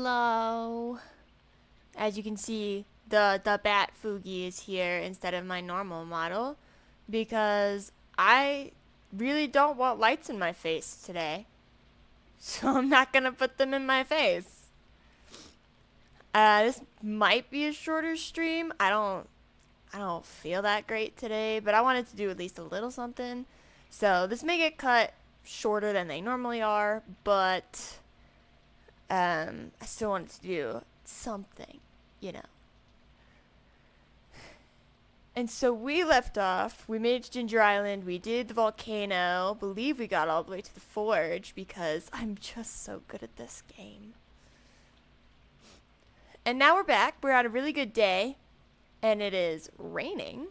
Hello. As you can see, the bat Fugi is here instead of my normal model because I really don't want lights in my face today. So I'm not gonna put them in my face. This might be a shorter stream. I don't feel that great today, but I wanted to do at least a little something. So this may get cut shorter than they normally are, but I still wanted to do something, you know. And so we left off. We made it to Ginger Island. We did the volcano. Believe we got all the way to the forge because I'm just so good at this game. And now we're back. We're on a really good day, and it is raining.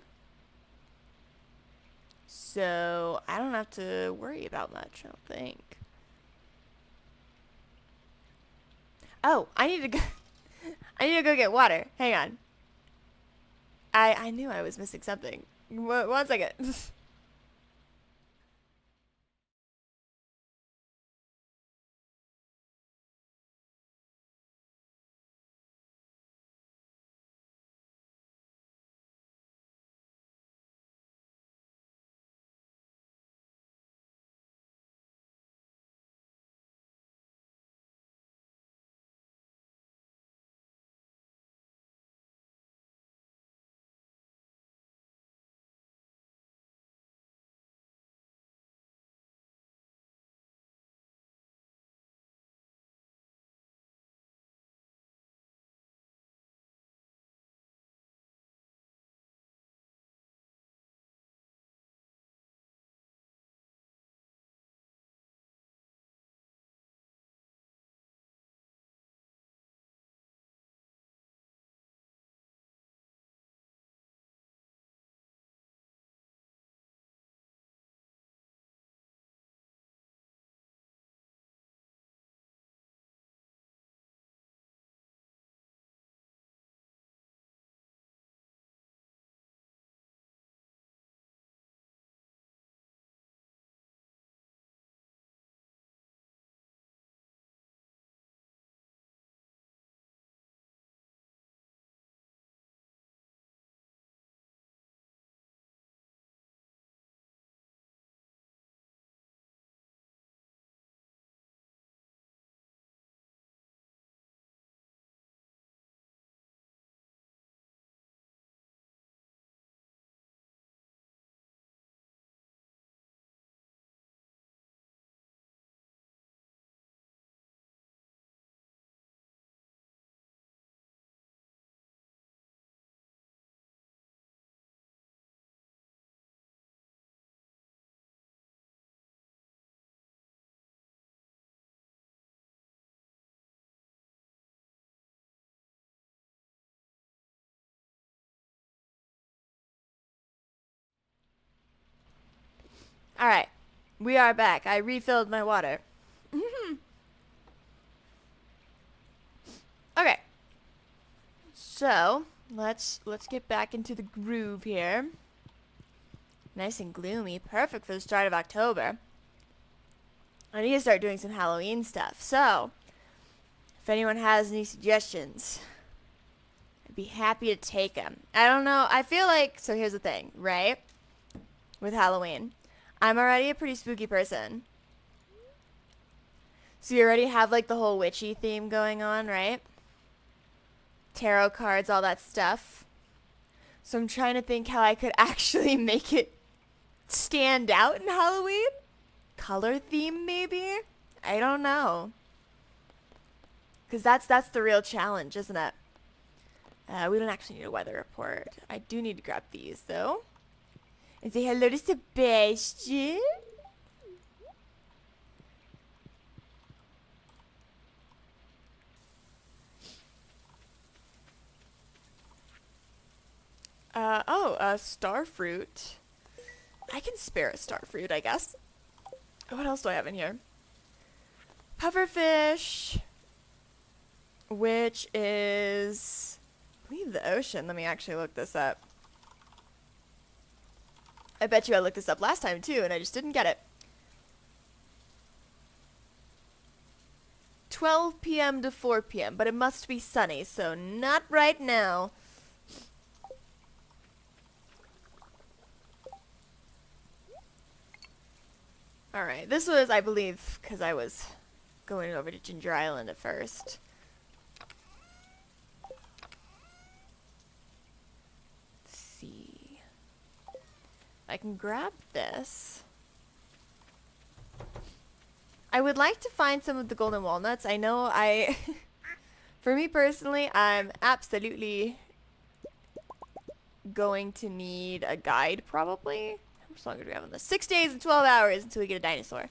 So I don't have to worry about much, I don't think. Oh, I need to go. I need to go get water. Hang on. I knew I was missing something. One second. All right, we are back. I refilled my water. Okay, so let's get back into the groove here. Nice and gloomy, perfect for the start of October. I need to start doing some Halloween stuff. So, if anyone has any suggestions, I'd be happy to take them. I don't know. I feel like so. Here's the thing, right? With Halloween, I'm already a pretty spooky person. So you already have like the whole witchy theme going on, right? Tarot cards, all that stuff. So I'm trying to think how I could actually make it stand out in Halloween. Color theme, maybe? I don't know. Because that's the real challenge, isn't it? We don't actually need a weather report. I do need to grab these, though. And say hello to Sebastian. Starfruit. I can spare a starfruit, I guess. What else do I have in here? Pufferfish, which is, I believe, the ocean. Let me actually look this up. I bet you I looked this up last time too, and I just didn't get it. 12 p.m. to 4 p.m., but it must be sunny, so not right now. Alright, this was, I believe, because I was going over to Ginger Island at first. Let's see. I can grab this. I would like to find some of the golden walnuts. I know for me personally, I'm absolutely going to need a guide probably. How much longer do we have on this? 6 days and 12 hours until we get a dinosaur.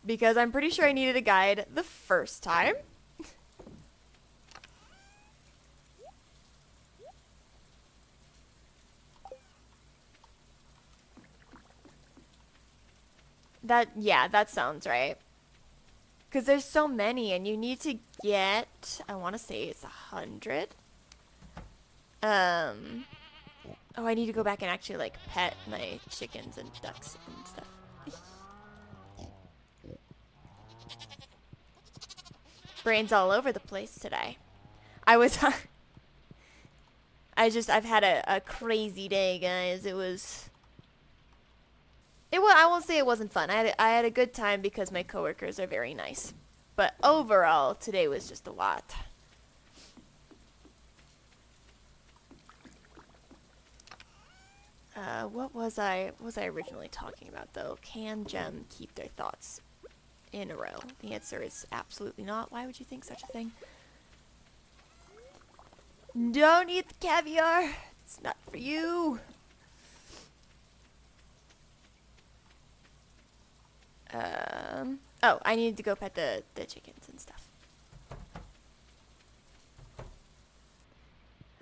Because I'm pretty sure I needed a guide the first time. Yeah, that sounds right. Because there's so many, and you need to get, I want to say it's 100. Oh, I need to go back and actually, like, pet my chickens and ducks and stuff. Brains all over the place today. I've had a crazy day, guys. I won't say it wasn't fun. I had a good time because my coworkers are very nice. But overall, today was just a lot. What was I originally talking about, though? Can Gem keep their thoughts in a row? The answer is absolutely not. Why would you think such a thing? Don't eat the caviar. It's not for you. Oh, I needed to go pet the chickens and stuff.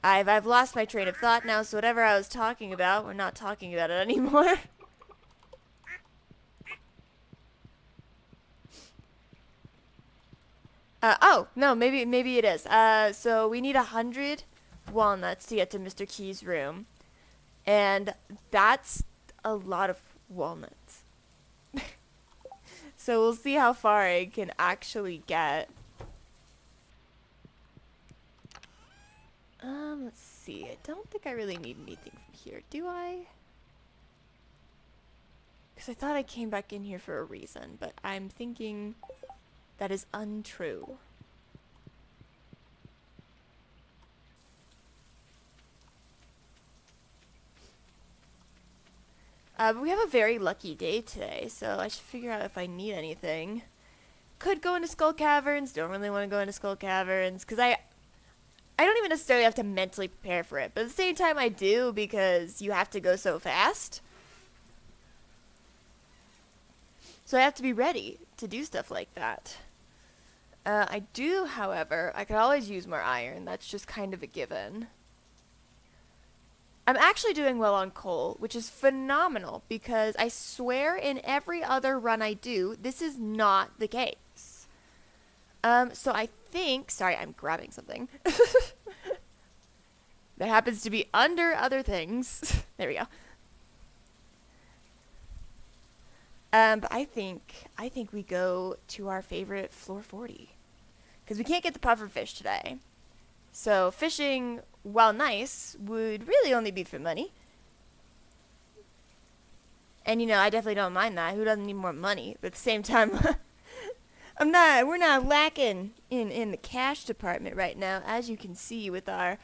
I've lost my train of thought now, so whatever I was talking about, we're not talking about it anymore. Oh, no, maybe it is. So we need 100 walnuts to get to Mr. Key's room. And that's a lot of walnuts. So we'll see how far I can actually get. Let's see. I don't think I really need anything from here, do I? Because I thought I came back in here for a reason, but I'm thinking that is untrue. But we have a very lucky day today, so I should figure out if I need anything. Could go into Skull Caverns. Don't really want to go into Skull Caverns, because I don't even necessarily have to mentally prepare for it, but at the same time I do, because you have to go so fast. So I have to be ready to do stuff like that. I do, however, I could always use more iron. That's just kind of a given. I'm actually doing well on coal, which is phenomenal, because I swear in every other run I do, this is not the case. So I think, sorry, I'm grabbing something. That happens to be under other things. There we go. But I think we go to our favorite floor 40. Because we can't get the pufferfish today. So fishing, while nice, would really only be for money. And you know, I definitely don't mind that. Who doesn't need more money? But at the same time, we're not lacking in the cash department right now, as you can see with our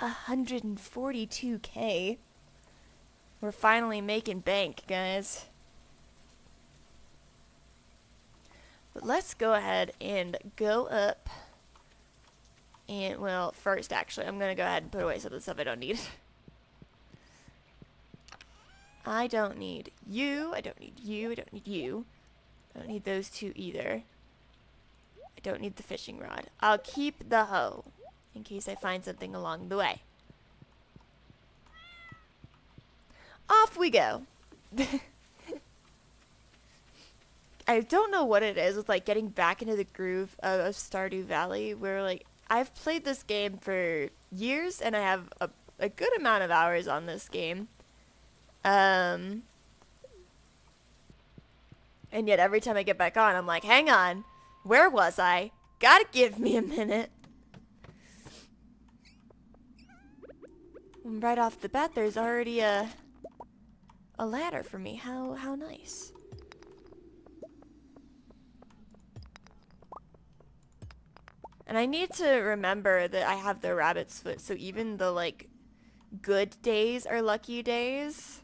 142K. We're finally making bank, guys. But let's go ahead and go up. And, well, first, actually, I'm going to go ahead and put away some of the stuff I don't need. I don't need you. I don't need you. I don't need you. I don't need those two either. I don't need the fishing rod. I'll keep the hoe in case I find something along the way. Off we go. I don't know what it is with, like, getting back into the groove of Stardew Valley, where, like, I've played this game for years, and I have a good amount of hours on this game. And yet every time I get back on, I'm like, hang on, where was I? Gotta give me a minute. And right off the bat, there's already a ladder for me. How nice. And I need to remember that I have the rabbit's foot, so even the, like, good days are lucky days.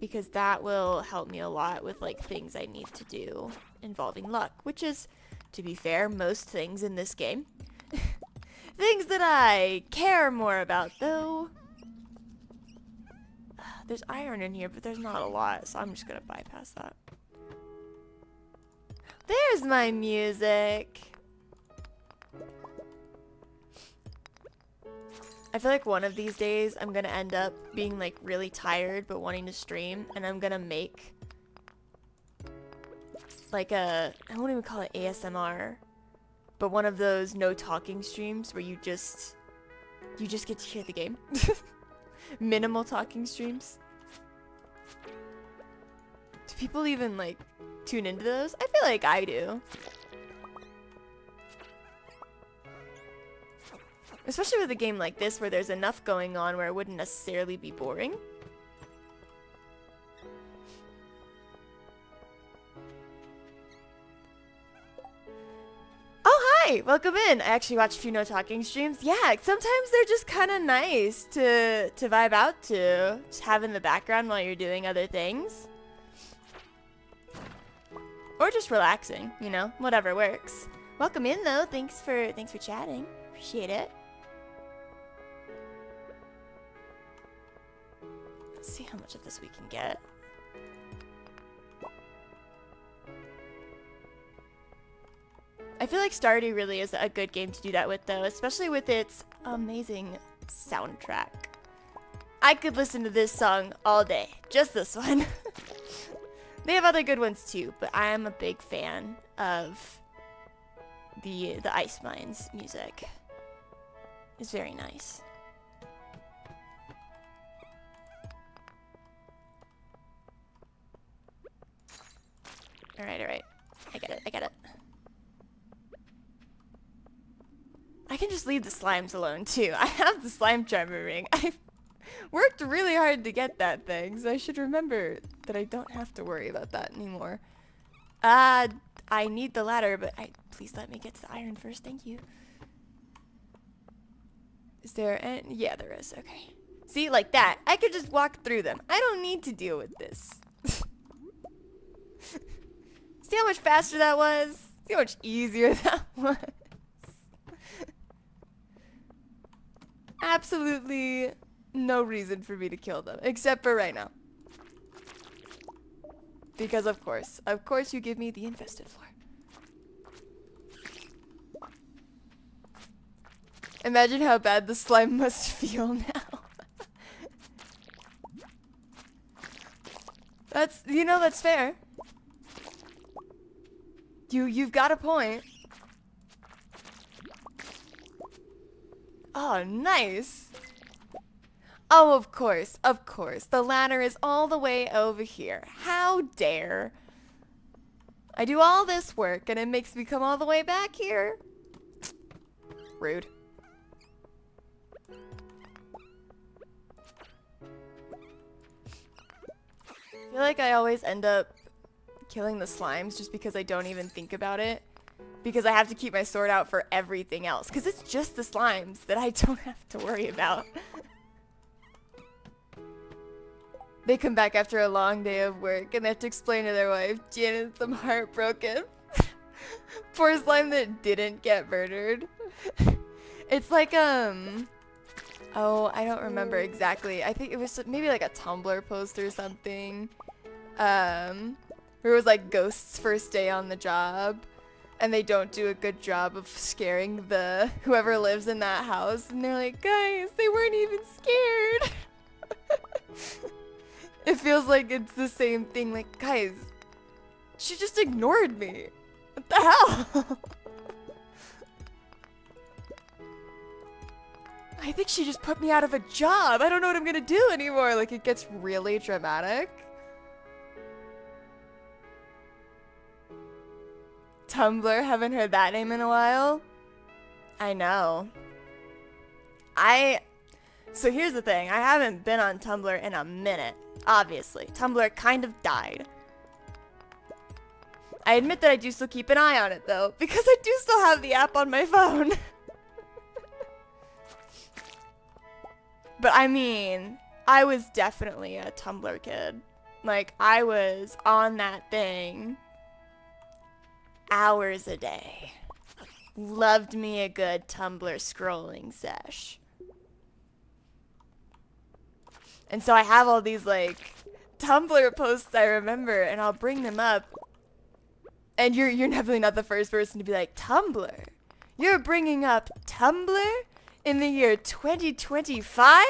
Because that will help me a lot with, like, things I need to do involving luck. Which is, to be fair, most things in this game. Things that I care more about, though. There's iron in here, but there's not a lot, so I'm just gonna bypass that. There's my music. I feel like one of these days I'm gonna end up being like really tired but wanting to stream, and I'm gonna make like I won't even call it ASMR, but one of those no talking streams where you just get to hear the game. Minimal talking streams. Do people even like tune into those? I feel like I do. Especially with a game like this where there's enough going on where it wouldn't necessarily be boring. Oh, hi! Welcome in! I actually watched a few no talking streams. Yeah, sometimes they're just kind of nice to vibe out to. Just have in the background while you're doing other things. Or just relaxing, you know? Whatever works. Welcome in, though. Thanks for chatting. Appreciate it. Let's see how much of this we can get. I feel like Stardew really is a good game to do that with, though, especially with its amazing soundtrack. I could listen to this song all day, just this one. They have other good ones too, but I am a big fan of the Ice Mines music. It's very nice. Alright, alright. I get it. I can just leave the slimes alone, too. I have the slime charmer ring. I've worked really hard to get that thing, so I should remember that I don't have to worry about that anymore. I need the ladder, but please let me get to the iron first, thank you. Is there any? Yeah, there is, okay. See, like that. I could just walk through them. I don't need to deal with this. See how much faster that was? See how much easier that was? Absolutely no reason for me to kill them, except for right now. Because of course you give me the infested floor. Imagine how bad the slime must feel now. That's fair. You've got a point. Oh, nice. Oh, of course. The ladder is all the way over here. How dare. I do all this work and it makes me come all the way back here. Rude. I feel like I always end up killing the slimes just because I don't even think about it. Because I have to keep my sword out for everything else. Because it's just the slimes that I don't have to worry about. They come back after a long day of work and they have to explain to their wife, Janet's, I'm heartbroken. Poor slime that didn't get murdered. It's like, oh, I don't remember exactly. I think it was maybe like a Tumblr post or something. Where it was like ghosts' first day on the job. And they don't do a good job of scaring whoever lives in that house. And they're like, guys, they weren't even scared. It feels like it's the same thing. Like, guys, she just ignored me. What the hell? I think she just put me out of a job. I don't know what I'm gonna do anymore. Like, it gets really dramatic. Tumblr, haven't heard that name in a while. I know. So here's the thing. I haven't been on Tumblr in a minute, obviously. Tumblr kind of died. I admit that I do still keep an eye on it, though, because I do still have the app on my phone. But I mean, I was definitely a Tumblr kid. Like, I was on that thing hours a day. Loved me a good Tumblr scrolling sesh. And so I have all these, like, Tumblr posts I remember, and I'll bring them up. And you're definitely not the first person to be like, Tumblr? You're bringing up Tumblr in the year 2025?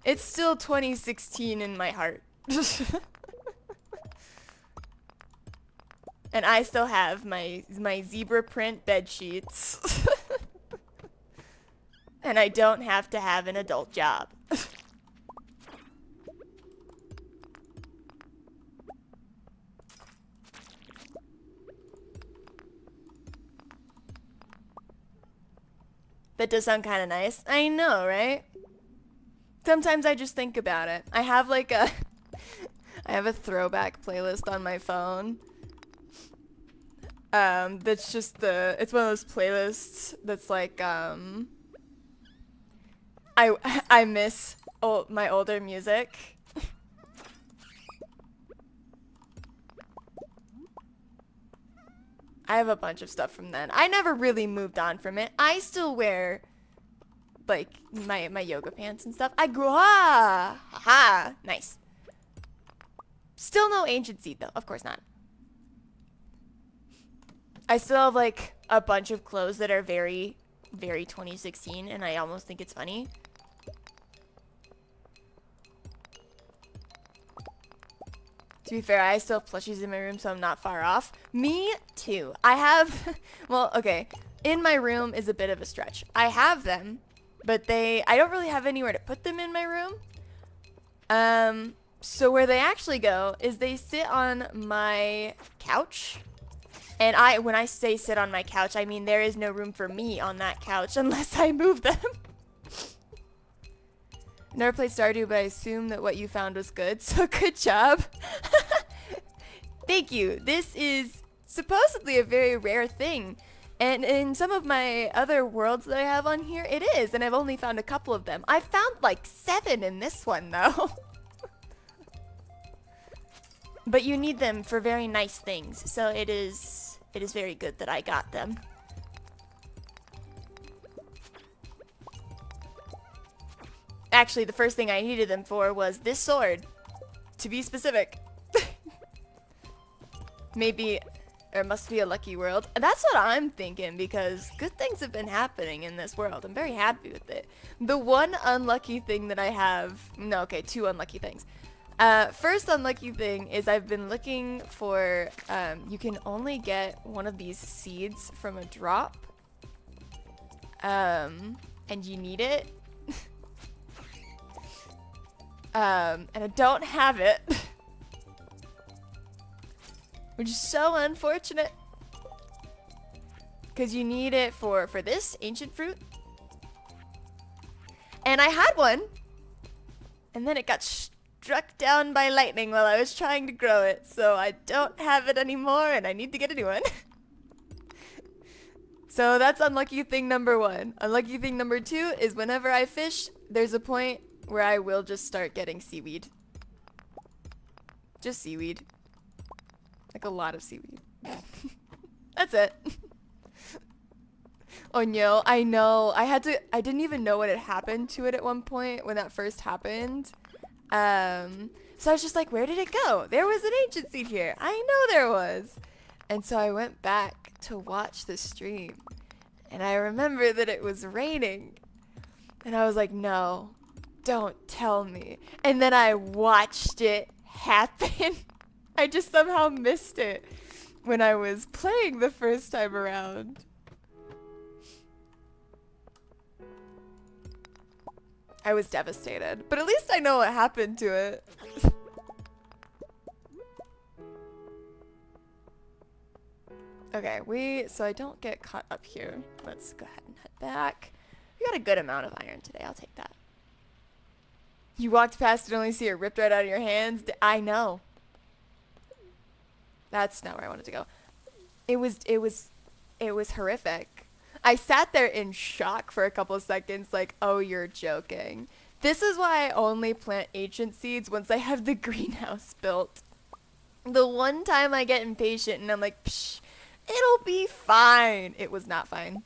It's still 2016 in my heart. And I still have my zebra print bed sheets. And I don't have to have an adult job. That does sound kind of nice. I know, right? Sometimes I just think about it. I have like I have a throwback playlist on my phone. That's just it's one of those playlists that's like, I miss my older music. I have a bunch of stuff from then. I never really moved on from it. I still wear, like, my yoga pants and stuff. Haha, nice. Still no ancient seed, though. Of course not. I still have, like, a bunch of clothes that are very, very 2016, and I almost think it's funny. To be fair, I still have plushies in my room, so I'm not far off. Me too. I have, well, okay. In my room is a bit of a stretch. I have them, but I don't really have anywhere to put them in my room. So where they actually go is they sit on my couch. And when I say sit on my couch, I mean there is no room for me on that couch unless I move them. Never played Stardew, but I assume that what you found was good, so good job. Thank you. This is supposedly a very rare thing. And in some of my other worlds that I have on here, it is, and I've only found a couple of them. I found like 7 in this one, though. But you need them for very nice things, so it is very good that I got them. Actually, the first thing I needed them for was this sword, to be specific. Maybe there must be a lucky world. That's what I'm thinking, because good things have been happening in this world. I'm very happy with it. The one unlucky thing that I have, no, okay, 2 unlucky things. First unlucky thing is I've been looking for, you can only get one of these seeds from a drop. And you need it. And I don't have it. Which is so unfortunate. Because you need it for this ancient fruit. And I had one. And then it got struck down by lightning while I was trying to grow it. So I don't have it anymore and I need to get a new one. So that's unlucky thing number 1. Unlucky thing number 2 is whenever I fish, there's a point where I will just start getting seaweed. Just seaweed. Like a lot of seaweed. That's it. Oh no, I know. I didn't even know what had happened to it at one point when that first happened. So I was just like, where did it go? There was an ancient seed here. I know there was. And so I went back to watch the stream. And I remember that it was raining. And I was like, no, don't tell me. And then I watched it happen. I just somehow missed it when I was playing the first time around. I was devastated. But at least I know what happened to it. Okay, so I don't get caught up here. Let's go ahead and head back. We got a good amount of iron today. I'll take that. You walked past and only see it ripped right out of your hands. I know. That's not where I wanted to go. It was horrific. I sat there in shock for a couple of seconds like, oh, you're joking. This is why I only plant ancient seeds once I have the greenhouse built. The one time I get impatient and I'm like, psh, it'll be fine. It was not fine.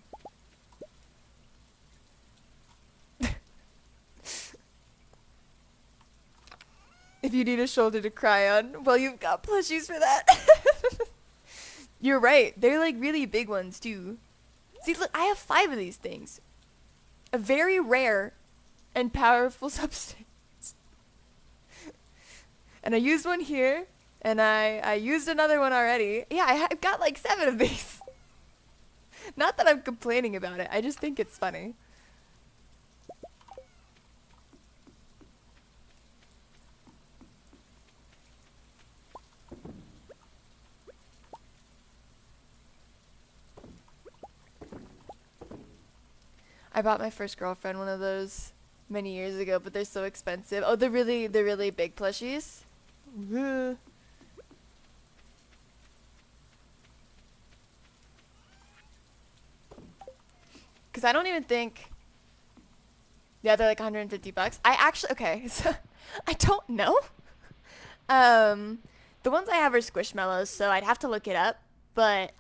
If you need a shoulder to cry on, well, you've got plushies for that. You're right. They're like really big ones too. See, look, I have 5 of these things. A very rare and powerful substance. And I used one here, and I used another one already. Yeah, I've got like 7 of these. Not that I'm complaining about it. I just think it's funny. I bought my first girlfriend one of those many years ago, but they're so expensive. Oh, they're really big plushies. Because I don't even think. Yeah, they're like 150 bucks. I actually, okay, so I don't know. The ones I have are Squishmallows, so I'd have to look it up, but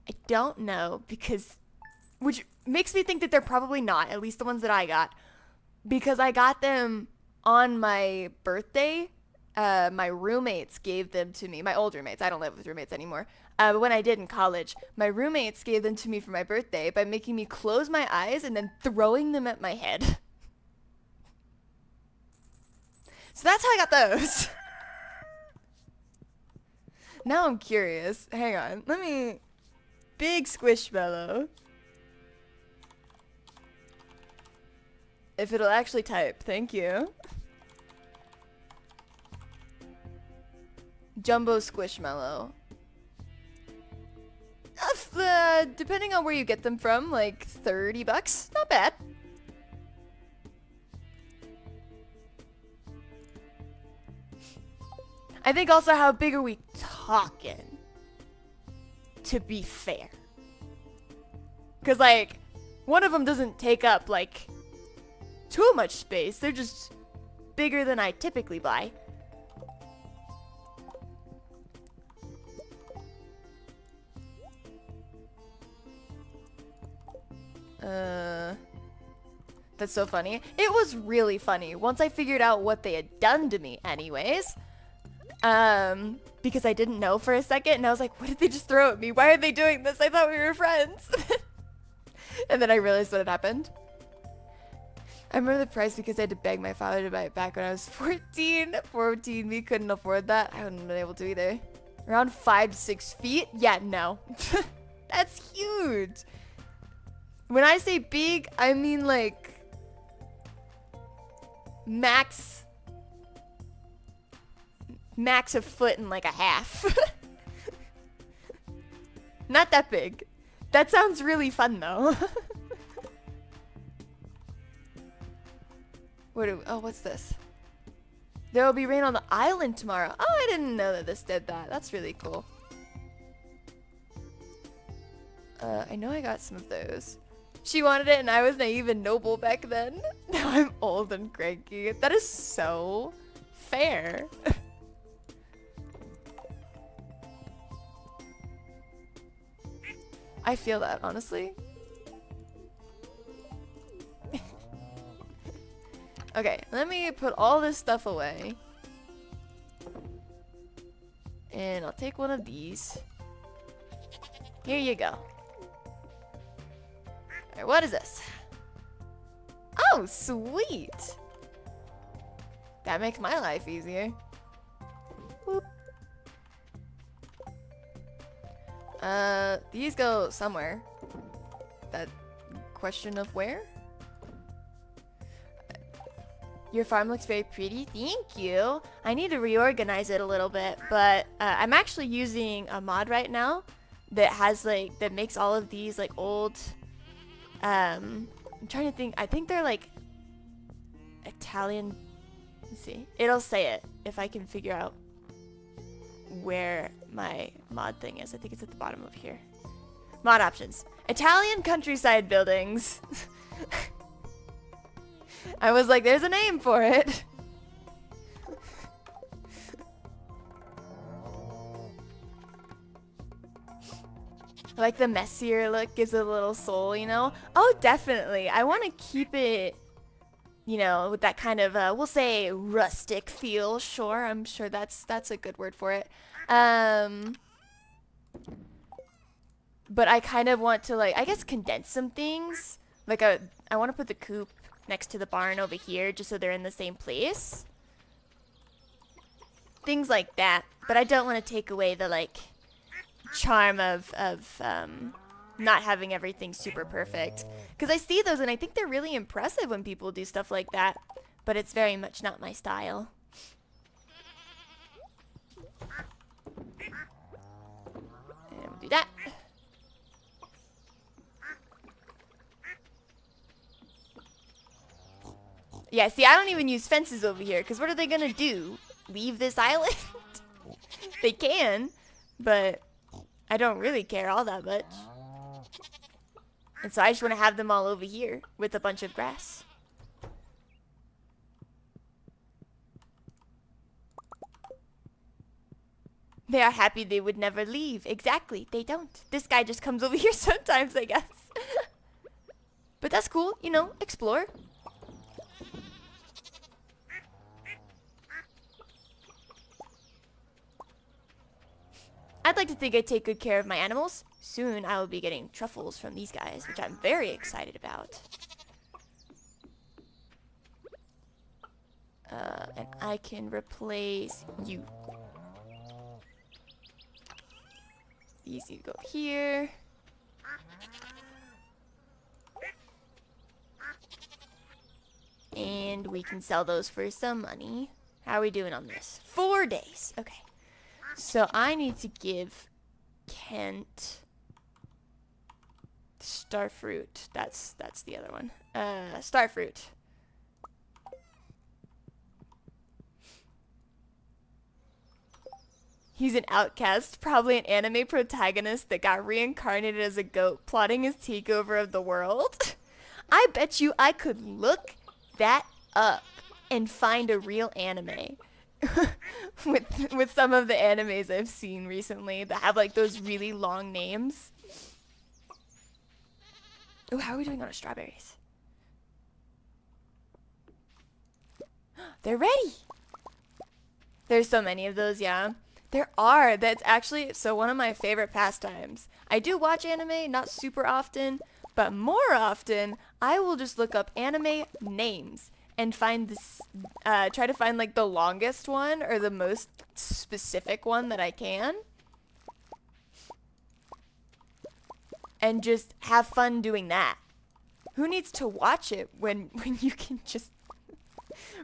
I don't know because, which makes me think that they're probably not, at least the ones that I got, because I got them on my birthday. My roommates gave them to me, my old roommates. I don't live with roommates anymore. But when I did in college, my roommates gave them to me for my birthday by making me close my eyes and then throwing them at my head. So that's how I got those. Now I'm curious. Hang on. Let me... Big Squishmallow. If it'll actually type. Thank you. Jumbo Squishmallow. Depending on where you get them from, like 30 bucks. Not bad. I think also how big are we talking? To be fair. Because, like, one of them doesn't take up, like, too much space. They're just bigger than I typically buy. That's so funny. It was really funny once I figured out what they had done to me anyways. Because I didn't know for a second and I was like, what did they just throw at me? Why are they doing this? I thought we were friends. And then I realized what had happened. I remember the price because I had to beg my father to buy it back when I was 14. 14, we couldn't afford that. I wouldn't have been able to either. Around 5 to 6 feet? Yeah, no. That's huge. When I say big, I mean like max a foot and like a half. Not that big. That sounds really fun though. What's this? There will be rain on the island tomorrow. Oh, I didn't know that this did that. That's really cool. I know I got some of those. She wanted it and I was naive and noble back then. Now I'm old and cranky. That is so fair. I feel that, honestly. Okay, let me put all this stuff away. And I'll take one of these. Here you go. Alright, what is this? Oh, sweet! That makes my life easier. Whoop. These go somewhere. That question of where? Your farm looks very pretty. Thank you. I need to reorganize it a little bit, but I'm actually using a mod right now that has like that makes all of these like old. I'm trying to think. I think they're like Italian. Let's see. It'll say it if I can figure out where my mod thing is. I think it's at the bottom of here. Mod options. Italian countryside buildings. I was like, there's a name for it. I like the messier look, gives it a little soul, you know? Oh, definitely. I want to keep it, you know, with that kind of, we'll say rustic feel. Sure, I'm sure that's a good word for it. But I kind of want to, like, I guess condense some things. Like, I want to put the coop next to the barn over here just so they're in the same place. Things like that. But I don't want to take away the, like, charm of not having everything super perfect. Because I see those and I think they're really impressive when people do stuff like that. But it's very much not my style. And we'll do that. Yeah, see, I don't even use fences over here, because what are they going to do? Leave this island? They can, but I don't really care all that much. And so I just want to have them all over here with a bunch of grass. They are happy they would never leave. Exactly, they don't. This guy just comes over here sometimes, I guess. But that's cool, you know, explore. I'd like to think I take good care of my animals. Soon I will be getting truffles from these guys, which I'm very excited about. And I can replace you. These you go here. And we can sell those for some money. How are we doing on this? 4 days. Okay. So I need to give Kent Starfruit. That's the other one. Starfruit. He's an outcast, probably an anime protagonist that got reincarnated as a goat, plotting his takeover of the world. I bet you I could look that up and find a real anime. with some of the animes I've seen recently that have like those really long names. Oh, how are we doing on our strawberries? They're ready. There's so many of those, yeah. There are. That's actually so one of my favorite pastimes. I do watch anime, not super often, but more often I will just look up anime names and find this, try to find like the longest one or the most specific one that I can. And just have fun doing that. Who needs to watch it when you can just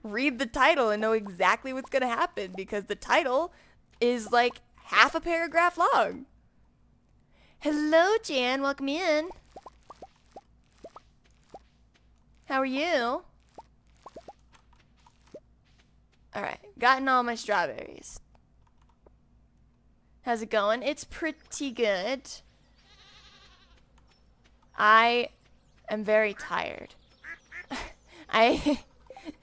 read the title and know exactly what's going to happen? Because the title is like half a paragraph long. Hello, Jan. Welcome in. How are you? Alright, gotten all my strawberries. How's it going? It's pretty good. I am very tired.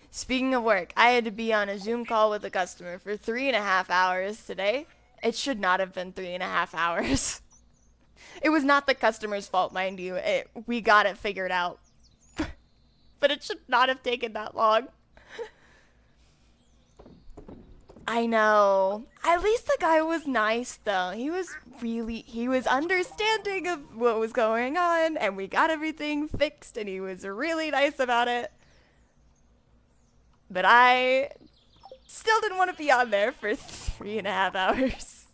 Speaking of work, I had to be on a Zoom call with a customer for 3.5 hours today. It should not have been 3.5 hours. It was not the customer's fault, mind you. We got it figured out. But it should not have taken that long. I know. At least the guy was nice, though. He was understanding of what was going on, and we got everything fixed, and he was really nice about it. But I still didn't want to be on there for 3.5 hours.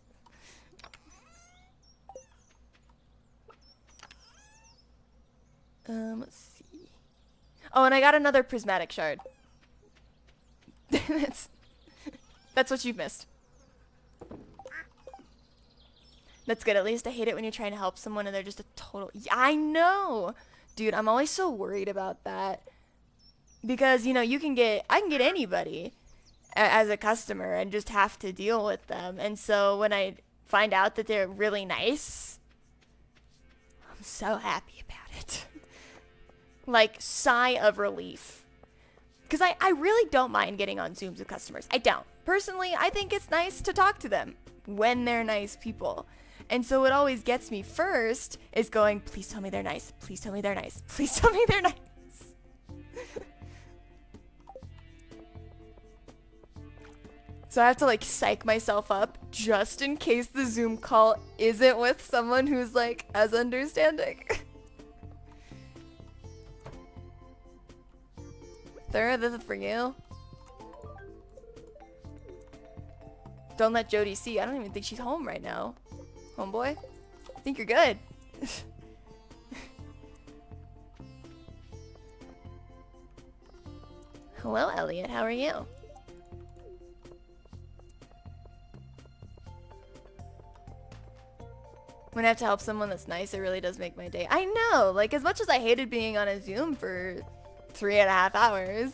Let's see. Oh, and I got another prismatic shard. that's that's what you've missed. That's good. At least I hate it when you're trying to help someone and they're just a total. Yeah, I know, dude. I'm always so worried about that because I can get anybody as a customer and just have to deal with them. And so when I find out that they're really nice, I'm so happy about it. Like, sigh of relief. Because I really don't mind getting on Zooms with customers. I don't. Personally, I think it's nice to talk to them when they're nice people. And so what always gets me first is going, please tell me they're nice. Please tell me they're nice. Please tell me they're nice. So I have to like psych myself up just in case the Zoom call isn't with someone who's like as understanding. Third, this is for you. Don't let Jody see. I don't even think she's home right now. Homeboy, I think you're good. Hello, Elliot. How are you? When I have to help someone that's nice, it really does make my day. I know, like as much as I hated being on a Zoom for 3.5 hours,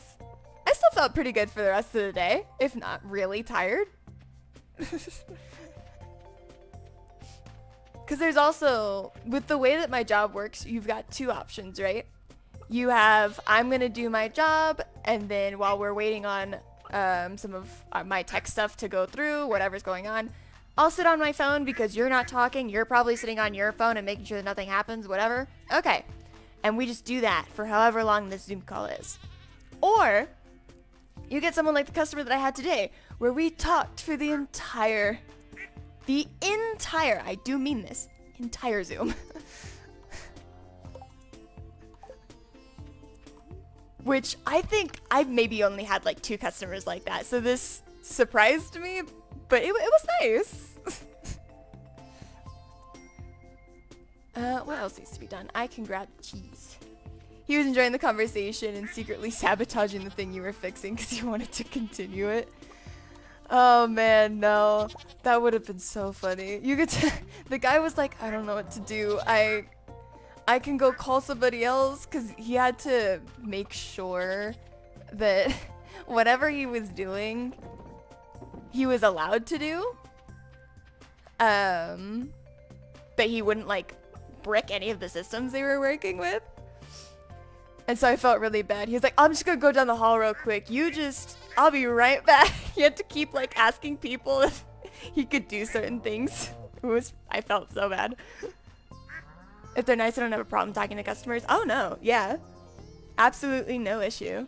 I still felt pretty good for the rest of the day, if not really tired. Because there's also, with the way that my job works, you've got two options, right? You have, I'm going to do my job, and then while we're waiting on some of my tech stuff to go through, whatever's going on, I'll sit on my phone because you're not talking. You're probably sitting on your phone and making sure that nothing happens, whatever. Okay. And we just do that for however long this Zoom call is. Or you get someone like the customer that I had today, where we talked for the entire, I do mean this, entire Zoom. Which I think I've maybe only had like 2 customers like that. So this surprised me, but it was nice. What else needs to be done? I can grab cheese. He was enjoying the conversation and secretly sabotaging the thing you were fixing because you wanted to continue it. Oh man, no. That would have been so funny. The guy was like, I don't know what to do. I can go call somebody else because he had to make sure that whatever he was doing, he was allowed to do. But he wouldn't like brick any of the systems they were working with. And so I felt really bad. He was like, I'm just gonna go down the hall real quick. I'll be right back. He had to keep like asking people if he could do certain things. I felt so bad. If they're nice, I don't have a problem talking to customers. Oh no, yeah. Absolutely no issue.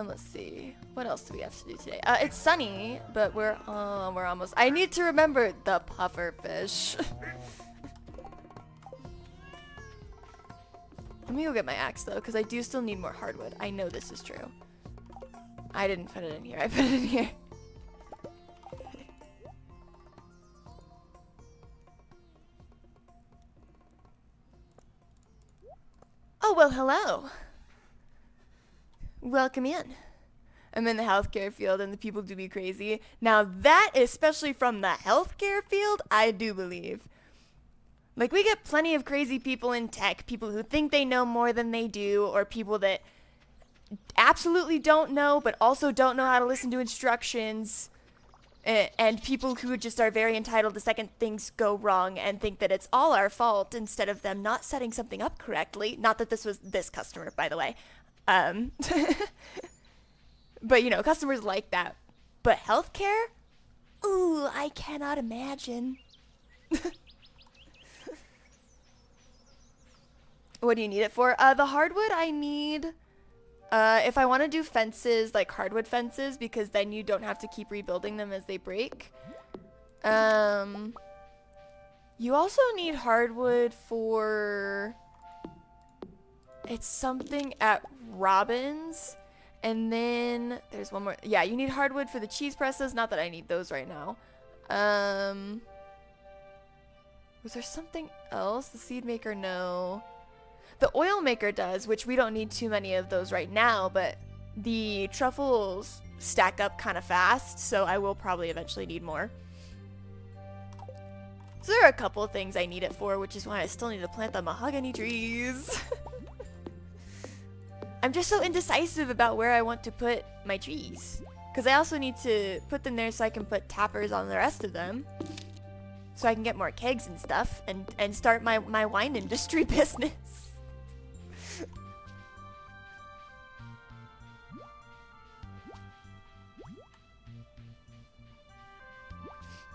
Let's see. What else do we have to do today? It's sunny, but we're almost. I need to remember the puffer fish. Let me go get my axe though, because I do still need more hardwood. I know this is true. I didn't put it in here. I put it in here. Oh, well, hello. Welcome in. I'm in the healthcare field and the people do be crazy. Now that, especially from the healthcare field, I do believe. Like, we get plenty of crazy people in tech, people who think they know more than they do, or people that absolutely don't know, but also don't know how to listen to instructions, and people who just are very entitled the second things go wrong and think that it's all our fault instead of them not setting something up correctly. Not that this was this customer, by the way. But, customers like that. But healthcare? Ooh, I cannot imagine. What do you need it for? The hardwood I need, if I want to do fences, like hardwood fences, because then you don't have to keep rebuilding them as they break. You also need hardwood for, it's something at Robin's. And then there's one more. Yeah, you need hardwood for the cheese presses. Not that I need those right now. Was there something else? The seed maker, no. The oil maker does, which we don't need too many of those right now, but the truffles stack up kind of fast, so I will probably eventually need more. So there are a couple of things I need it for, which is why I still need to plant the mahogany trees. I'm just so indecisive about where I want to put my trees. Because I also need to put them there so I can put tappers on the rest of them. So I can get more kegs and stuff and start my wine industry business.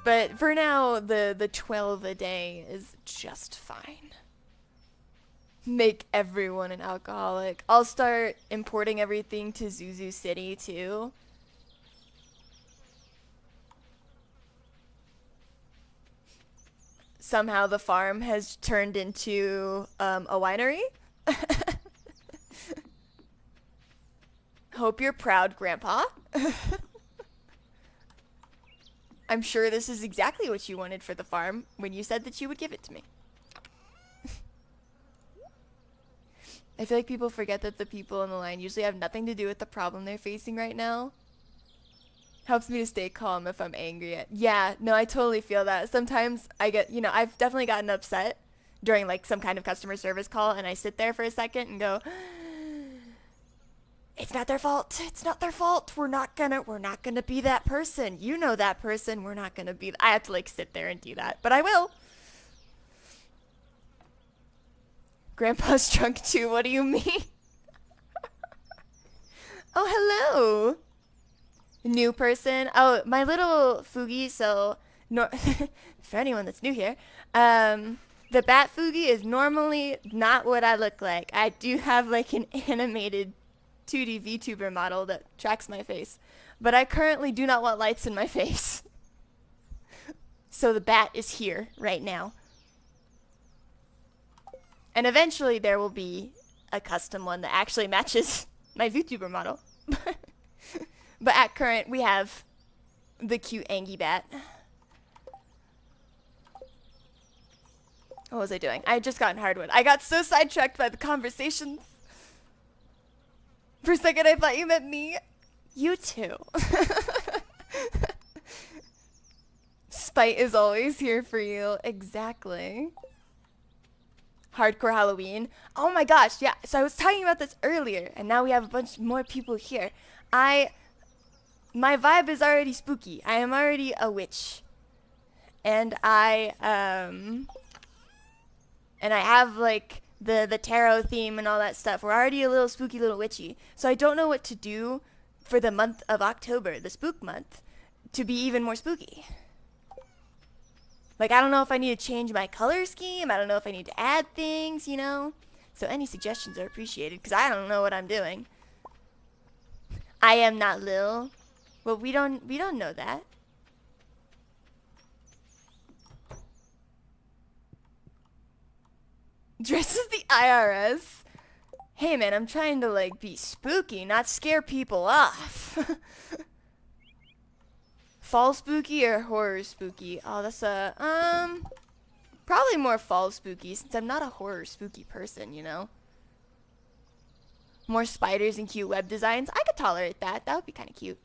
But for now, the 12 a day is just fine. Make everyone an alcoholic. I'll start importing everything to Zuzu City too. Somehow the farm has turned into a winery. Hope you're proud, Grandpa. I'm sure this is exactly what you wanted for the farm when you said that you would give it to me. I feel like people forget that the people on the line usually have nothing to do with the problem they're facing right now. Helps me to stay calm if I'm angry. Yeah, no, I totally feel that. Sometimes I get, I've definitely gotten upset during like some kind of customer service call, and I sit there for a second and go, it's not their fault. It's not their fault. We're not gonna be that person. You know that person. We're not gonna be. I have to like sit there and do that, but I will. Grandpa's drunk too. What do you mean? Oh, hello. New person. Oh, my little Fugi. So, for anyone that's new here, the bat Fugi is normally not what I look like. I do have like an animated 2D VTuber model that tracks my face, but I currently do not want lights in my face. So the bat is here right now. And eventually there will be a custom one that actually matches my VTuber model. But at current, we have the cute Angie bat. What was I doing? I had just gotten hardwood. I got so sidetracked by the conversations. For a second, I thought you meant me. You too. Spite is always here for you. Exactly. Hardcore Halloween. Oh my gosh, yeah. So I was talking about this earlier, and now we have a bunch more people here. My vibe is already spooky. I am already a witch. And I have like the tarot theme and all that stuff. We're already a little spooky, little witchy. So I don't know what to do for the month of October, the spook month, to be even more spooky. Like, I don't know if I need to change my color scheme. I don't know if I need to add things, So any suggestions are appreciated, because I don't know what I'm doing. I am not Lil. Well, we don't know that. Dresses the IRS? Hey man, I'm trying to like be spooky, not scare people off. Fall spooky or horror spooky? Oh, that's probably more fall spooky since I'm not a horror spooky person, More spiders and cute web designs. I could tolerate that. That would be kind of cute.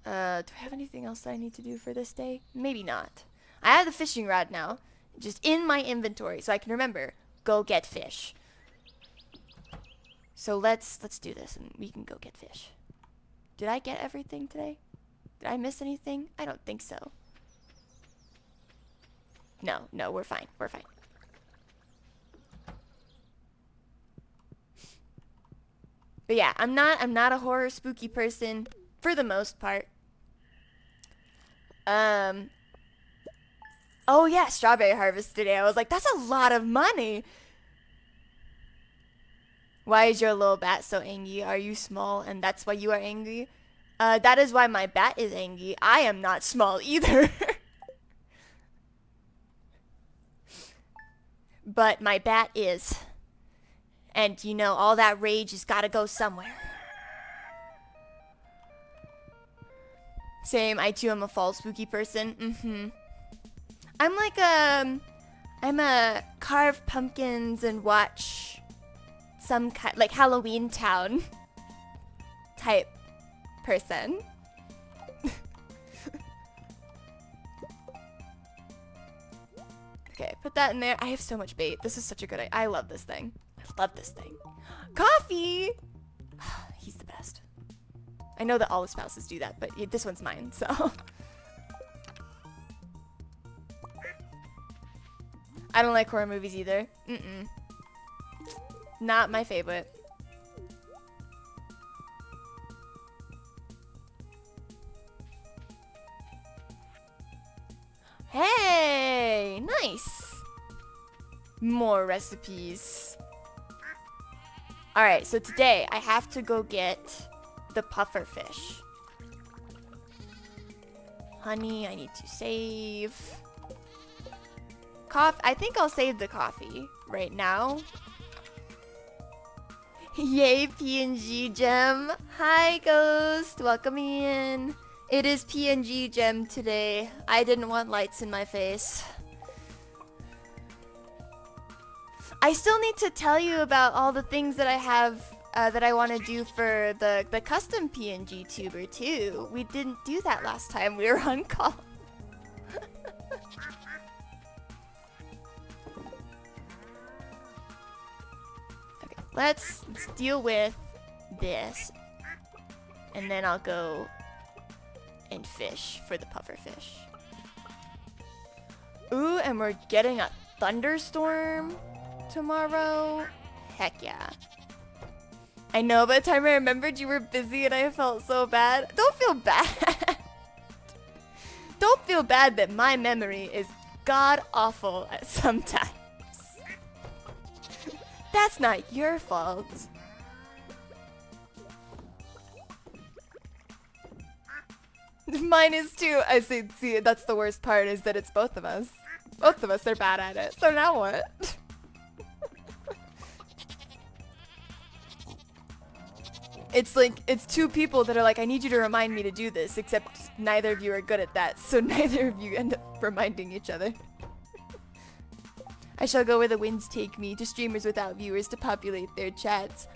Do I have anything else that I need to do for this day? Maybe not. I have the fishing rod now, just in my inventory, so I can remember, go get fish. So let's do this, and we can go get fish. Did I get everything today? Did I miss anything? I don't think so. No, we're fine. We're fine. But yeah, I'm not a horror spooky person for the most part. Oh yeah, strawberry harvest today. I was like, that's a lot of money. Why is your little bat so angry? Are you small and that's why you are angry? That is why my bat is angry. I am not small either. But my bat is. And all that rage has got to go somewhere. Same, I too am a fall spooky person. I'm like I'm a carve pumpkins and watch some kind like Halloween Town type person. Okay, put that in there. I have so much bait. This is such a good idea. I love this thing. I love this thing. Coffee! He's the best. I know that all the spouses do that, but this one's mine, so. I don't like horror movies either. Not my favorite. Hey, nice. More recipes. All right, so today I have to go get the puffer fish. Honey, I need to save. I think I'll save the coffee right now. Yay, PNG Gem. Hi, Ghost. Welcome in. It is PNG Gem today. I didn't want lights in my face. I still need to tell you about all the things that I have that I want to do for the custom PNG tuber too. We didn't do that last time we were on call. Okay, let's deal with this, and then I'll go and fish for the puffer fish. Ooh, and we're getting a thunderstorm tomorrow. Heck yeah. I know, by the time I remembered you were busy and I felt so bad. Don't feel bad. Don't feel bad that my memory is god awful at sometimes. That's not your fault. Mine is too. I see, that's the worst part, is that it's both of us. Both of us are bad at it. So now what? It's like, it's two people that are like, I need you to remind me to do this, except neither of you are good at that, so neither of you end up reminding each other. I shall go where the winds take me, to streamers without viewers to populate their chats.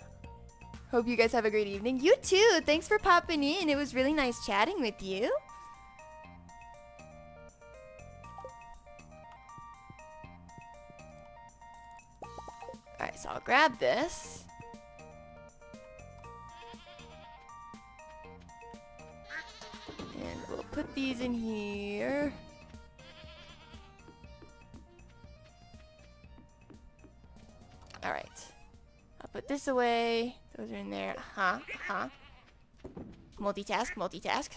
Hope you guys have a great evening. You too! Thanks for popping in. It was really nice chatting with you. Alright, so I'll grab this. And we'll put these in here. Alright. I'll put this away. Those are in there. Multitask, multitask.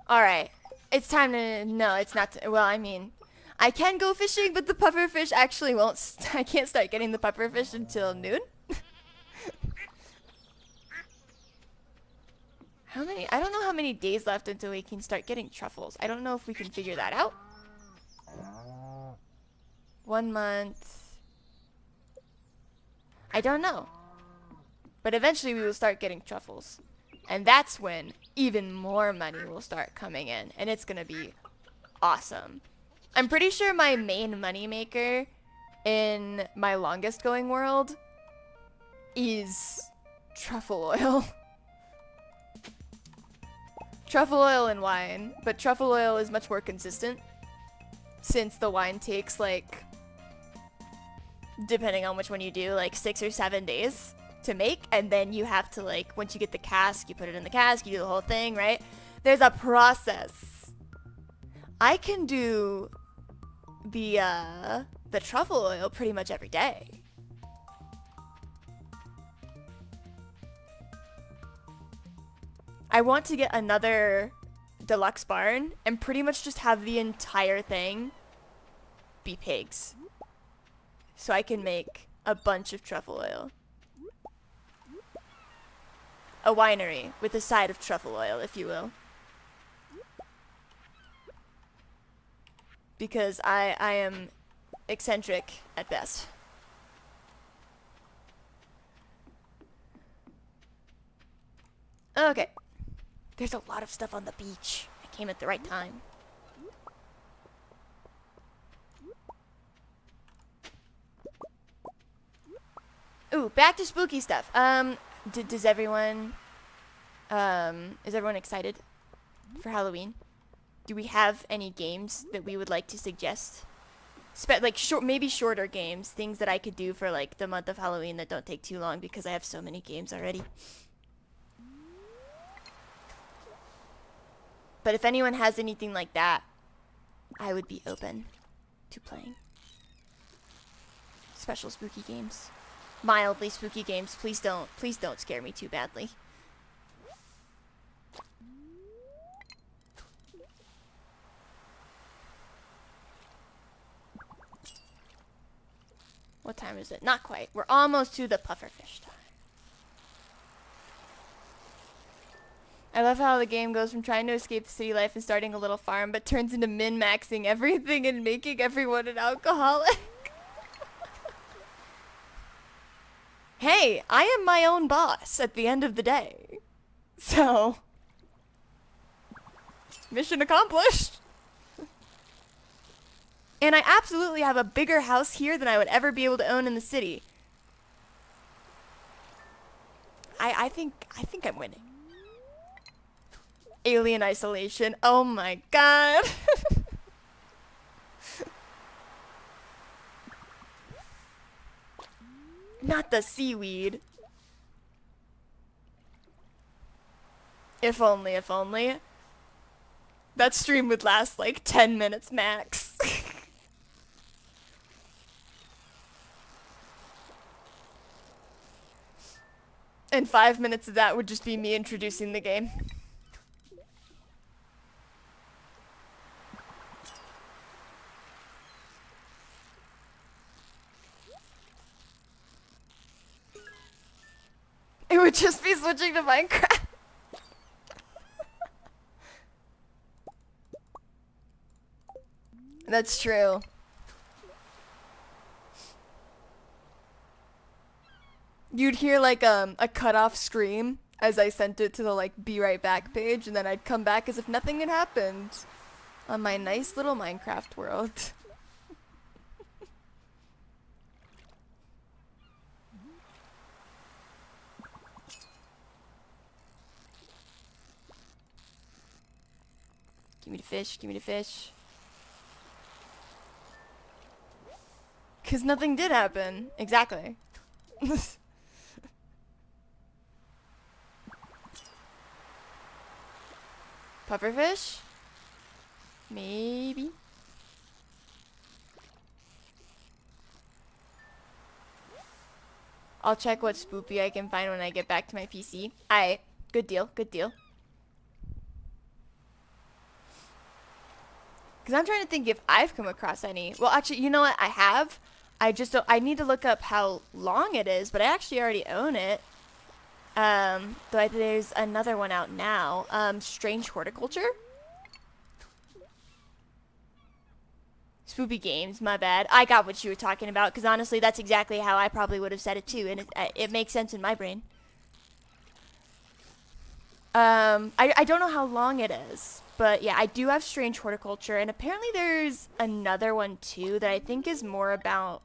Alright. It's time to... No, it's not... Well, I mean... I can go fishing, but the pufferfish actually won't... I can't start getting the pufferfish until noon. How many? I don't know how many days left until we can start getting truffles. I don't know if we can figure that out. 1 month. I don't know. But eventually we will start getting truffles. And that's when even more money will start coming in. And it's gonna be awesome. I'm pretty sure my main moneymaker in my longest going world is truffle oil. Truffle oil and wine, but truffle oil is much more consistent since the wine takes, like, depending on which one you do, like 6 or 7 days to make, and then you have to, like, once you get the cask, you put it in the cask, you do the whole thing, right? There's a process. I can do the truffle oil pretty much every day. I want to get another deluxe barn and pretty much just have the entire thing be pigs. So I can make a bunch of truffle oil. A winery with a side of truffle oil, if you will. Because I am eccentric at best. Okay. There's a lot of stuff on the beach. I came at the right time. Ooh, back to spooky stuff. Does everyone, is everyone excited for Halloween? Do we have any games that we would like to suggest? Like maybe shorter games, things that I could do for like the month of Halloween that don't take too long because I have so many games already. But if anyone has anything like that, I would be open to playing. Special spooky games. Mildly spooky games. Please don't scare me too badly. What time is it? Not quite. We're almost to the pufferfish time. I love how the game goes from trying to escape the city life and starting a little farm, but turns into min-maxing everything and making everyone an alcoholic. Hey, I am my own boss at the end of the day. So, mission accomplished. And I absolutely have a bigger house here than I would ever be able to own in the city. I think I'm winning. Alien isolation. Oh my god. Not the seaweed. If only, if only. That stream would last like 10 minutes max. And 5 minutes of that would just be me introducing the game. It would just be switching to Minecraft. That's true. You'd hear like a cutoff scream as I sent it to the like be right back page, and then I'd come back as if nothing had happened on my nice little Minecraft world. Give me the fish, give me the fish. 'Cause nothing did happen. Exactly. Pufferfish? Maybe. I'll check what spoopy I can find when I get back to my PC. Aight. Good deal, good deal. Because I'm trying to think if I've come across any. Well, actually, you know what? I have. I just don't. I need to look up how long it is, but I actually already own it. Though there's another one out now. Strange Horticulture? Spoopy Games, my bad. I got what you were talking about, because honestly, that's exactly how I probably would have said it too, and it makes sense in my brain. I don't know how long it is, but yeah, I do have Strange Horticulture, and apparently there's another one too that I think is more about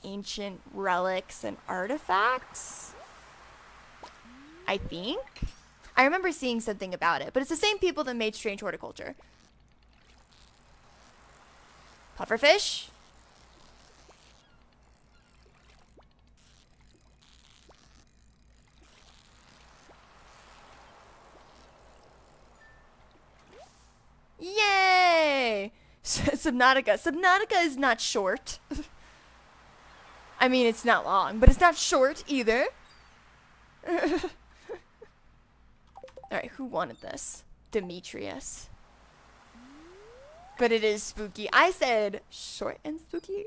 ancient relics and artifacts. I think. I remember seeing something about it, but it's the same people that made Strange Horticulture. Pufferfish? Yay! Subnautica. Subnautica is not short. I mean, it's not long, but it's not short either. Alright, who wanted this? Demetrius. But it is spooky. I said short and spooky.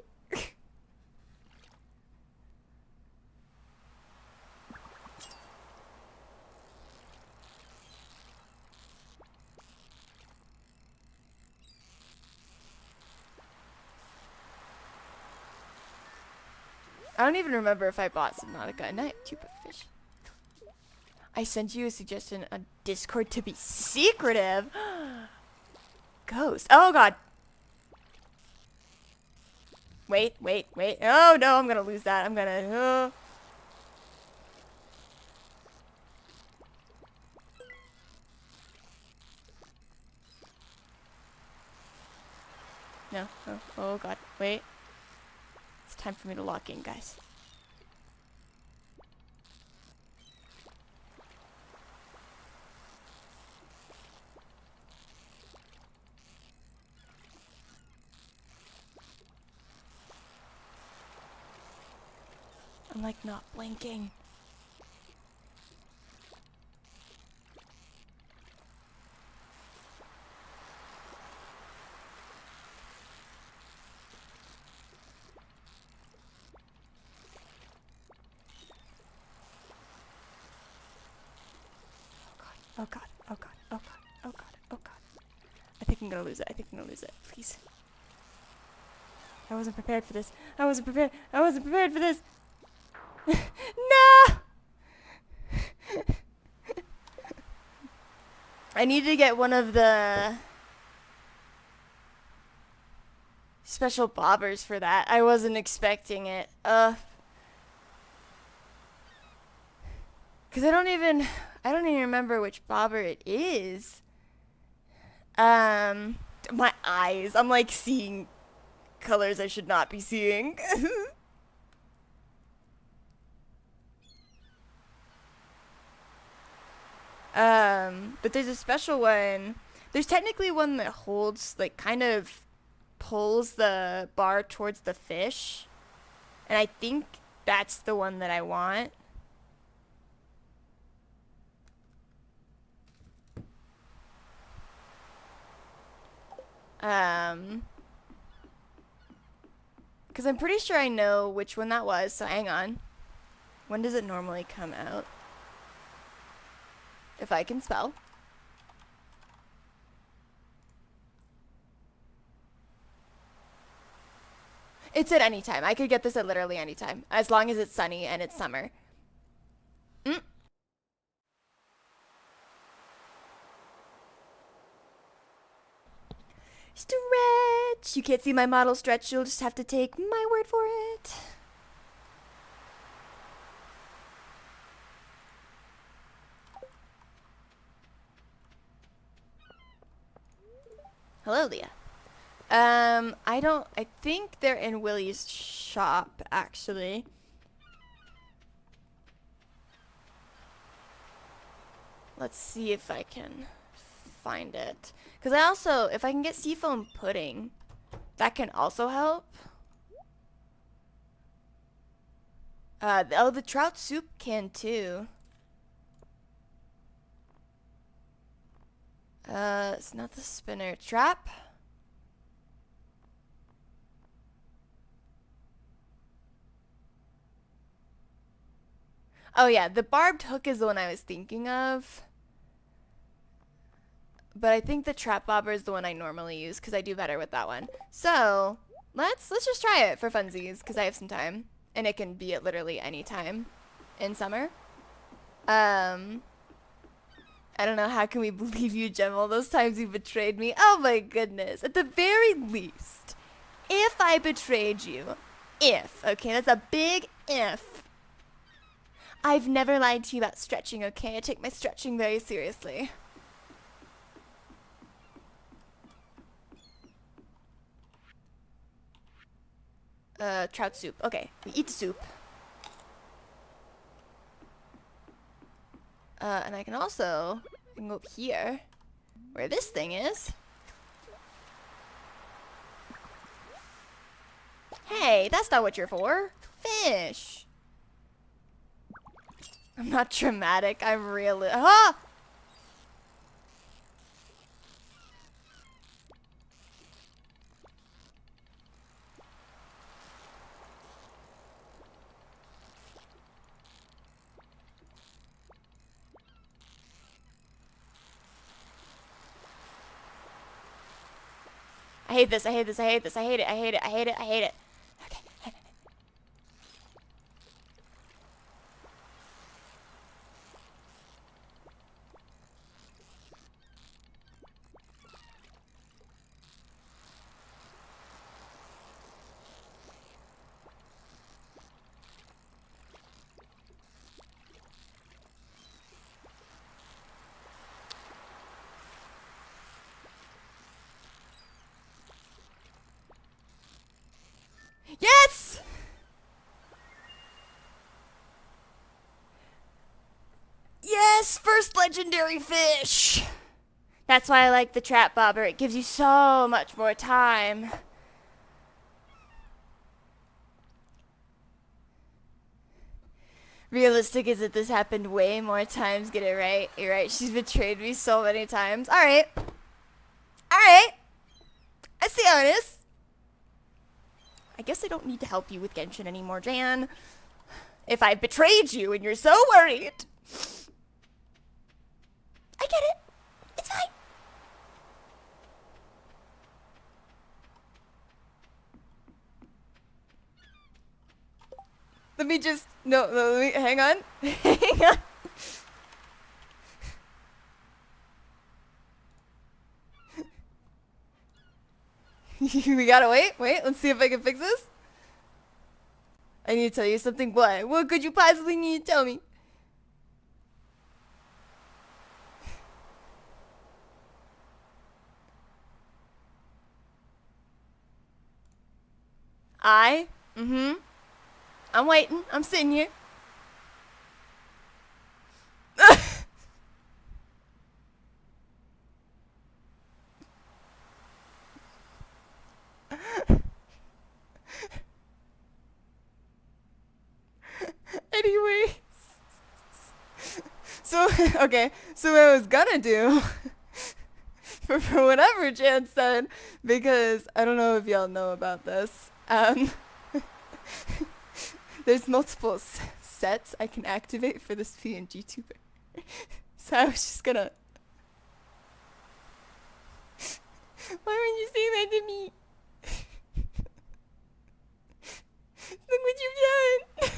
I don't even remember if I bought Subnautica. And I have two fish. I sent you a suggestion on Discord to be secretive. Ghost. Oh god. Wait. Oh no, I'm gonna lose that. I'm gonna. No. Oh god. Wait. It's time for me to lock in, guys. I'm like not blinking. Oh god. I think I'm gonna lose it. Please. I wasn't prepared for this. I wasn't prepared for this. No! I need to get one of the special bobbers for that. I wasn't expecting it. Cause I don't even remember which bobber it is. My eyes. I'm like seeing colors I should not be seeing. But there's a special one. There's technically one that holds, like, kind of pulls the bar towards the fish. And I think that's the one that I want. Because I'm pretty sure I know which one that was, so hang on. When does it normally come out? If I can spell. It's at any time. I could get this at literally any time, as long as it's sunny and it's summer. Stretch! You can't see my model stretch, you'll just have to take my word for it. Hello, Leah. I think they're in Willie's shop, actually. Let's see if I can find it. Because I also, if I can get seafoam pudding, that can also help. The trout soup can too. It's not the spinner. Trap? Oh yeah, the barbed hook is the one I was thinking of. But I think the trap bobber is the one I normally use because I do better with that one. So, let's just try it for funsies because I have some time. And it can be at literally any time in summer. I don't know, how can we believe you, Gem? All those times you betrayed me. Oh my goodness. At the very least, if I betrayed you, okay, that's a big if. I've never lied to you about stretching, okay? I take my stretching very seriously. Trout soup. Okay, we eat soup. And I can go up here, where this thing is. Hey, that's not what you're for. Fish. I'm not dramatic. I'm really. Ah! I hate this. I hate this. I hate this. I hate it. I hate it. I hate it. I hate it. Okay. legendary fish. That's why I like the trap bobber. It gives you so much more time. Realistic is that this happened way more times. Get it right. You're right. She's betrayed me so many times. All right. All right. I see how it is. I guess I don't need to help you with Genshin anymore, Jan. If I betrayed you and you're so worried. I get it. It's fine. Let me just, no, let me, hang on. Hang on. We gotta wait, let's see if I can fix this. I need to tell you something. What could you possibly need to tell me? I'm waiting. I'm sitting here. Anyway. So, okay. So what I was gonna do, for whatever Jan said, because I don't know if y'all know about this, there's multiple sets I can activate for this PNG tuber. So I was just gonna... Why would you say that to me? Look what you've done!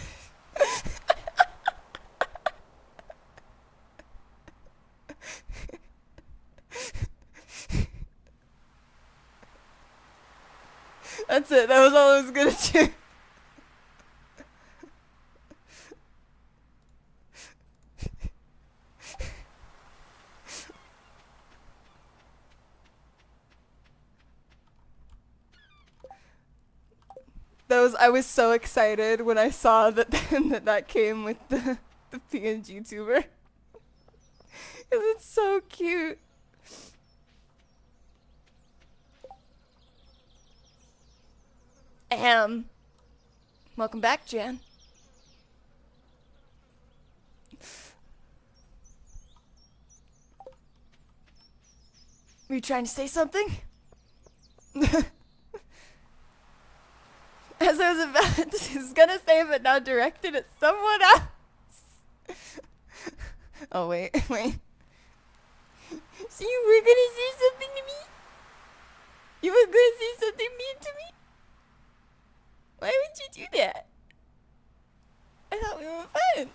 That's it. That was all I was gonna do. I was so excited when I saw that that came with the PNG tuber. Cause it's so cute. Welcome back, Jan. Were you trying to say something? As I was gonna say, but now directed at someone else. Oh, wait. So you were gonna say something to me? You were gonna say something mean to me? Why would you do that? I thought we were friends.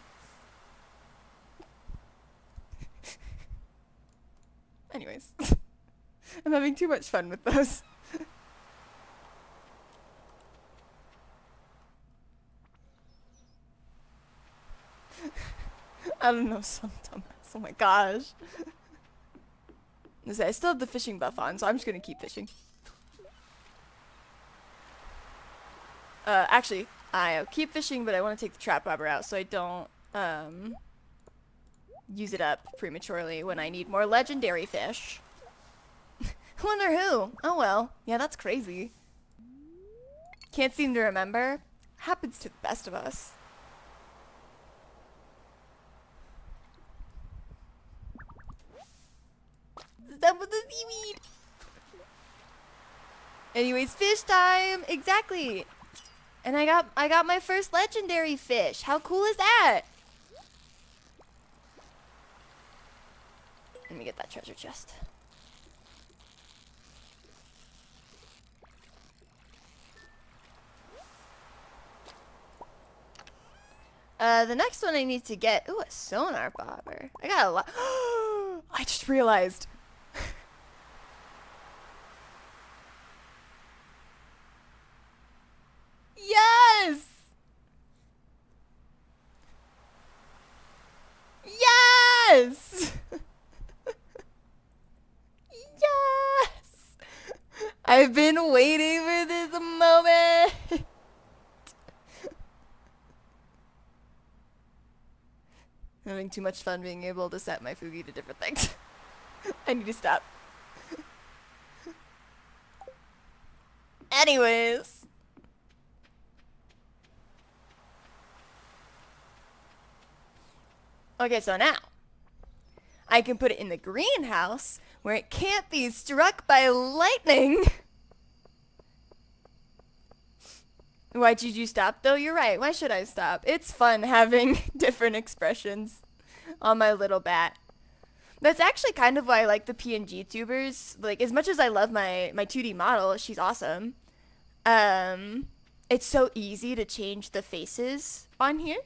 Anyways. I'm having too much fun with those. I don't know, some dumbass. Oh my gosh. I still have the fishing buff on, so I'm just gonna keep fishing. Actually, I'll keep fishing, but I want to take the trap bobber out so I don't, use it up prematurely when I need more legendary fish. I wonder who? Oh well. Yeah, that's crazy. Can't seem to remember. Happens to the best of us. Done with the seaweed. Anyways, fish time. Exactly. And I got my first legendary fish. How cool is that? Let me get that treasure chest. The next one I need to get... Ooh, a sonar bobber. I got a lot... I just realized. Yes! Yes! Yes! I've been waiting for this moment. having too much fun being able to set my Fugi to different things. I need to stop. Anyways. Okay, so now I can put it in the greenhouse where it can't be struck by lightning. Why did you stop though? You're right. Why should I stop? It's fun having different expressions on my little bat. That's actually kind of why I like the PNG tubers. Like, as much as I love my 2D model, she's awesome. It's so easy to change the faces on here.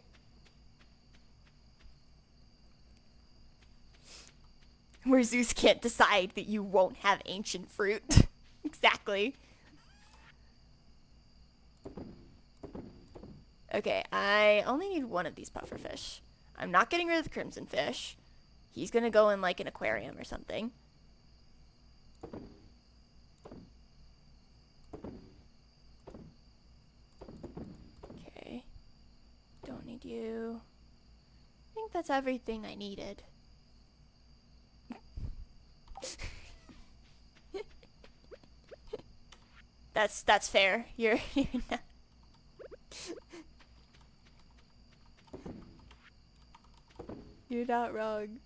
Where Zeus can't decide that you won't have ancient fruit. Exactly. Okay, I only need one of these pufferfish. I'm not getting rid of the crimson fish. He's gonna go in like an aquarium or something. Okay. Don't need you. I think that's everything I needed. That's fair. You're not. You're not wrong.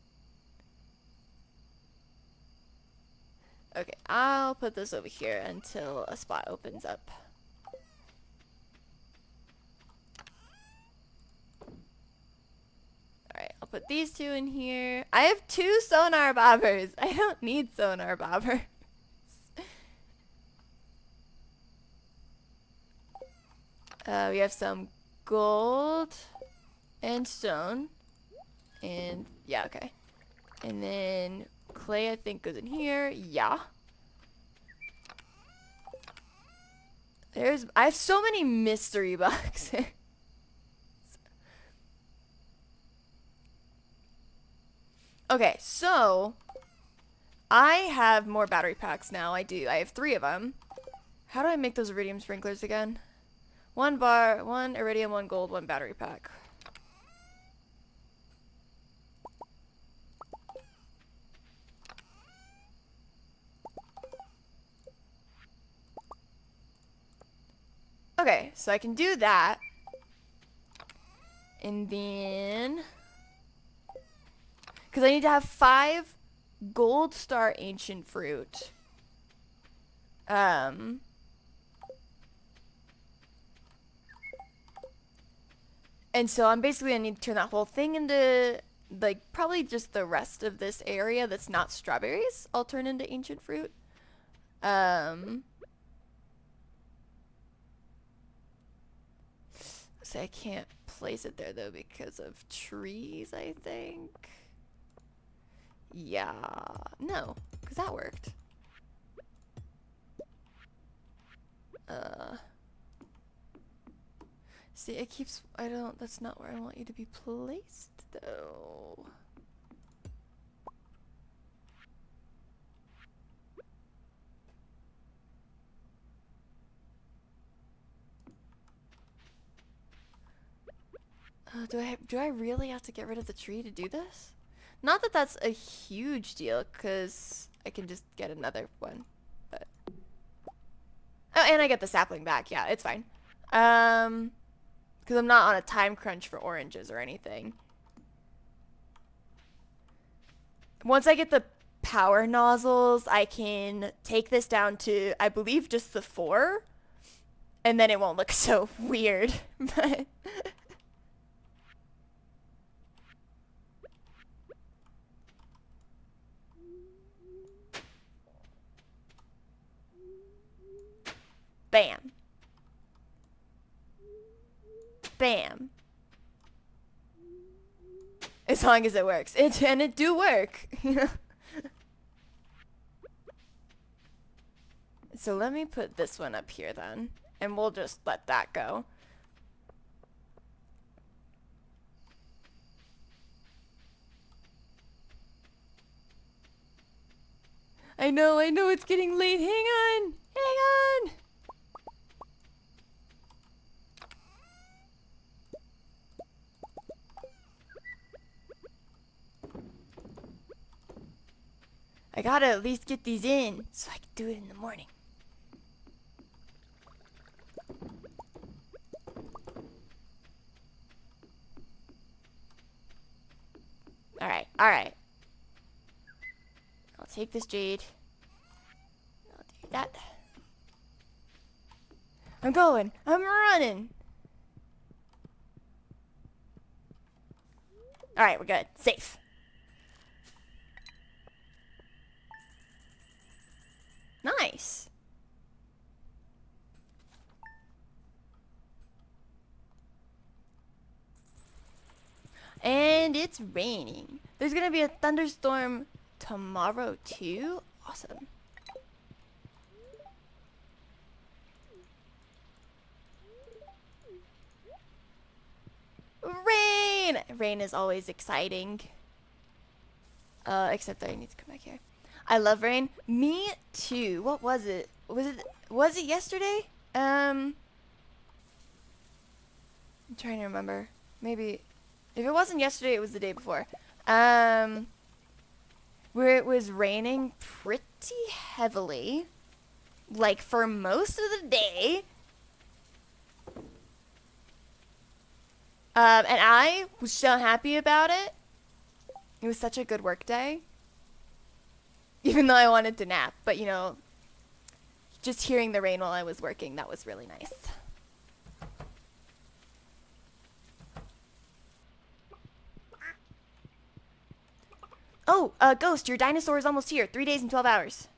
Okay, I'll put this over here until a spot opens up. Alright, I'll put these two in here. I have 2 sonar bobbers. I don't need sonar bobbers. We have some gold and stone. And yeah, okay. And then clay I think goes in here. Yeah. I have so many mystery boxes. Okay, so I have more battery packs now. I do. I have 3 of them. How do I make those iridium sprinklers again? 1 bar, 1 iridium, 1 gold, 1 battery pack. Okay, so I can do that. And then... because I need to have 5 gold star ancient fruit. And so I'm basically gonna need to turn that whole thing into, like, probably just the rest of this area that's not strawberries. I'll turn into ancient fruit. So I can't place it there though because of trees, I think. Yeah, no, because that worked. See, it keeps, that's not where I want you to be placed though. Do I really have to get rid of the tree to do this? Not that that's a huge deal, because I can just get another one. But oh, and I get the sapling back. Yeah, it's fine. Because I'm not on a time crunch for oranges or anything. Once I get the power nozzles, I can take this down to, I believe, just the 4. And then it won't look so weird. But bam. Bam. As long as it works. And it do work. So let me put this one up here then. And we'll just let that go. I know, it's getting late. Hang on. Hang on. I gotta at least get these in so I can do it in the morning. Alright, alright. I'll take this jade. I'll do that. I'm going. I'm running. Alright, we're good. Safe. Nice. And it's raining. There's gonna be a thunderstorm tomorrow too. Awesome. Rain! Rain is always exciting. Except that I need to come back here. I love rain. Me too. What was it? Was it yesterday? I'm trying to remember. Maybe if it wasn't yesterday, it was the day before. Where it was raining pretty heavily, like for most of the day. And I was so happy about it. It was such a good work day. Even though I wanted to nap, but you know, just hearing the rain while I was working, that was really nice. Oh, Ghost, your dinosaur is almost here. 3 days and 12 hours.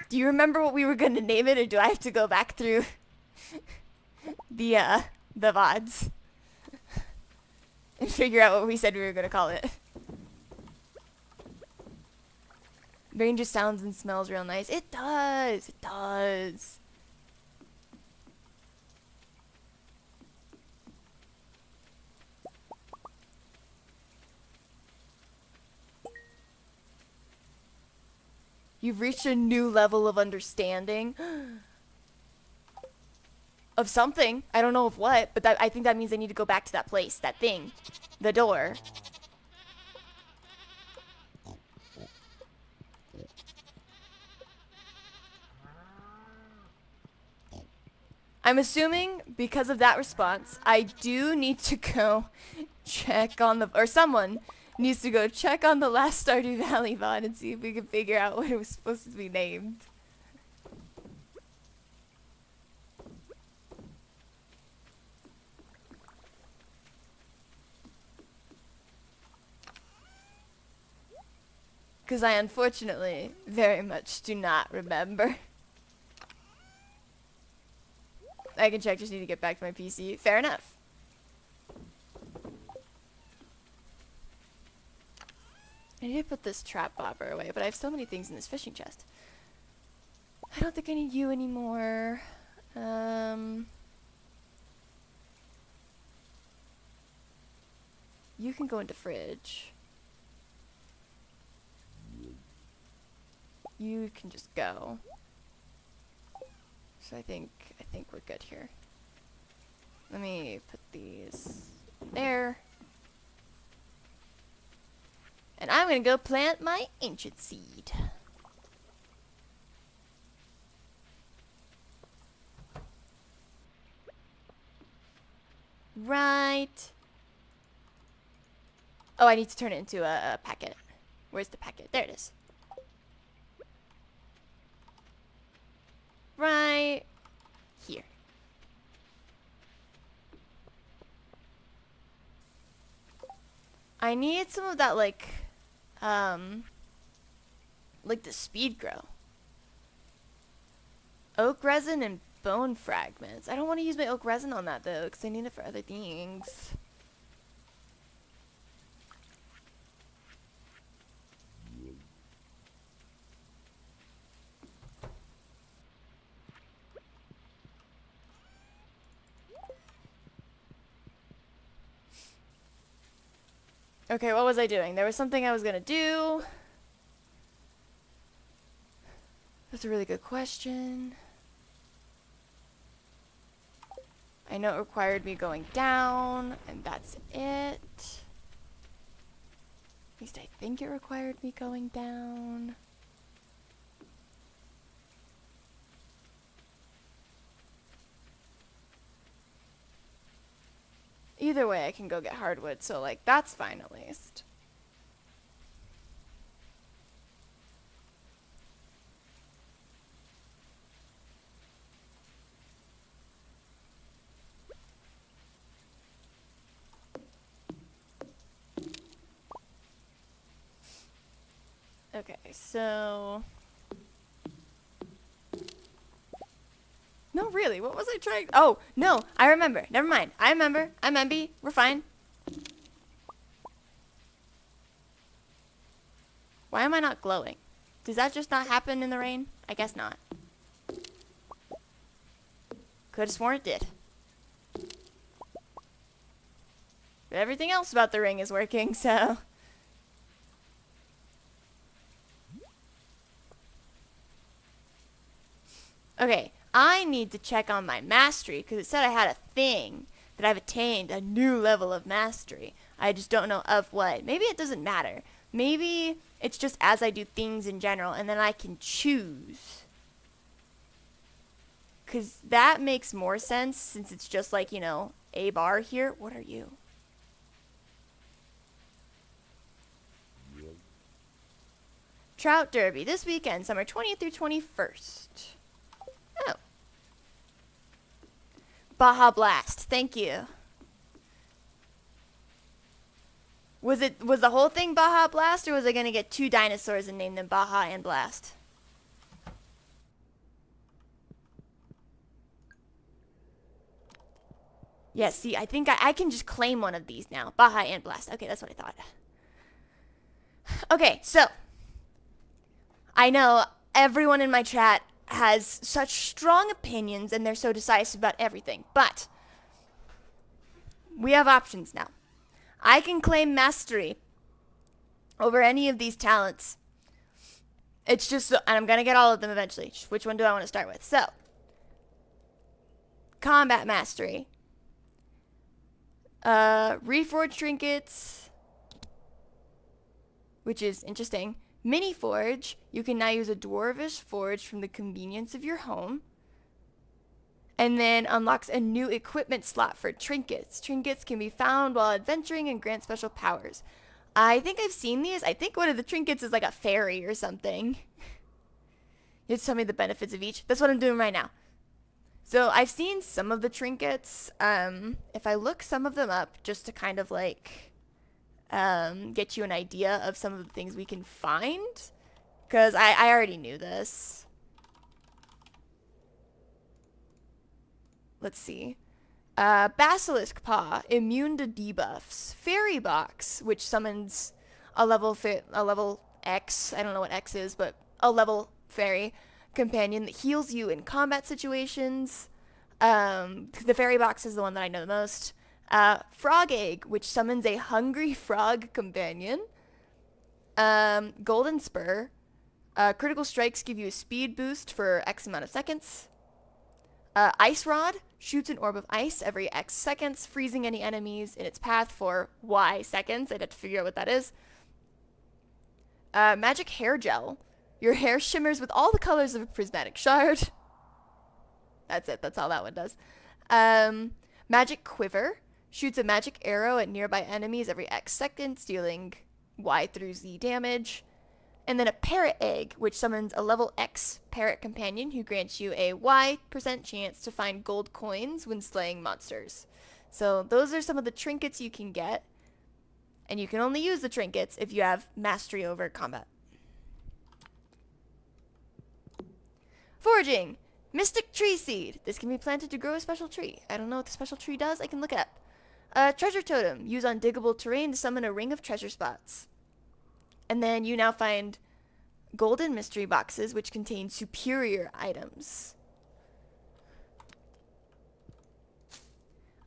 Do you remember what we were going to name it, or do I have to go back through the VODs and figure out what we said we were going to call it? Rain just sounds and smells real nice. It does. It does. You've reached a new level of understanding of something. I don't know of what, but I think that means I need to go back to that place, that thing, the door. I'm assuming because of that response, I do need to go check on the, or someone needs to go check on the last Stardew Valley VOD and see if we can figure out what it was supposed to be named. Because I unfortunately very much do not remember. I can check, just need to get back to my PC. Fair enough. I need to put this trap bobber away, but I have so many things in this fishing chest. I don't think I need you anymore. You can go into fridge. You can just go. So I think we're good here. Let me put these there. And I'm gonna go plant my ancient seed. Right. Oh, I need to turn it into a packet. Where's the packet? There it is. Right here. I need some of that, like the speed grow. Oak resin and bone fragments. I don't want to use my oak resin on that though, because I need it for other things. Okay, what was I doing? There was something I was gonna do. That's a really good question. I know it required me going down, and that's it. least I think it required me going down. Either way, I can go get hardwood, so, like, that's fine at least. Okay, so... No, really, what was I trying? Oh, no, I remember. Never mind. I remember. I'm MB. We're fine. Why am I not glowing? Does that just not happen in the rain? I guess not. Could have sworn it did. But everything else about the ring is working, so... Okay, I need to check on my mastery, because it said I had a thing that I've attained a new level of mastery. I just don't know of what. Maybe it doesn't matter. Maybe it's just as I do things in general, and then I can choose. Because that makes more sense, since it's just like, you know, a bar here. What are you? Trout Derby, this weekend, summer 20th through 21st. Oh. Baja Blast, thank you. Was the whole thing Baja Blast, or was I gonna get 2 dinosaurs and name them Baja and Blast? Yeah, see, I think I can just claim one of these now. Baja and Blast. Okay, that's what I thought. Okay, so I know everyone in my chat has such strong opinions and they're so decisive about everything, but we have options now. I can claim mastery over any of these talents. It's just, and I'm going to get all of them eventually. Just which one do I want to start with? So, combat mastery. Reforged trinkets, which is interesting. Mini forge, you can now use a dwarvish forge from the convenience of your home. And then unlocks a new equipment slot for trinkets. Trinkets can be found while adventuring and grant special powers. I think I've seen these. I think one of the trinkets is like a fairy or something. You have to tell me the benefits of each. That's what I'm doing right now. So I've seen some of the trinkets. If I look some of them up just to kind of like get you an idea of some of the things we can find. Because I already knew this. Let's see. Basilisk Paw, immune to debuffs. Fairy Box, which summons a level X. I don't know what X is, but a level fairy companion that heals you in combat situations. The Fairy Box is the one that I know the most. Frog Egg, which summons a hungry frog companion. Golden Spur. Critical strikes give you a speed boost for X amount of seconds. Ice Rod shoots an orb of ice every X seconds, freezing any enemies in its path for Y seconds. I'd have to figure out what that is. Magic Hair Gel. Your hair shimmers with all the colors of a prismatic shard. That's it. That's all that one does. Magic Quiver. Shoots a magic arrow at nearby enemies every X seconds, dealing Y through Z damage. And then a Parrot Egg, which summons a level X parrot companion who grants you a Y% chance to find gold coins when slaying monsters. So those are some of the trinkets you can get. And you can only use the trinkets if you have mastery over combat. Foraging. Mystic Tree Seed. This can be planted to grow a special tree. I don't know what the special tree does. I can look it up. Treasure Totem. Use on diggable terrain to summon a ring of treasure spots. And then you now find golden mystery boxes, which contain superior items.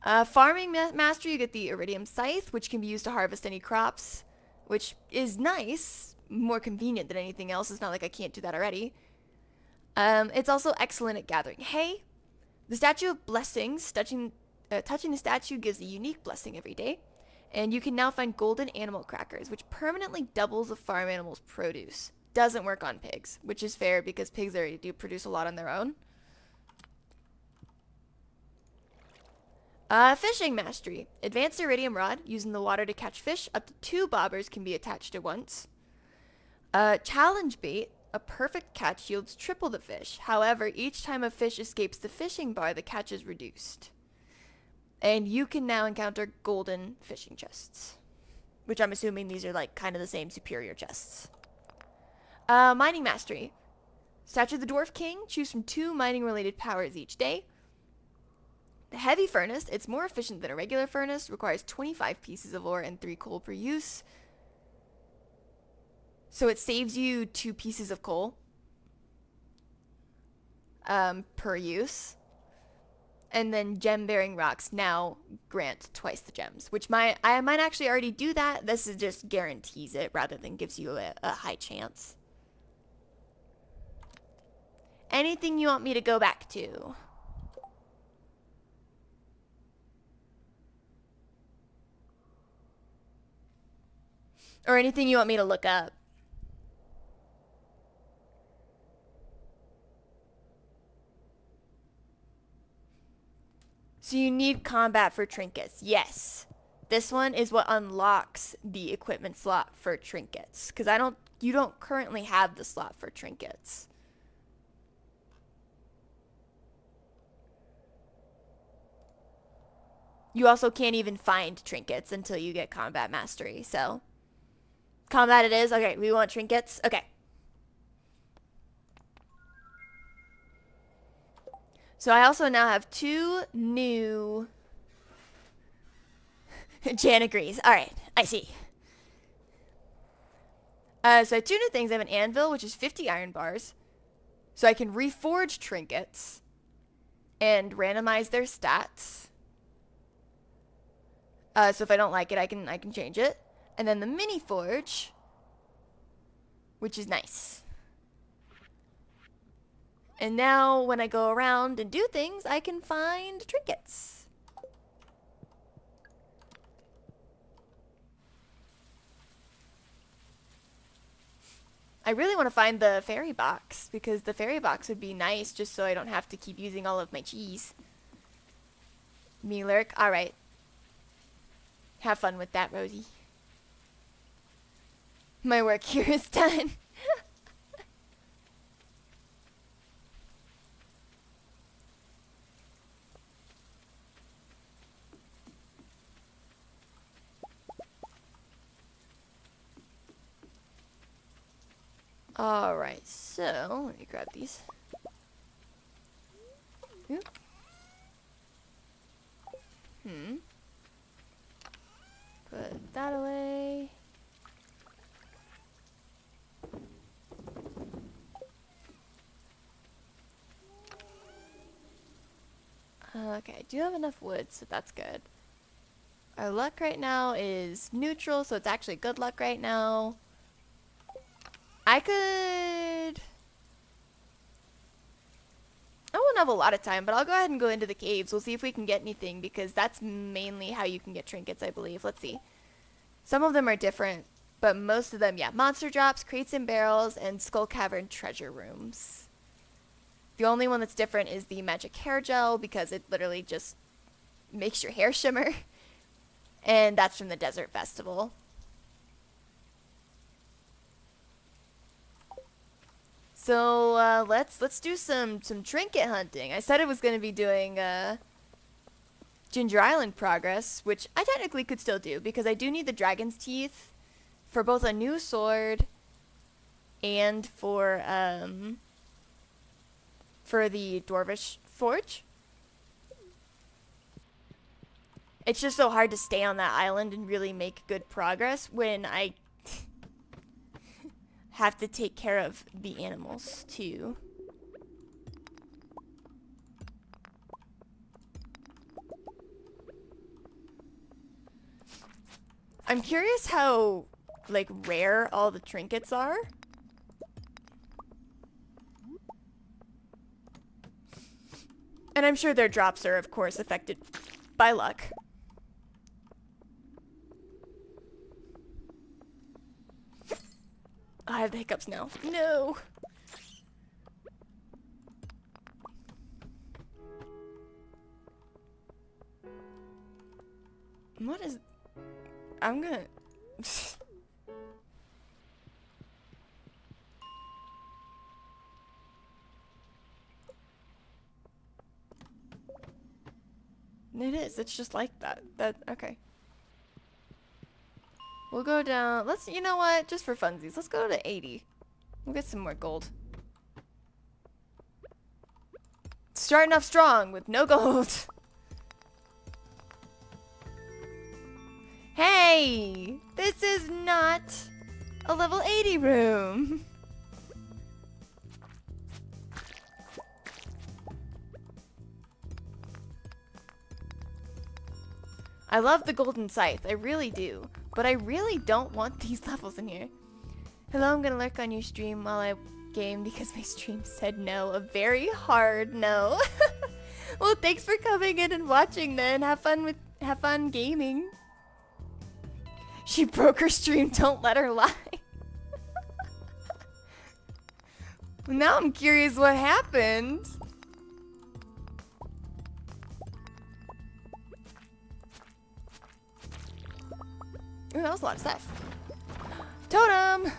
Farming mastery, you get the iridium scythe, which can be used to harvest any crops, which is nice, more convenient than anything else. It's not like I can't do that already. It's also excellent at gathering hay. The Statue of Blessings, touching the statue gives a unique blessing every day. And you can now find golden animal crackers, which permanently doubles a farm animal's produce. Doesn't work on pigs, which is fair because pigs already do produce a lot on their own. Fishing mastery. Advanced iridium rod. Using the water to catch fish. Up to 2 bobbers can be attached at once. Challenge bait. A perfect catch yields triple the fish. However, each time a fish escapes the fishing bar, the catch is reduced. And you can now encounter golden fishing chests. Which I'm assuming these are like kind of the same superior chests. Mining mastery. Statue of the Dwarf King. Choose from 2 mining related powers each day. The heavy furnace. It's more efficient than a regular furnace. Requires 25 pieces of ore and 3 coal per use. So it saves you 2 pieces of coal per use. And then gem-bearing rocks now grant twice the gems, which I might actually already do that. This is just guarantees it rather than gives you a high chance. Anything you want me to go back to? Or anything you want me to look up? So you need combat for trinkets. Yes. This one is what unlocks the equipment slot for trinkets. Because you don't currently have the slot for trinkets. You also can't even find trinkets until you get combat mastery, so. Combat it is. Okay, we want trinkets. Okay. So I also now have 2 new Jan agrees. Alright, I see. So I have 2 new things. I have an anvil, which is 50 iron bars. So I can reforge trinkets and randomize their stats. So if I don't like it, I can change it. And then the mini forge, which is nice. And now when I go around and do things, I can find trinkets. I really want to find the fairy box because the fairy box would be nice just so I don't have to keep using all of my cheese. Me lurk. All right. Have fun with that, Rosie. My work here is done. Alright, so let me grab these. Oop. Put that away. Okay, I do have enough wood, so that's good. Our luck right now is neutral, so it's actually good luck right now. I won't have a lot of time, but I'll go ahead and go into the caves. We'll see if we can get anything, because that's mainly how you can get trinkets, I believe. Let's see. Some of them are different, but most of them, yeah. Monster drops, crates and barrels, and skull cavern treasure rooms. The only one that's different is the magic hair gel, because it literally just makes your hair shimmer. And that's from the desert festival. So let's do some trinket hunting. I said I was gonna be doing Ginger Island progress, which I technically could still do because I do need the dragon's teeth for both a new sword and for the dwarvish forge. It's just so hard to stay on that island and really make good progress when I have to take care of the animals too. I'm curious how like rare all the trinkets are. And I'm sure their drops are of course affected by luck. I have the hiccups now. No. What is... I'm gonna... It is. It's just like that. Okay. We'll go down. Let's, you know what? Just for funsies, let's go to 80. We'll get some more gold. Starting off strong with no gold. Hey! This is not a level 80 room. I love the golden scythe, I really do. But I really don't want these levels in here. Hello, I'm gonna lurk on your stream while I game because my stream said no. A very hard no. Well, thanks for coming in and watching then. Have fun gaming. She broke her stream, don't let her lie. Now I'm curious what happened. Ooh, that was a lot of stuff. Totem!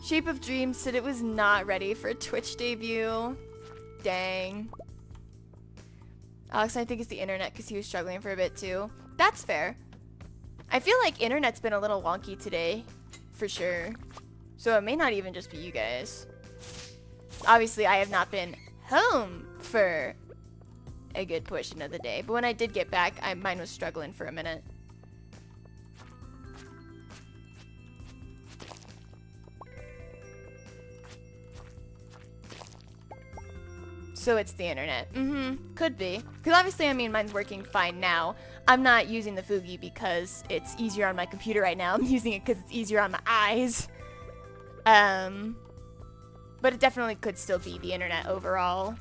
Shape of Dreams said it was not ready for a Twitch debut. Dang. Alex, I think it's the internet because he was struggling for a bit too. That's fair. I feel like internet's been a little wonky today, for sure. So it may not even just be you guys. Obviously, I have not been home for a good portion of the day, but when I did get back, mine was struggling for a minute. So it's the internet. Could be. Because obviously, I mean, mine's working fine now. I'm not using the Fugi because it's easier on my computer right now. I'm using it because it's easier on my eyes. But it definitely could still be the internet overall.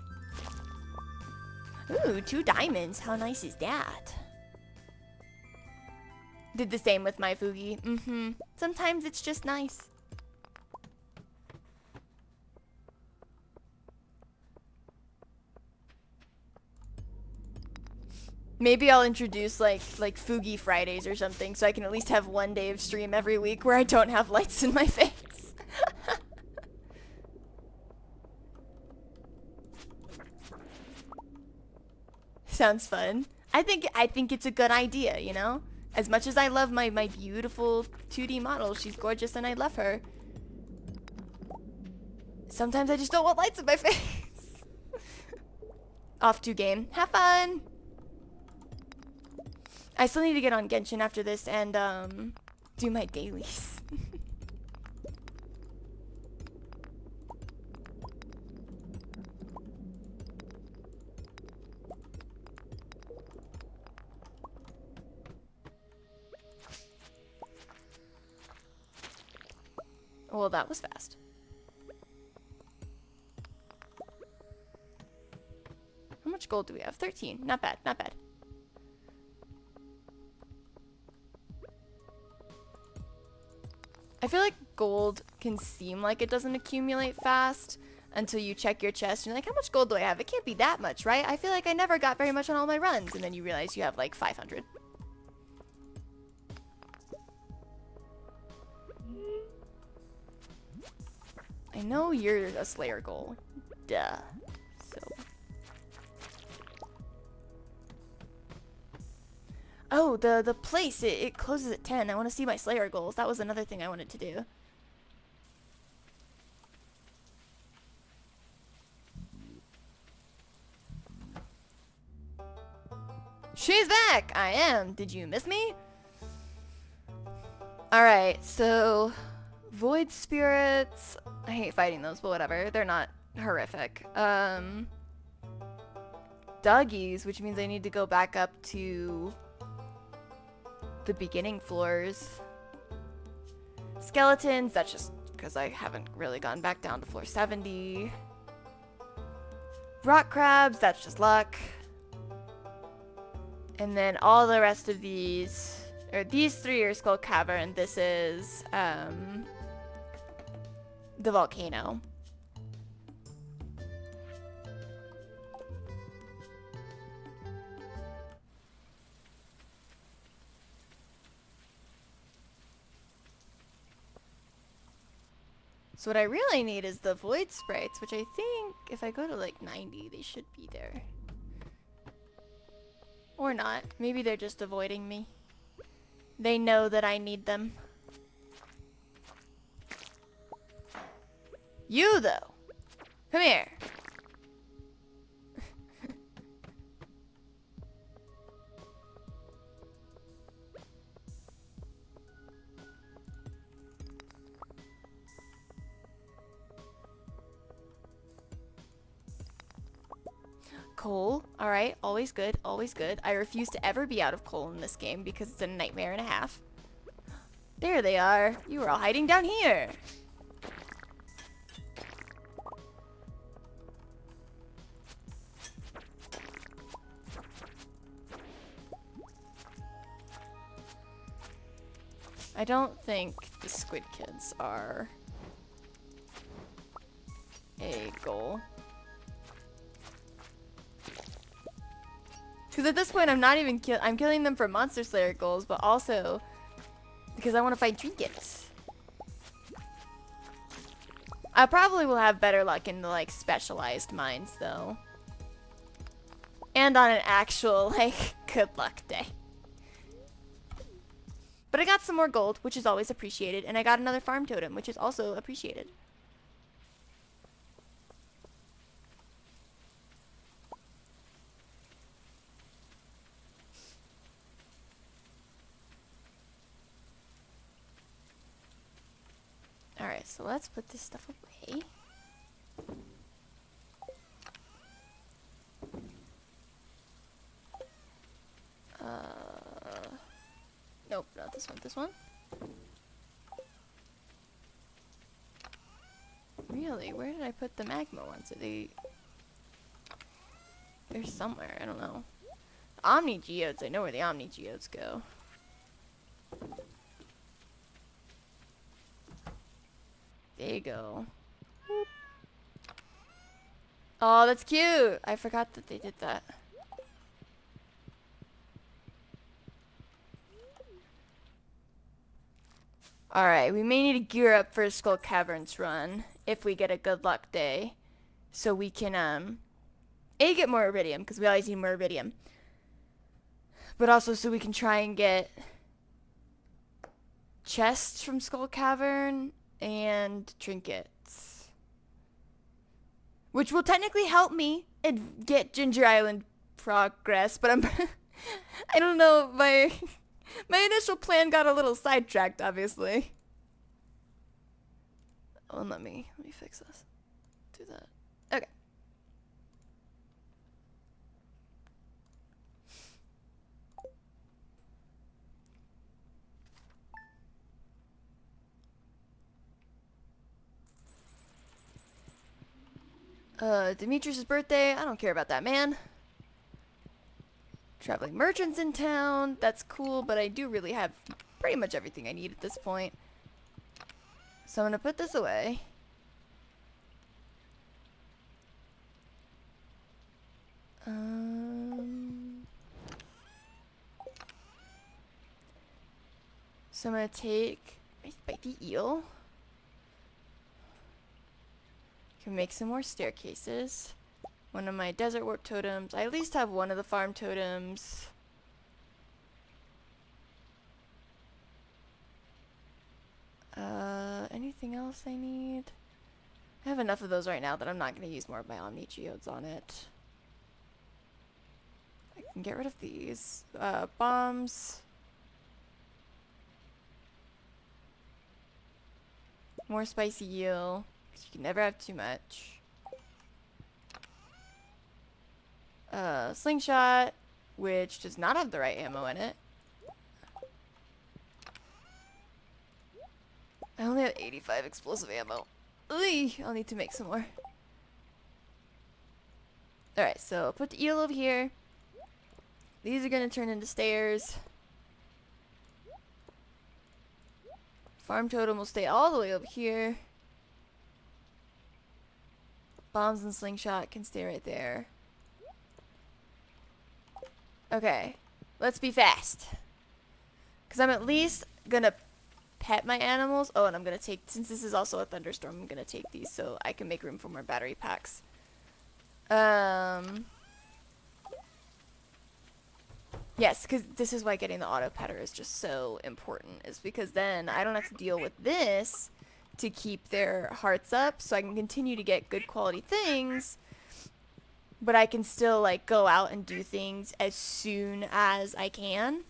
Ooh, 2 diamonds. How nice is that? Did the same with my Fugi. Sometimes it's just nice. Maybe I'll introduce like Fugi Fridays or something so I can at least have one day of stream every week where I don't have lights in my face. Sounds fun. I think it's a good idea, you know? As much as I love my beautiful 2D model, she's gorgeous and I love her. Sometimes I just don't want lights in my face. Off to game. Have fun! I still need to get on Genshin after this and do my dailies. Well, that was fast. How much gold do we have? 13. Not bad, not bad. I feel like gold can seem like it doesn't accumulate fast until you check your chest and you're like, how much gold do I have? It can't be that much, right? I feel like I never got very much on all my runs. And then you realize you have like 500. I know you're a Slayer goal. Duh. So. Oh, the place, it closes at 10. I want to see my Slayer goals. That was another thing I wanted to do. She's back! I am. Did you miss me? Alright, so... Void Spirits... I hate fighting those, but whatever. They're not horrific. Duggies, which means I need to go back up to... the beginning floors. Skeletons, that's just because I haven't really gone back down to floor 70. Rock crabs, that's just luck. And then all the rest of these Or these three are Skull Cavern. This is the volcano. So what I really need is the void sprites, which I think if I go to like 90, they should be there. Or not. Maybe they're just avoiding me. They know that I need them. You, though. Come here. Coal. Alright, always good, always good. I refuse to ever be out of coal in this game because it's a nightmare and a half. There they are. You were all hiding down here. I don't think the squid kids are a goal. Because at this point, I'm not even I'm killing them for Monster Slayer goals, but also because I want to find trinkets. I probably will have better luck in the like specialized mines though, and on an actual like good luck day. But I got some more gold, which is always appreciated, and I got another farm totem, which is also appreciated. Alright, so let's put this stuff away. Nope, not this one, this one. Really? Where did I put the magma ones? Are they... They're somewhere, I don't know. The Omni Geodes, I know where the Omni Geodes go. There you go. Oh, that's cute! I forgot that they did that. Alright, we may need to gear up for a Skull Caverns run if we get a good luck day. So we can, A, get more iridium, because we always need more iridium. But also so we can try and get chests from Skull Cavern and trinkets. Which will technically help me and get Ginger Island progress, but I'm... I don't know, my initial plan got a little sidetracked, obviously. Oh, and let me fix this. Do that. Okay. Demetrius' birthday. I don't care about that, man. Traveling merchants in town. That's cool, but I do really have pretty much everything I need at this point. So I'm gonna put this away. So I'm gonna take... Bite the eel. Can make some more staircases. One of my desert warp totems. I at least have one of the farm totems. Anything else I need? I have enough of those right now that I'm not going to use more of my Omni Geodes on it. I can get rid of these. Bombs. More spicy eel. Because you can never have too much. Slingshot, which does not have the right ammo in it. I only have 85 explosive ammo. Ooh, I'll need to make some more. Alright, so put the eel over here. These are gonna turn into stairs. Farm totem will stay all the way over here. Bombs and slingshot can stay right there. Okay. Let's be fast. Because I'm at least gonna pet my animals. Oh, and I'm gonna take, since this is also a thunderstorm, I'm gonna take these so I can make room for more battery packs. Yes, because this is why getting the auto petter is just so important, is because then I don't have to deal with this to keep their hearts up, so I can continue to get good quality things, but I can still like go out and do things as soon as I can.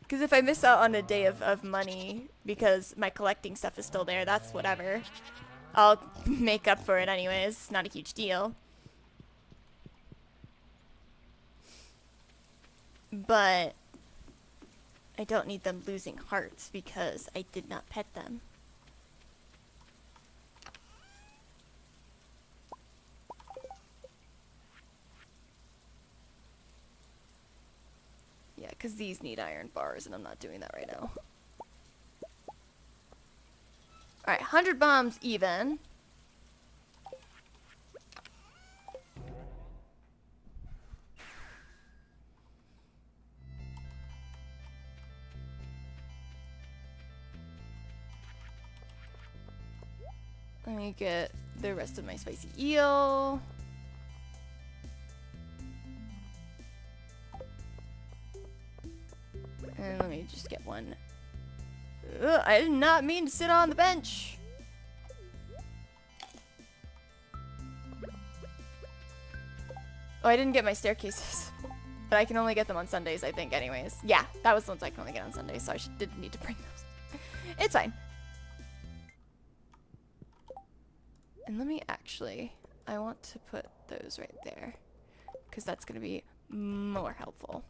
Because if I miss out on a day of money because my collecting stuff is still there, that's whatever. I'll make up for it anyways. It's not a huge deal. But I don't need them losing hearts because I did not pet them. Yeah, because these need iron bars, and I'm not doing that right now. Alright, 100 bombs even. Let me get the rest of my spicy eel. And let me just get one. Ugh, I did not mean to sit on the bench. Oh, I didn't get my staircases. But I can only get them on Sundays, I think, anyways. Yeah, that was the ones I can only get on Sundays, so I didn't need to bring those. It's fine. And let me actually... I want to put those right there. Because that's going to be more helpful.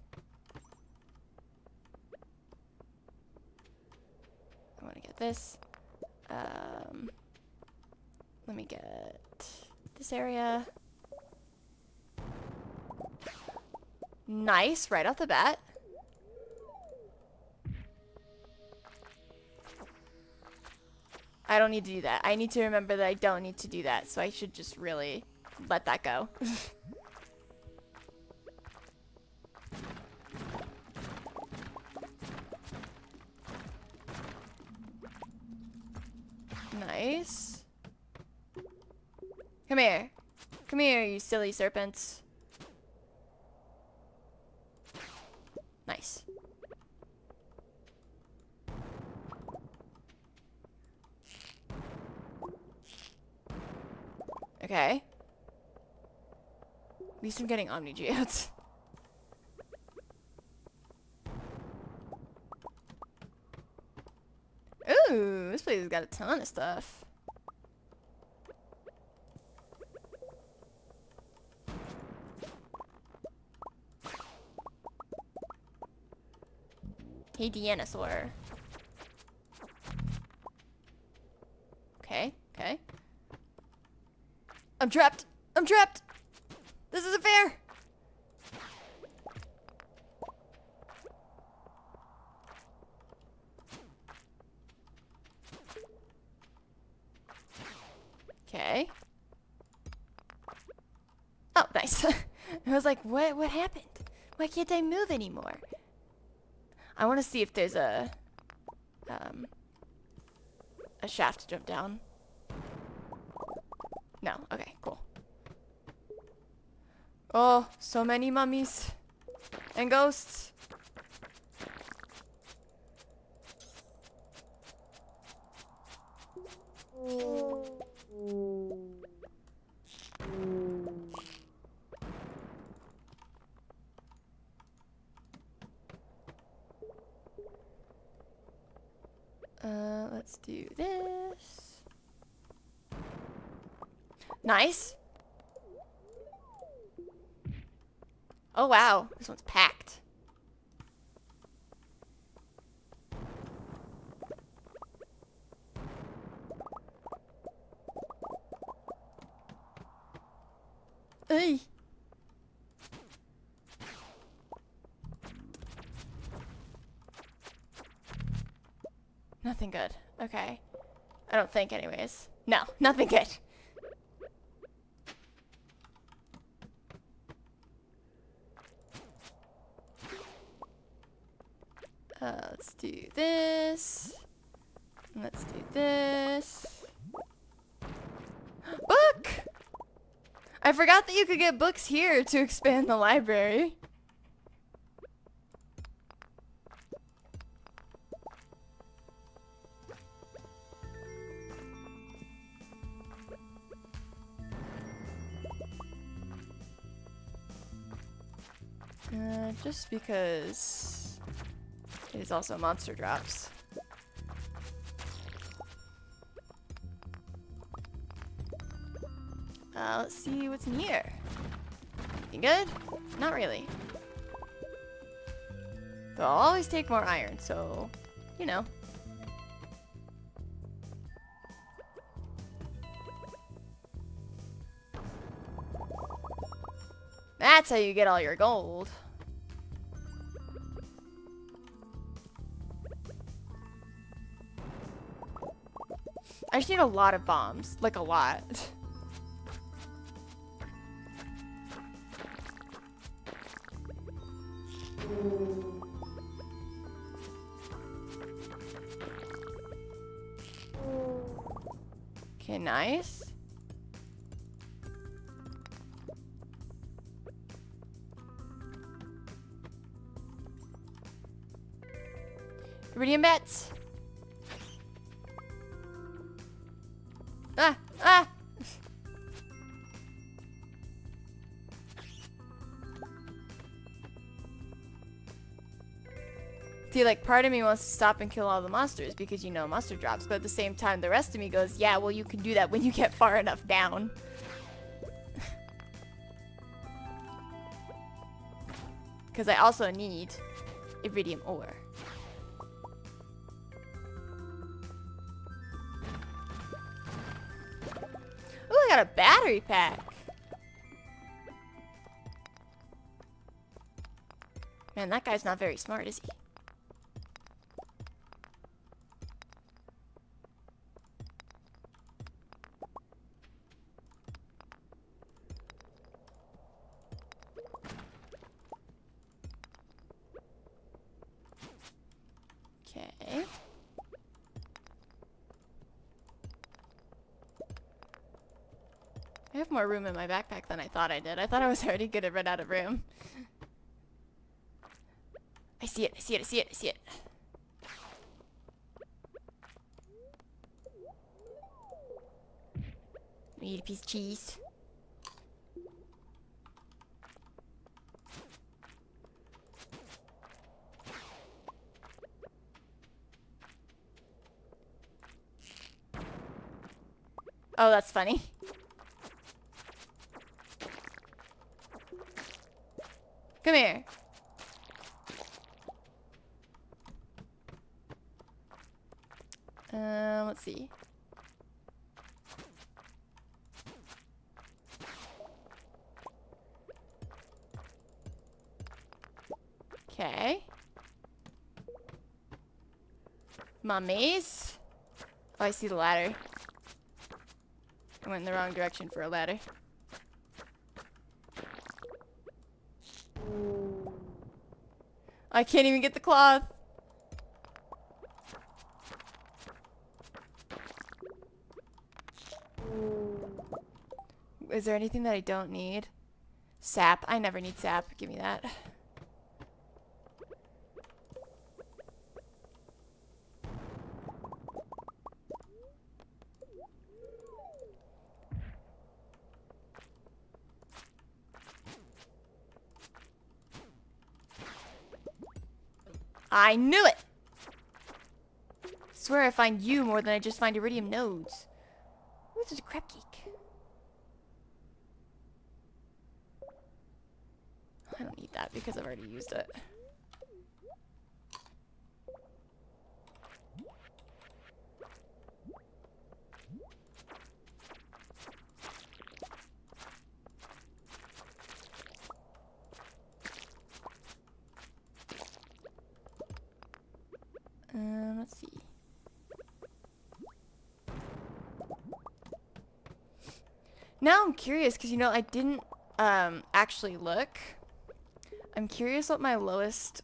I want to get this. Let me get this area. Nice, right off the bat. I don't need to do that. I need to remember that I don't need to do that, so I should just really let that go. Nice. Come here. Come here, you silly serpents. Nice. Okay. At least I'm getting Omni Geodes. Ooh, this place has got a ton of stuff. Hey, Dinosaur. Okay, okay. I'm trapped! I'm trapped! This isn't fair! Okay. Oh, nice. I was like, what happened? Why can't I move anymore? I want to see if there's a shaft to jump down. No. Okay, cool. Oh, so many mummies and ghosts. Let's do this. Nice. Oh wow, this one's packed. Ay. Nothing good. Okay. I don't think anyways. No, nothing good. Let's do this. Let's do this. Book! I forgot that you could get books here to expand the library. Just because it is also monster drops. Let's see what's in here. Anything good? Not really. Though I'll always take more iron, so, you know. That's how you get all your gold. I just need a lot of bombs. Like, a lot. Okay, nice. Iridium bats. Ah! Ah! See, like, part of me wants to stop and kill all the monsters because, you know, monster drops. But at the same time, the rest of me goes, yeah, well, you can do that when you get far enough down. Because I also need iridium ore. Ooh, I got a battery pack. Man, that guy's not very smart, is he? Okay. I have more room in my backpack than I thought I did. I thought I was already gonna run out of room. I see it, I see it, I see it, I see it. We need a piece of cheese. Oh, that's funny. Come here. Let's see. Okay. Mummies. Oh, I see the ladder. I went in the wrong direction for a ladder. I can't even get the cloth. Is there anything that I don't need? Sap. I never need sap. Give me that. I knew it! Swear I find you more than I just find iridium nodes. Ooh, this is a crab cake. I don't need that because I've already used it. Let's see. Now I'm curious because, you know, I didn't actually look. I'm curious what my lowest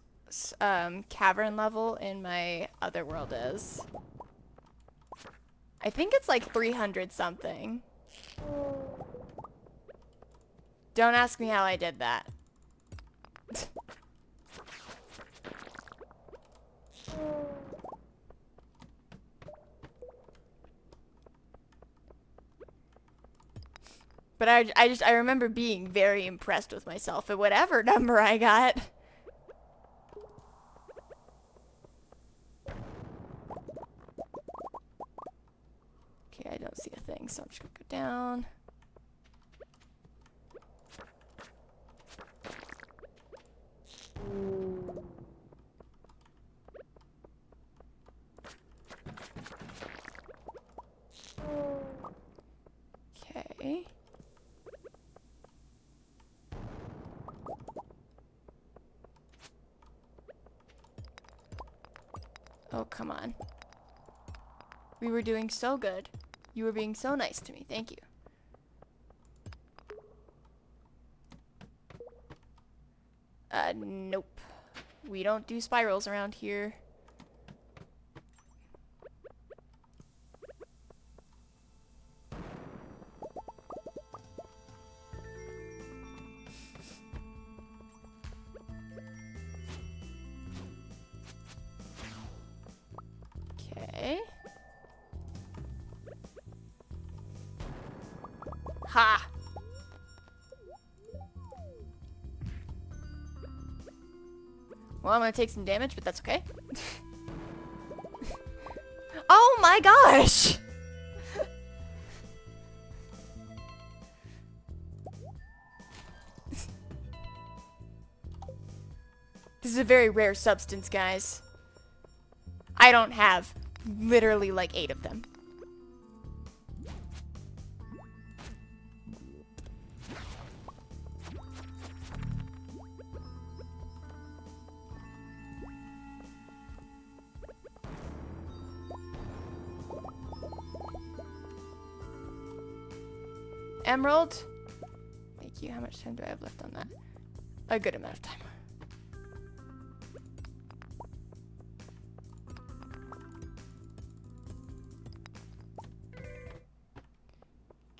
cavern level in my other world is. I think it's like 300 something. Don't ask me how I did that. But I remember being very impressed with myself at whatever number I got. Okay, I don't see a thing, so I'm just gonna go down. Okay. Oh, come on. We were doing so good. You were being so nice to me. Thank you. Nope. We don't do spirals around here. Okay. Ha! Well, I'm gonna take some damage, but that's okay. Oh my gosh! This is a very rare substance, guys. I don't have literally like 8 of them. Emerald. Thank you. How much time do I have left on that? A good amount of time.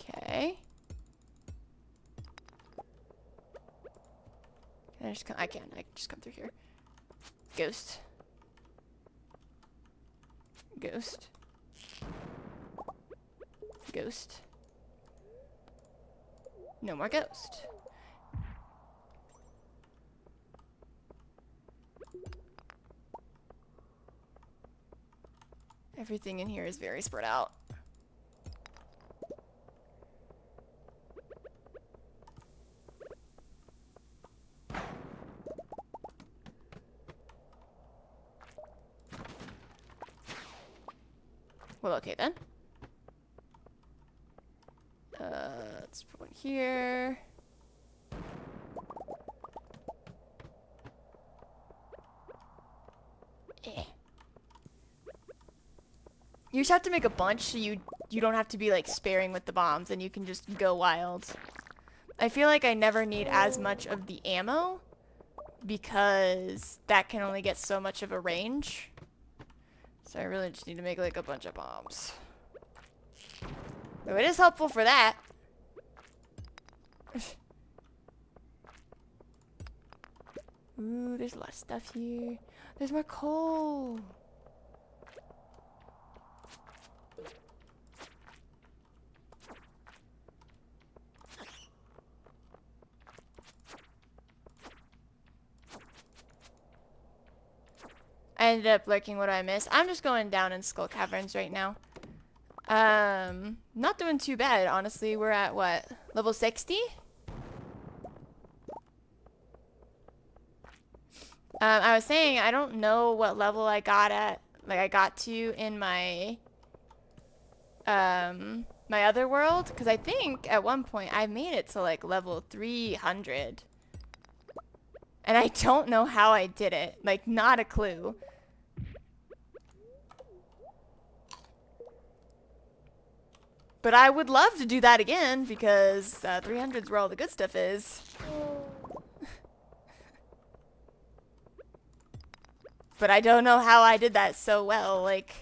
Okay. Can I just come? I can just come through here. Ghost. Ghost. Ghost. No more ghost. Everything in here is very spread out. Well, okay then. Let's put one here. You just have to make a bunch so you don't have to be like sparing with the bombs and you can just go wild. I feel like I never need as much of the ammo because that can only get so much of a range. So I really just need to make like a bunch of bombs. Though it is helpful for that. Ooh, there's a lot of stuff here. There's more coal. I ended up lurking. What do I miss? I'm just going down in Skull Caverns right now. Not doing too bad, honestly. We're at what? Level 60? I was saying I don't know what level I got at, like I got to in my my other world, because I think at one point I made it to like level 300. And I don't know how I did it. Like, not a clue. But I would love to do that again because 300's where all the good stuff is. But I don't know how I did that so well. Like,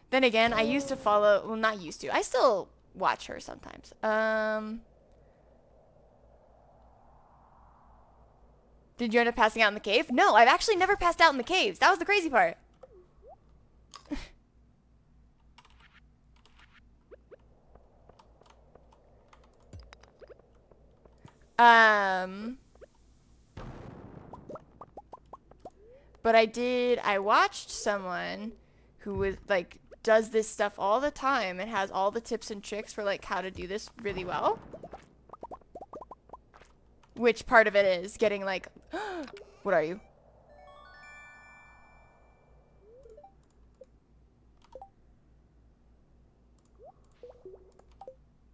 then again, I used to follow, well, not used to. I still watch her sometimes. Did you end up passing out in the cave? No, I've actually never passed out in the caves. That was the crazy part. But I watched someone who was like, does this stuff all the time and has all the tips and tricks for like how to do this really well. Which part of it is getting like, what are you?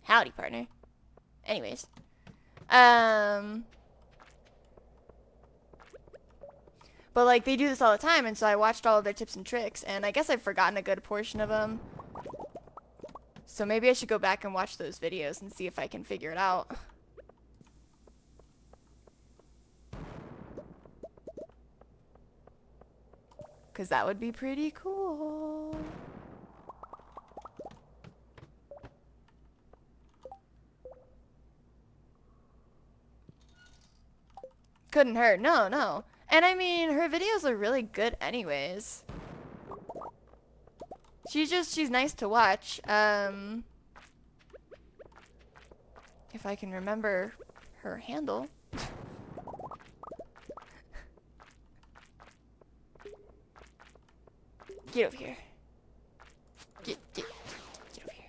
Howdy, partner. Anyways. But like they do this all the time, and so I watched all of their tips and tricks, and I guess I've forgotten a good portion of them. So maybe I should go back and watch those videos and see if I can figure it out. Because that would be pretty cool. Couldn't hurt. No, no. And I mean, her videos are really good anyways. She's nice to watch. If I can remember her handle. Get over here. Get over here.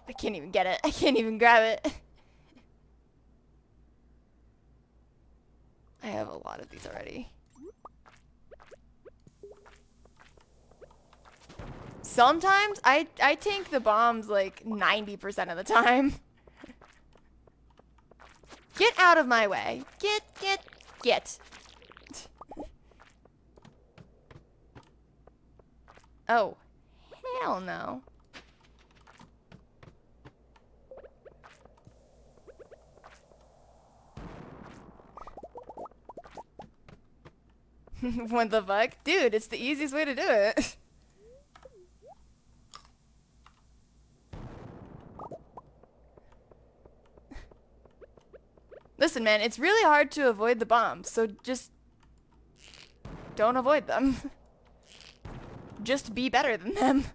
I can't even get it. I can't even grab it. I have a lot of these already. Sometimes I tank the bombs like 90% of the time. Get out of my way. Get. Oh, hell no. What the fuck? Dude, it's the easiest way to do it. Listen, man, it's really hard to avoid the bombs, so just don't avoid them. Just be better than them.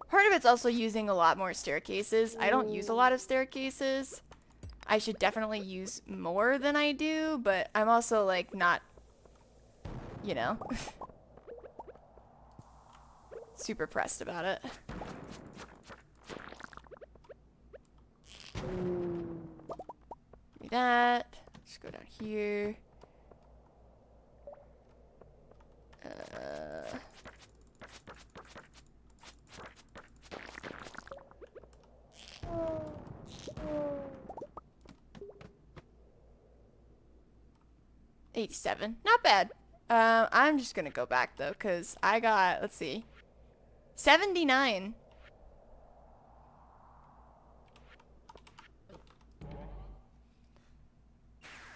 Part of it's also using a lot more staircases. I don't use a lot of staircases. I should definitely use more than I do, but I'm also like not, you know, super pressed about it. Do that. Just go down here. 87. Not bad. I'm just gonna go back though, because I got, let's see, 79.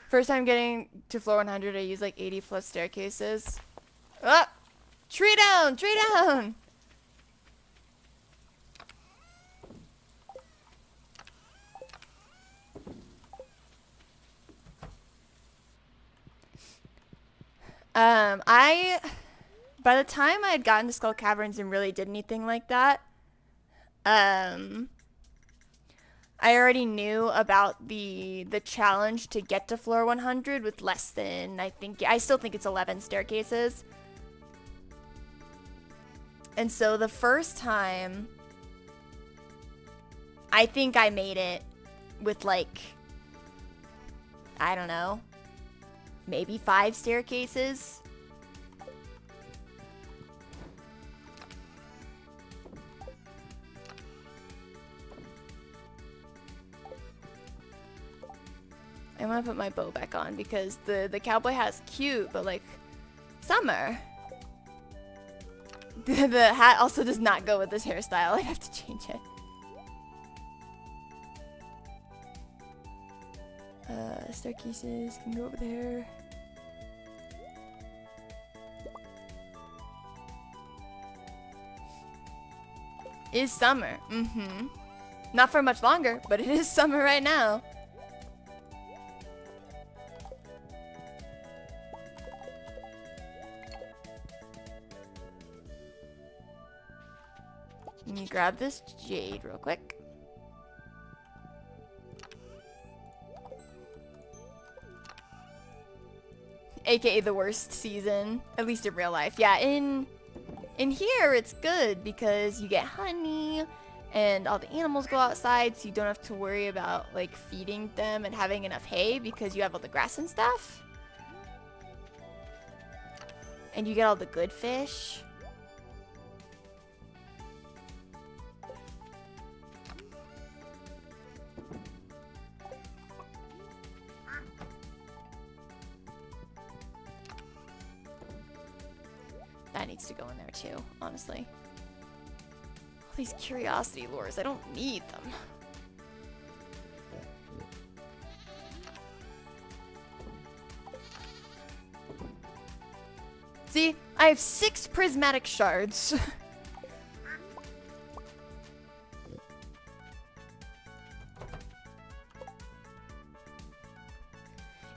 First time getting to floor 100, I used like 80 plus staircases. Oh! Tree down! Tree down! By the time I had gotten to Skull Caverns and really did anything like that, I already knew about the challenge to get to floor 100 with less than, I still think it's 11 staircases. And so the first time, I think I made it with like, I don't know, maybe 5 staircases. I want to put my bow back on because the cowboy hat's cute, but like, summer. The hat also does not go with this hairstyle. I have to change it. Staircases can go over there. Is summer. Mm-hmm. Not for much longer, but it is summer right now. Let me grab this jade real quick. AKA the worst season, at least in real life. Yeah, in here it's good because you get honey and all the animals go outside, so you don't have to worry about like feeding them and having enough hay because you have all the grass and stuff. And you get all the good fish. That needs to go in there too, honestly. All these curiosity lures, I don't need them. See, I have 6 prismatic shards.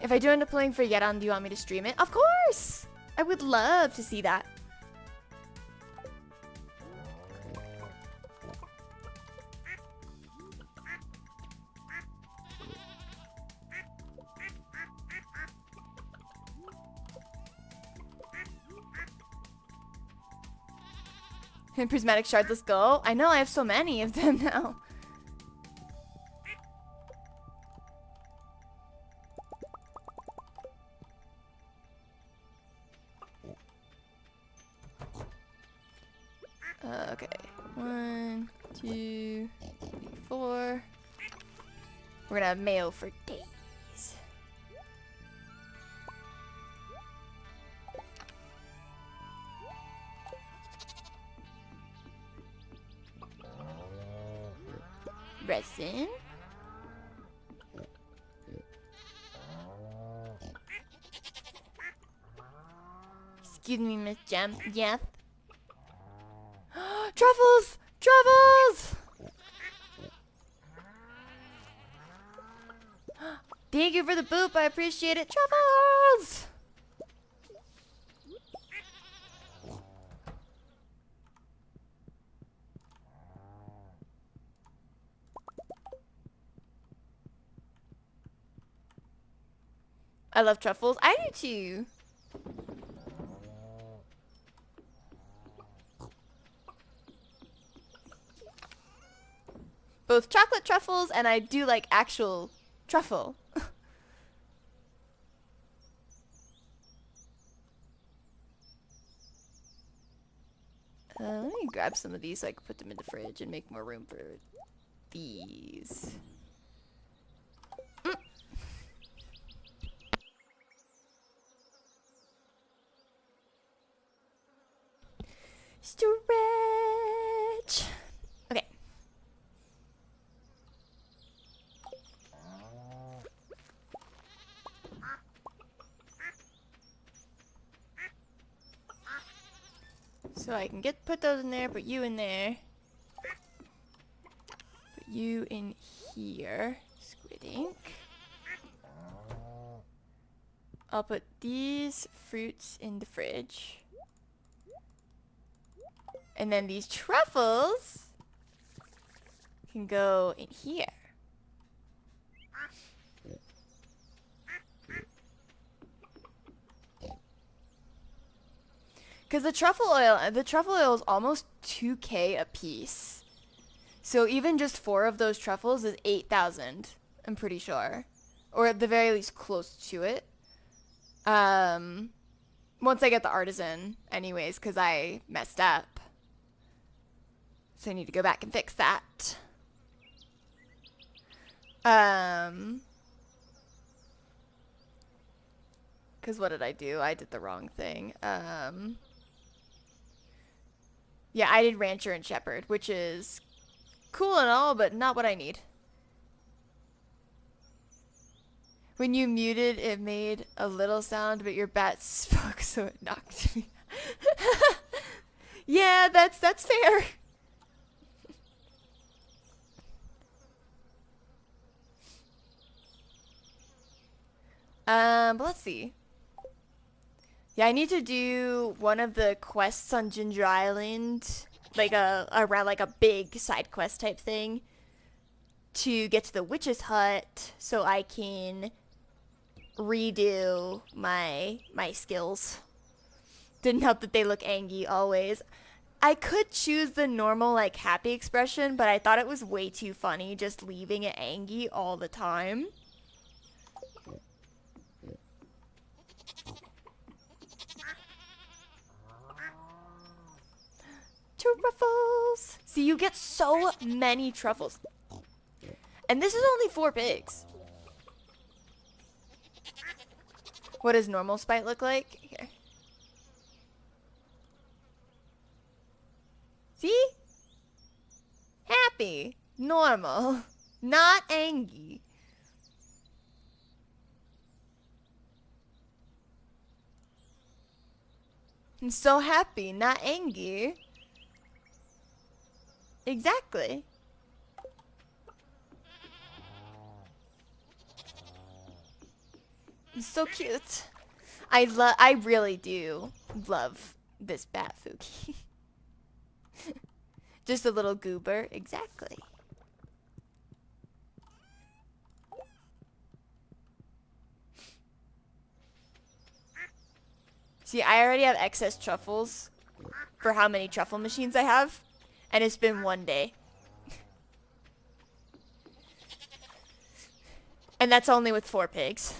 If I do end up playing for Yeran, do you want me to stream it? Of course! I would love to see that. Prismatic shards, let's go. I know, I have so many of them now. Okay. 1, 2, 3, 4. We're gonna have mayo for days. Resin. Excuse me, Miss Gem. Yes. Truffles! Truffles! Thank you for the boop. I appreciate it. Truffles! I love truffles. I do too. Both chocolate truffles and I do like actual truffle. Let me grab some of these so I can put them in the fridge and make more room for these. Stretch. Okay. So I can put those in there, put you in there. Put you in here. Squid ink. I'll put these fruits in the fridge. And then these truffles can go in here. Because the truffle oil is almost 2K a piece. So even just 4 of those truffles is 8,000, I'm pretty sure. Or at the very least close to it. Once I get the artisan, anyways, because I messed up. So I need to go back and fix that. Because what did I do? I did the wrong thing. Yeah, I did Rancher and Shepherd, which is cool and all, but not what I need. When you muted, it made a little sound, but your bat spoke, so it knocked me. Yeah, that's fair. But let's see. Yeah, I need to do one of the quests on Ginger Island, like around like a big side quest type thing, to get to the witch's hut, so I can redo my skills. Didn't help that they look angry always. I could choose the normal like happy expression, but I thought it was way too funny just leaving it angry all the time. Truffles! See, you get so many truffles. And this is only 4 pigs. What does normal spite look like? Here. See? Happy. Normal. Not angry. I'm so happy, not angry. Exactly. It's so cute. I really do love this bat Fuki. Just a little goober, exactly. See, I already have excess truffles for how many truffle machines I have, and it's been 1 day. And that's only with 4 pigs.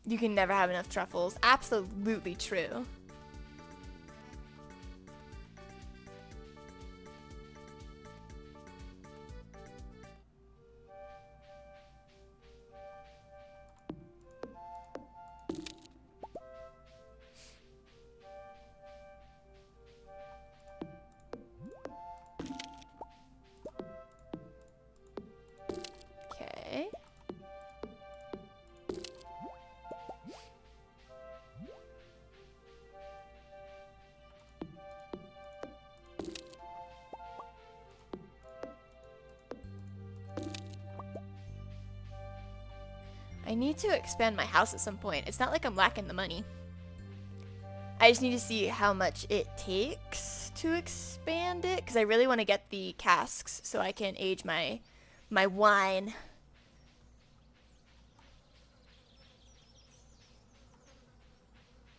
You can never have enough truffles. Absolutely true. Okay. I need to expand my house at some point. It's not like I'm lacking the money. I just need to see how much it takes to expand it, because I really want to get the casks so I can age my wine.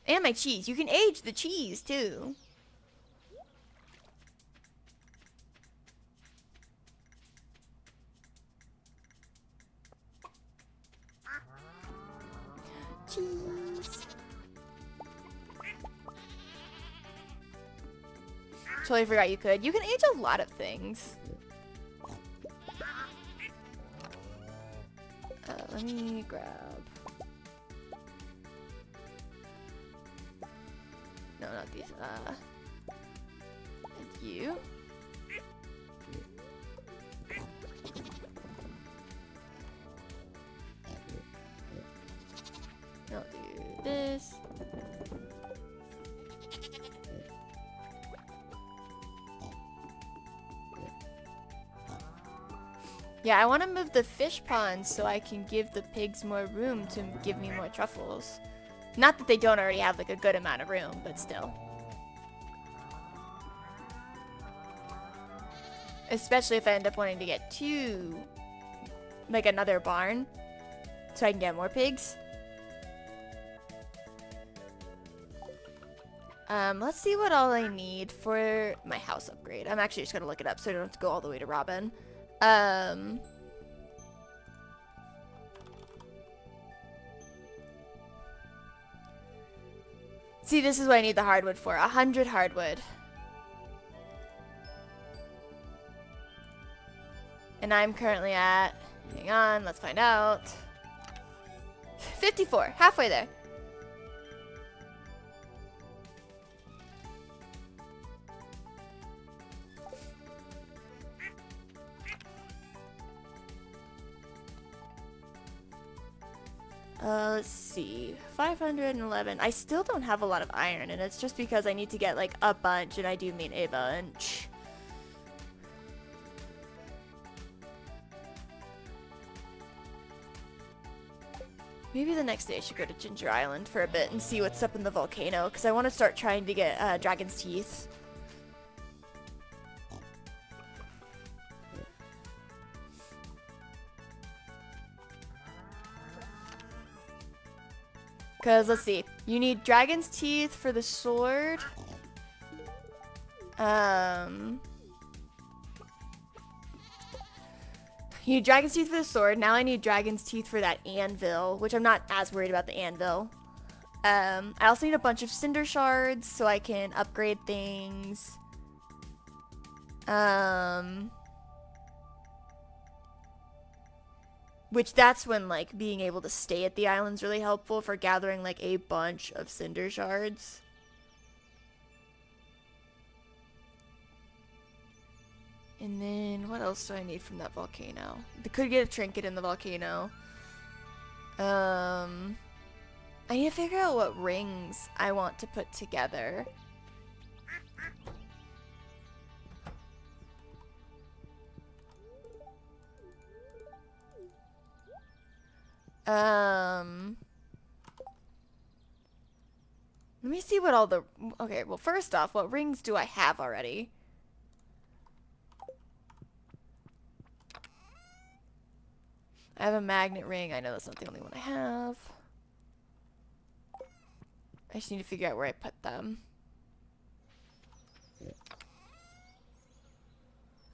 And my cheese. You can age the cheese too. Cheese. Totally forgot you could. You can age a lot of things. Let me grab... No, not these. And you. I'll do this. Yeah, I want to move the fish pond so I can give the pigs more room to give me more truffles. Not that they don't already have like a good amount of room, but still. Especially if I end up wanting to get 2 like another barn so I can get more pigs. Let's see what all I need for my house upgrade. I'm actually just gonna look it up so I don't have to go all the way to Robin. See, this is what I need the hardwood for. 100 hardwood. And I'm currently at, hang on, let's find out. 54, halfway there. Let's see, 511. I still don't have a lot of iron, and it's just because I need to get like a bunch, and I do mean a bunch. Maybe the next day I should go to Ginger Island for a bit and see what's up in the volcano, because I want to start trying to get dragon's teeth. Because, let's see, you need dragon's teeth for the sword. You need dragon's teeth for the sword. Now I need dragon's teeth for that anvil, which I'm not as worried about the anvil. I also need a bunch of cinder shards so I can upgrade things. Which that's when, like, being able to stay at the island's really helpful for gathering, like, a bunch of cinder shards. And then, what else do I need from that volcano? I could get a trinket in the volcano. I need to figure out what rings I want to put together. Let me see what all the... Okay, well, first off, what rings do I have already? I have a magnet ring. I know that's not the only one I have. I just need to figure out where I put them.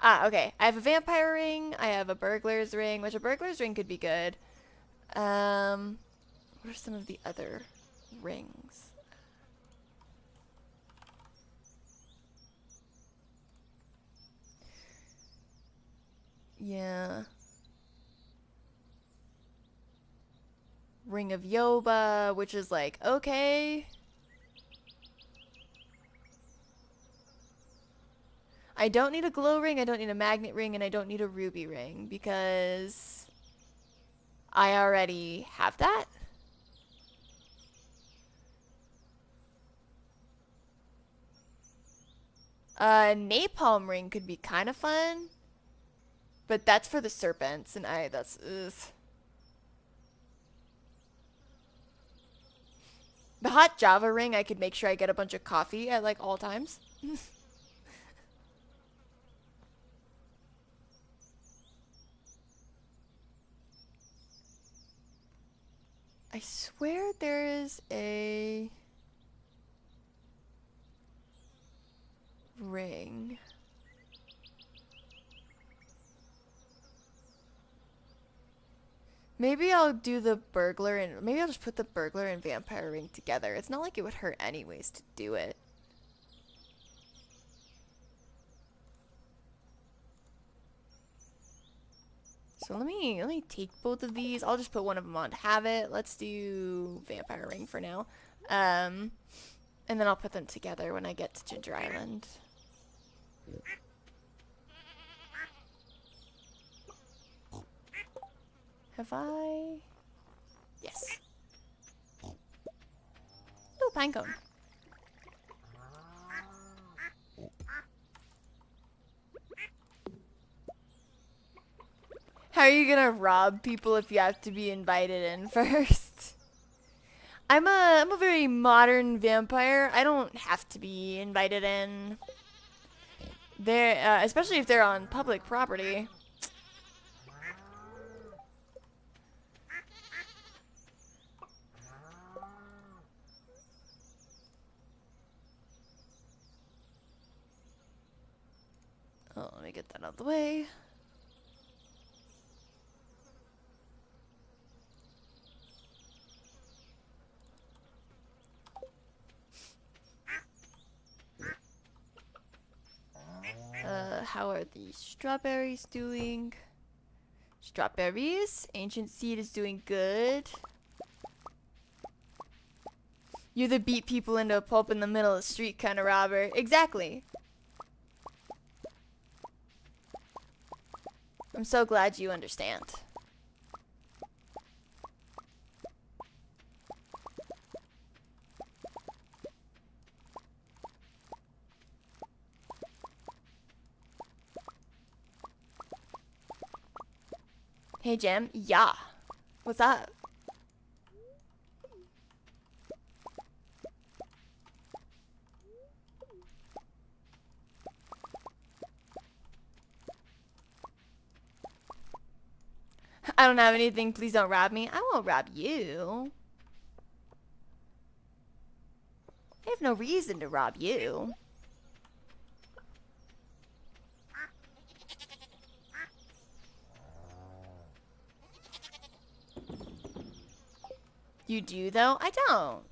Ah, okay. I have a vampire ring. I have a burglar's ring, which a burglar's ring could be good. What are some of the other rings? Yeah. Ring of Yoba, which is like, okay. I don't need a glow ring, I don't need a magnet ring, and I don't need a ruby ring because I already have that. A napalm ring could be kind of fun, but that's for the serpents, and that's, ugh. The hot Java ring, I could make sure I get a bunch of coffee at, like, all times. I swear there is a ring. Maybe I'll do the burglar and maybe I'll just put the burglar and vampire ring together. It's not like it would hurt anyways to do it. So let me take both of these. I'll just put one of them on to have it. Let's do vampire ring for now. And then I'll put them together when I get to Ginger Island. Have I? Yes. Oh, pinecone. How are you gonna rob people if you have to be invited in first? I'm a very modern vampire. I don't have to be invited in. They're especially if they're on public property. me get that out of the way. How are the strawberries doing? Strawberries? Ancient Seed is doing good. You're the beat people into a pulp in the middle of the street kind of robber. Exactly. I'm so glad you understand. Hey, Jam. Yeah. What's up? I don't have anything. Please don't rob me. I won't rob you. I have no reason to rob you. You do, though? I don't.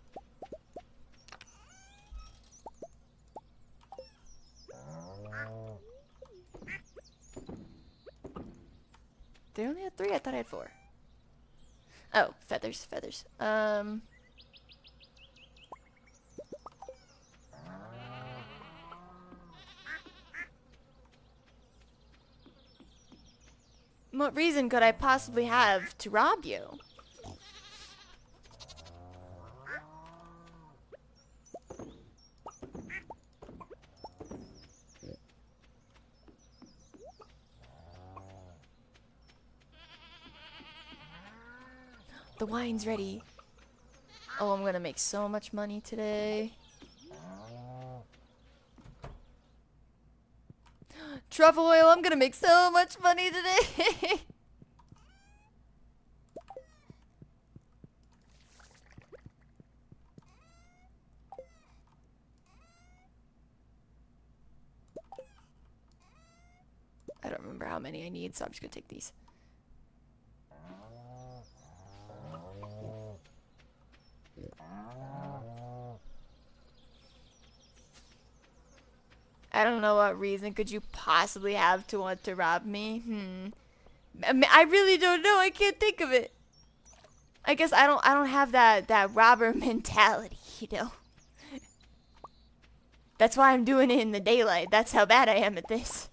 They only had 3? I thought I had 4. Oh, feathers, feathers. What reason could I possibly have to rob you? The wine's ready. Oh, I'm gonna make so much money today. Truffle oil, I'm gonna make so much money today. I don't remember how many I need, so I'm just gonna take these. I don't know what reason could you possibly have to want to rob me. I mean, I really don't know. I can't think of it. I guess I don't have that robber mentality, you know. That's why I'm doing it in the daylight. That's how bad I am at this.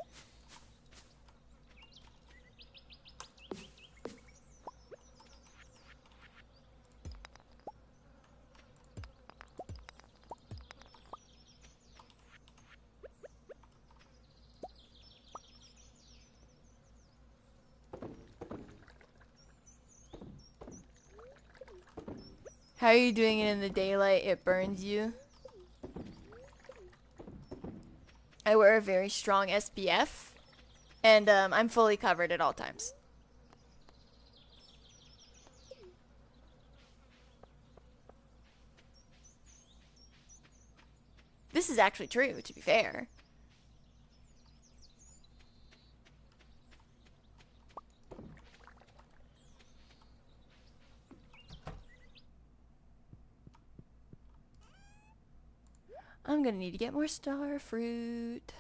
How are you doing it in the daylight? It burns you. I wear a very strong SPF, and I'm fully covered at all times. This is actually true, to be fair. I'm gonna need to get more star fruit.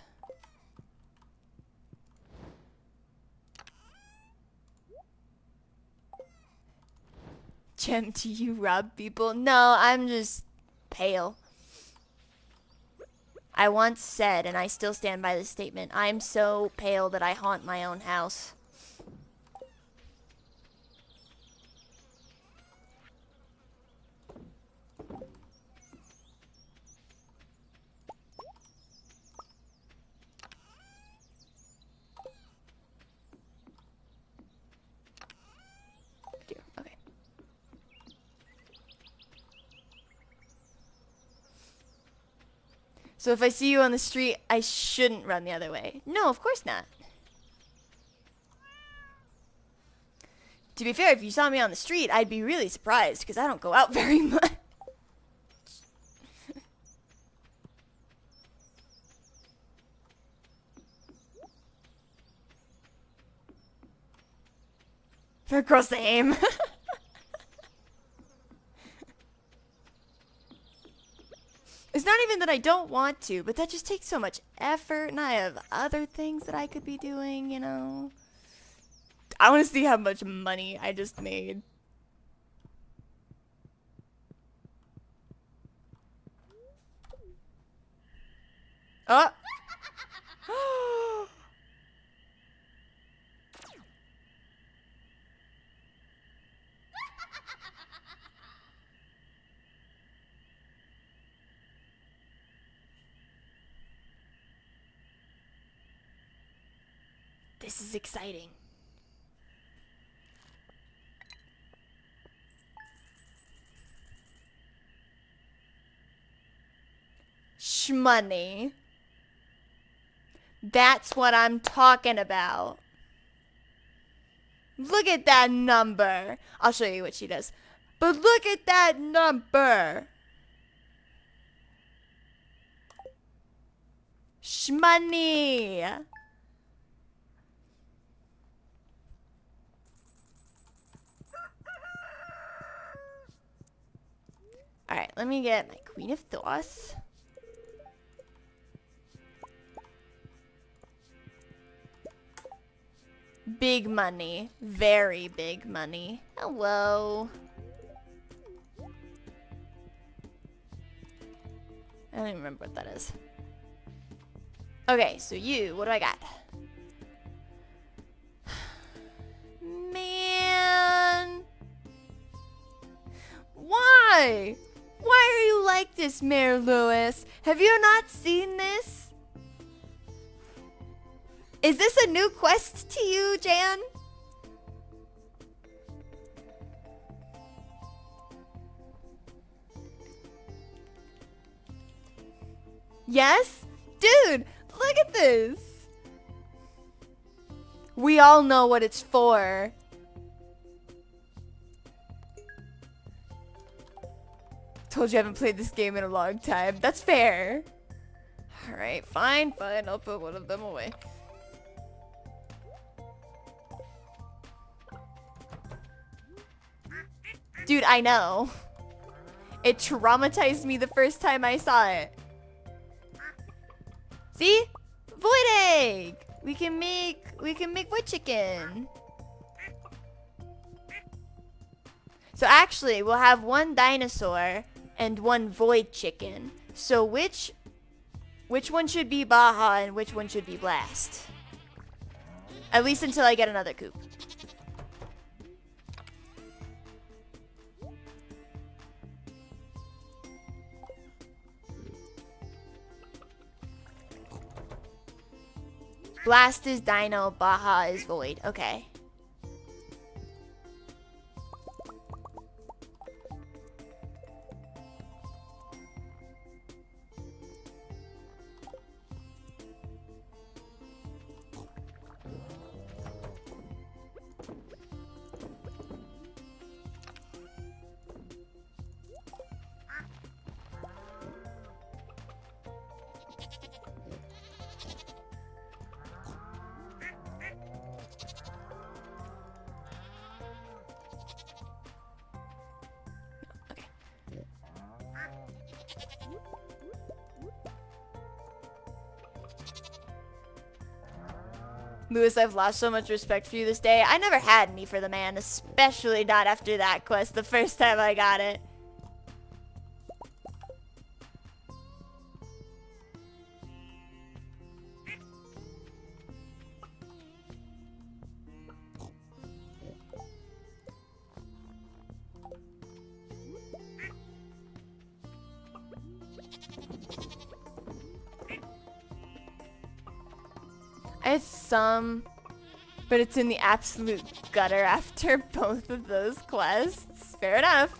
Gem, do you rob people? No, I'm just pale. I once said, and I still stand by this statement, I'm so pale that I haunt my own house. Okay. So if I see you on the street, I shouldn't run the other way. No, of course not. To be fair, if you saw me on the street, I'd be really surprised because I don't go out very much. Across the aim. It's not even that I don't want to, but that just takes so much effort, and I have other things that I could be doing, you know? I want to see how much money I just made. Oh! This is exciting. Shmoney. That's what I'm talking about. Look at that number. I'll show you what she does. But look at that number. Shmoney. Alright, let me get my Queen of Thoughts. Big money. Very big money. Hello. I don't even remember what that is. Okay, so you, what do I got? Man. Why? Why are you like this, Mayor Lewis? Have you not seen this? Is this a new quest to you, Jan? Yes? Dude, look at this. We all know what it's for. Told you I haven't played this game in a long time. That's fair. Alright, fine. I'll put one of them away. Dude, I know. It traumatized me the first time I saw it. See? Void egg! We can make void chicken. So actually, we'll have one dinosaur and one void chicken. So which one should be Baja and which one should be Blast? At least until I get another coop. Blast is Dino, Baja is Void. Okay. Lewis, I've lost so much respect for you this day. I never had any for the man, especially not after that quest the first time I got it. I had some, but it's in the absolute gutter after both of those quests. Fair enough.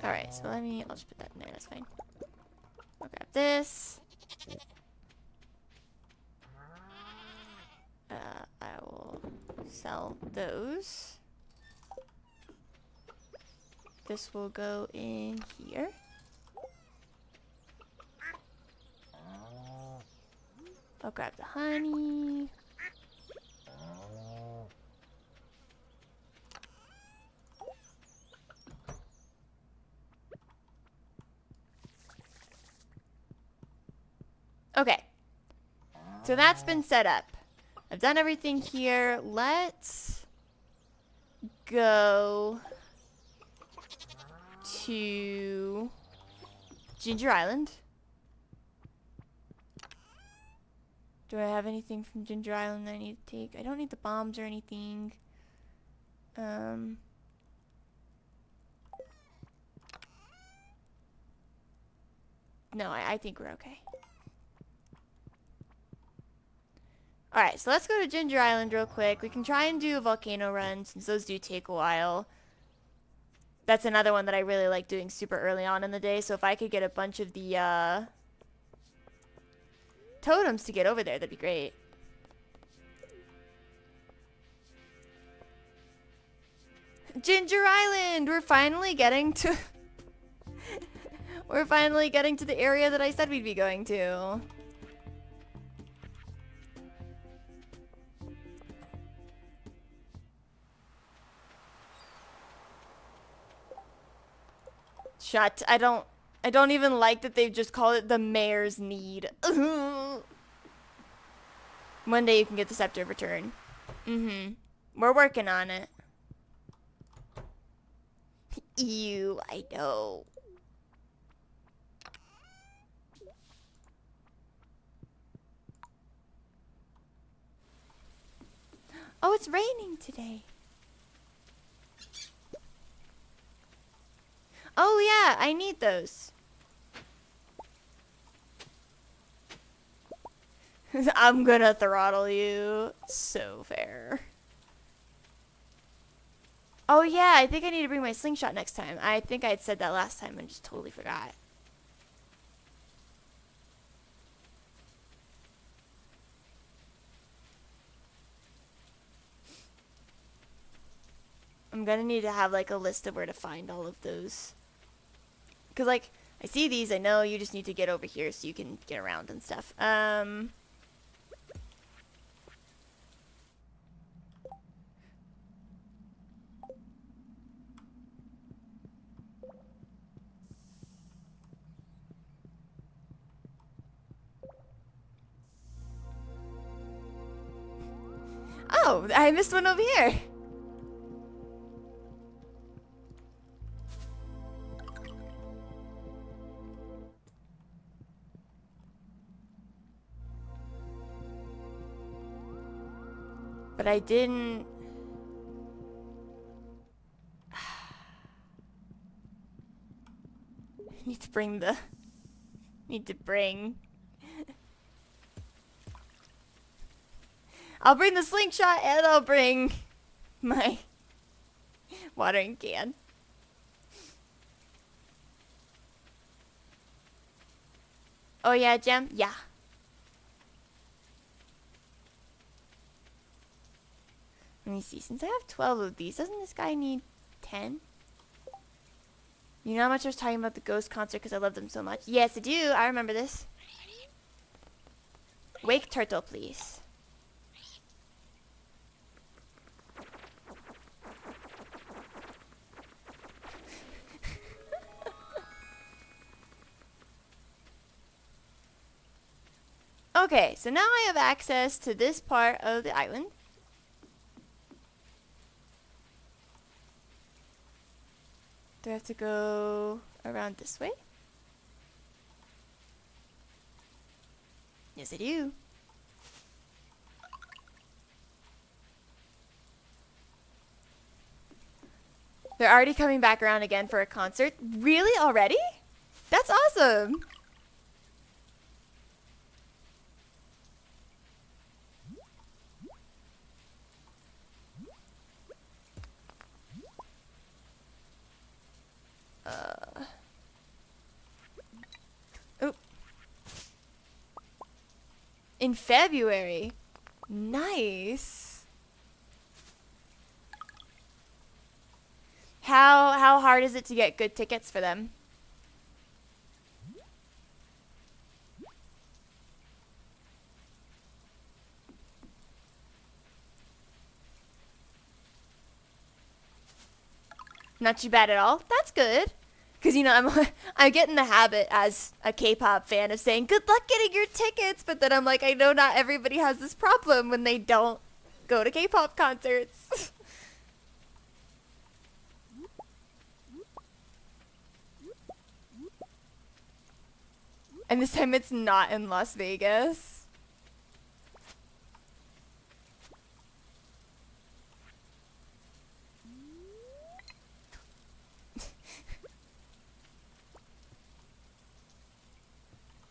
Alright, so I'll just put that in there, that's fine. I'll grab this. I will sell those. This will go in here. I'll grab the honey. Okay. So that's been set up. I've done everything here. Let's go to Ginger Island. Do I have anything from Ginger Island that I need to take? I don't need the bombs or anything. No, I think we're okay. Alright, so let's go to Ginger Island real quick. We can try and do a volcano run since those do take a while. That's another one that I really like doing super early on in the day. So if I could get a bunch of the totems to get over there, that'd be great. Ginger Island! We're finally getting to... We're finally getting to the area that I said we'd be going to. Shut. I don't even like that they've just called it the Mayor's Need. One day you can get the Scepter of Return. We're working on it. Ew, I know. Oh, it's raining today. Oh yeah, I need those. I'm gonna throttle you. So fair. Oh yeah, I think I need to bring my slingshot next time. I think I had said that last time and just totally forgot. I'm gonna need to have like a list of where to find all of those. Cause like, I see these, I know you just need to get over here so you can get around and stuff. Oh, I missed one over here. But I didn't... Need to bring the... Need to bring... I'll bring the slingshot and I'll bring my watering can. Oh yeah, Gem? Yeah. Let me see. Since I have 12 of these, doesn't this guy need 10? You know how much I was talking about the Ghost concert because I love them so much? Yes, I do. I remember this. Wake turtle, please. Okay, so now I have access to this part of the island. Do I have to go around this way? Yes, I do. They're already coming back around again for a concert. Really? Already? That's awesome. Oop. In February. Nice. How hard is it to get good tickets for them? Not too bad at all. That's good. Because, you know, I get in the habit as a K-pop fan of saying, good luck getting your tickets. But then I'm like, I know not everybody has this problem when they don't go to K-pop concerts. And this time it's not in Las Vegas.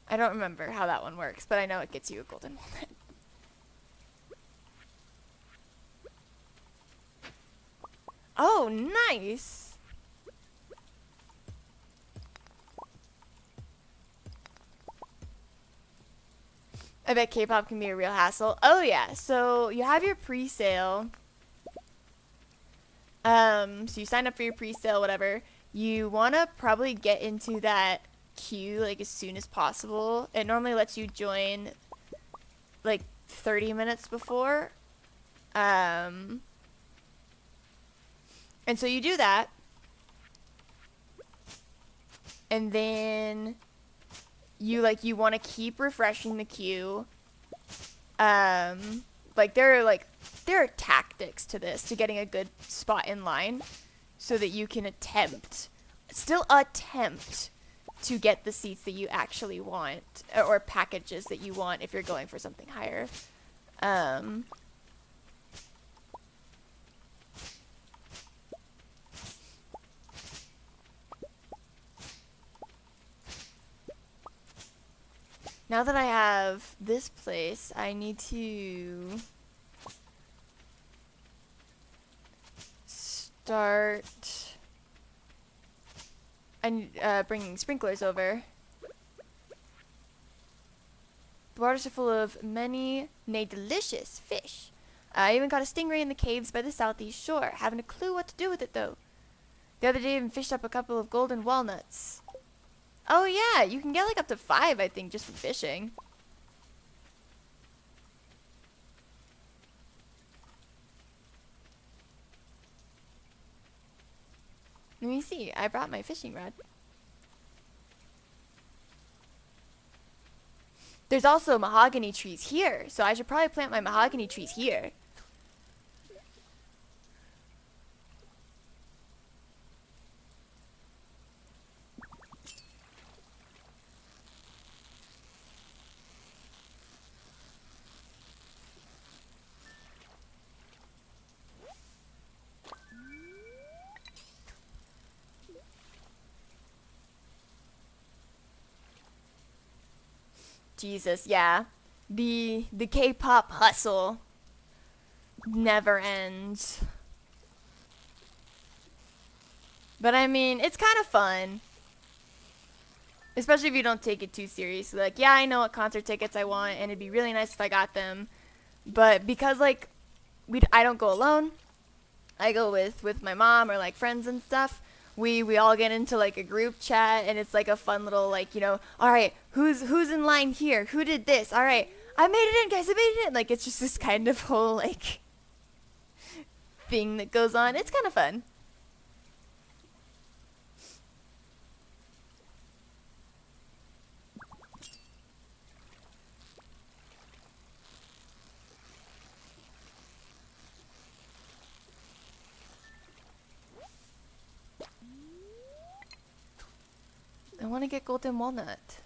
I don't remember how that one works, but I know it gets you a golden walnut. Oh, nice. I bet K-pop can be a real hassle. Oh yeah, so you have your pre-sale. So you sign up for your pre-sale, whatever. You wanna probably get into that queue like as soon as possible. It normally lets you join like 30 minutes before. And so you do that. And then you want to keep refreshing the queue. There are tactics to this, to getting a good spot in line, so that you can still attempt to get the seats that you actually want, or packages that you want if you're going for something higher. Now that I have this place, I need to start bringing sprinklers over. The waters are full of many, nay, delicious fish. I even caught a stingray in the caves by the southeast shore. Haven't a clue what to do with it, though. The other day, I even fished up a couple of golden walnuts. Oh yeah, you can get like up to 5, I think, just from fishing. Let me see. I brought my fishing rod. There's also mahogany trees here, so I should probably plant my mahogany trees here. Jesus, yeah. The K-pop hustle never ends. But I mean, it's kind of fun. Especially if you don't take it too seriously. Like, yeah, I know what concert tickets I want, and it'd be really nice if I got them. But because, like, I don't go alone. I go with my mom or, like, friends and stuff. We all get into, like, a group chat, and it's, like, a fun little, like, you know, all right, who's in line here? Who did this? All right, I made it in, guys. I made it in. Like, it's just this kind of whole, like, thing that goes on. It's kind of fun. I want to get golden walnut.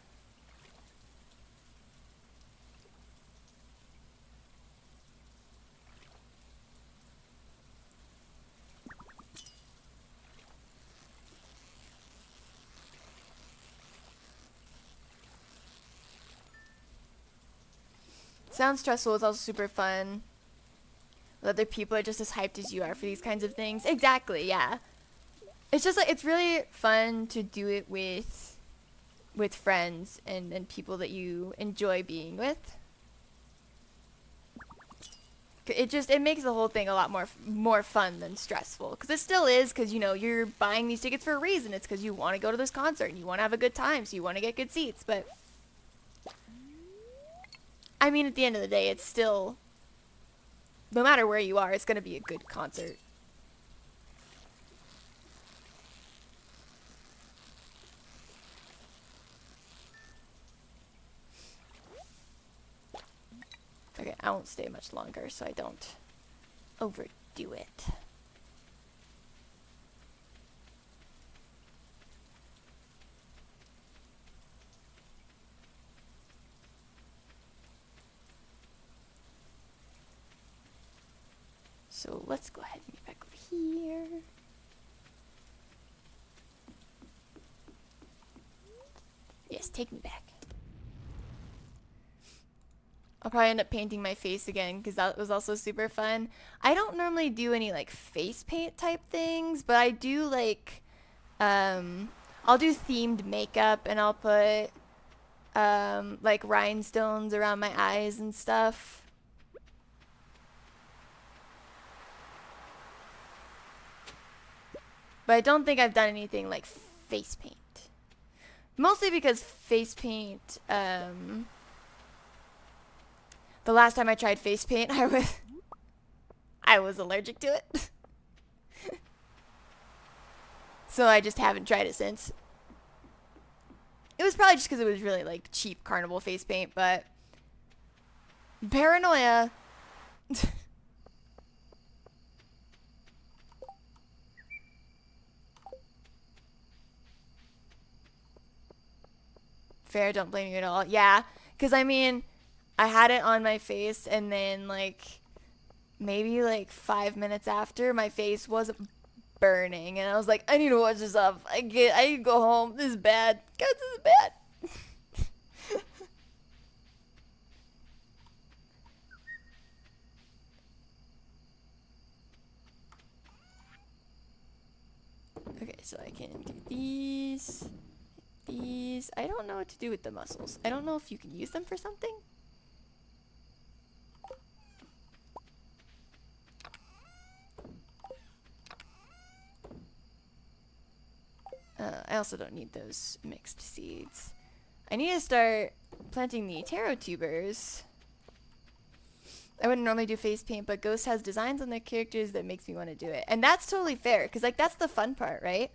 Sounds stressful. It's also super fun. Other people are just as hyped as you are for these kinds of things. Exactly, yeah. It's just like, it's really fun to do it with friends and people that you enjoy being with. It makes the whole thing a lot more fun than stressful, because it still is, because you know you're buying these tickets for a reason. It's because you want to go to this concert and you want to have a good time, so you want to get good seats. But I mean, at the end of the day, it's still, no matter where you are, it's going to be a good concert. Okay, I won't stay much longer so I don't overdo it. So let's go ahead and get back over here. Yes, take me back. I'll probably end up painting my face again because that was also super fun. I don't normally do any like face paint type things, but I do like, I'll do themed makeup and I'll put like rhinestones around my eyes and stuff. But I don't think I've done anything like face paint. Mostly because face paint, the last time I tried face paint, I was allergic to it. So I just haven't tried it since. It was probably just because it was really like cheap carnival face paint, but paranoia. Fair, don't blame you at all. Yeah, because I mean, I had it on my face and then like maybe like 5 minutes after, my face was burning and I was like, I need to watch this off. I need to go home. This is bad. Guys, this is bad. Okay, so I can do these. These. I don't know what to do with the muscles. I don't know if you can use them for something. I also don't need those mixed seeds. I need to start planting the taro tubers. I wouldn't normally do face paint, but Ghost has designs on their characters that makes me want to do it. And that's totally fair, because like that's the fun part, right?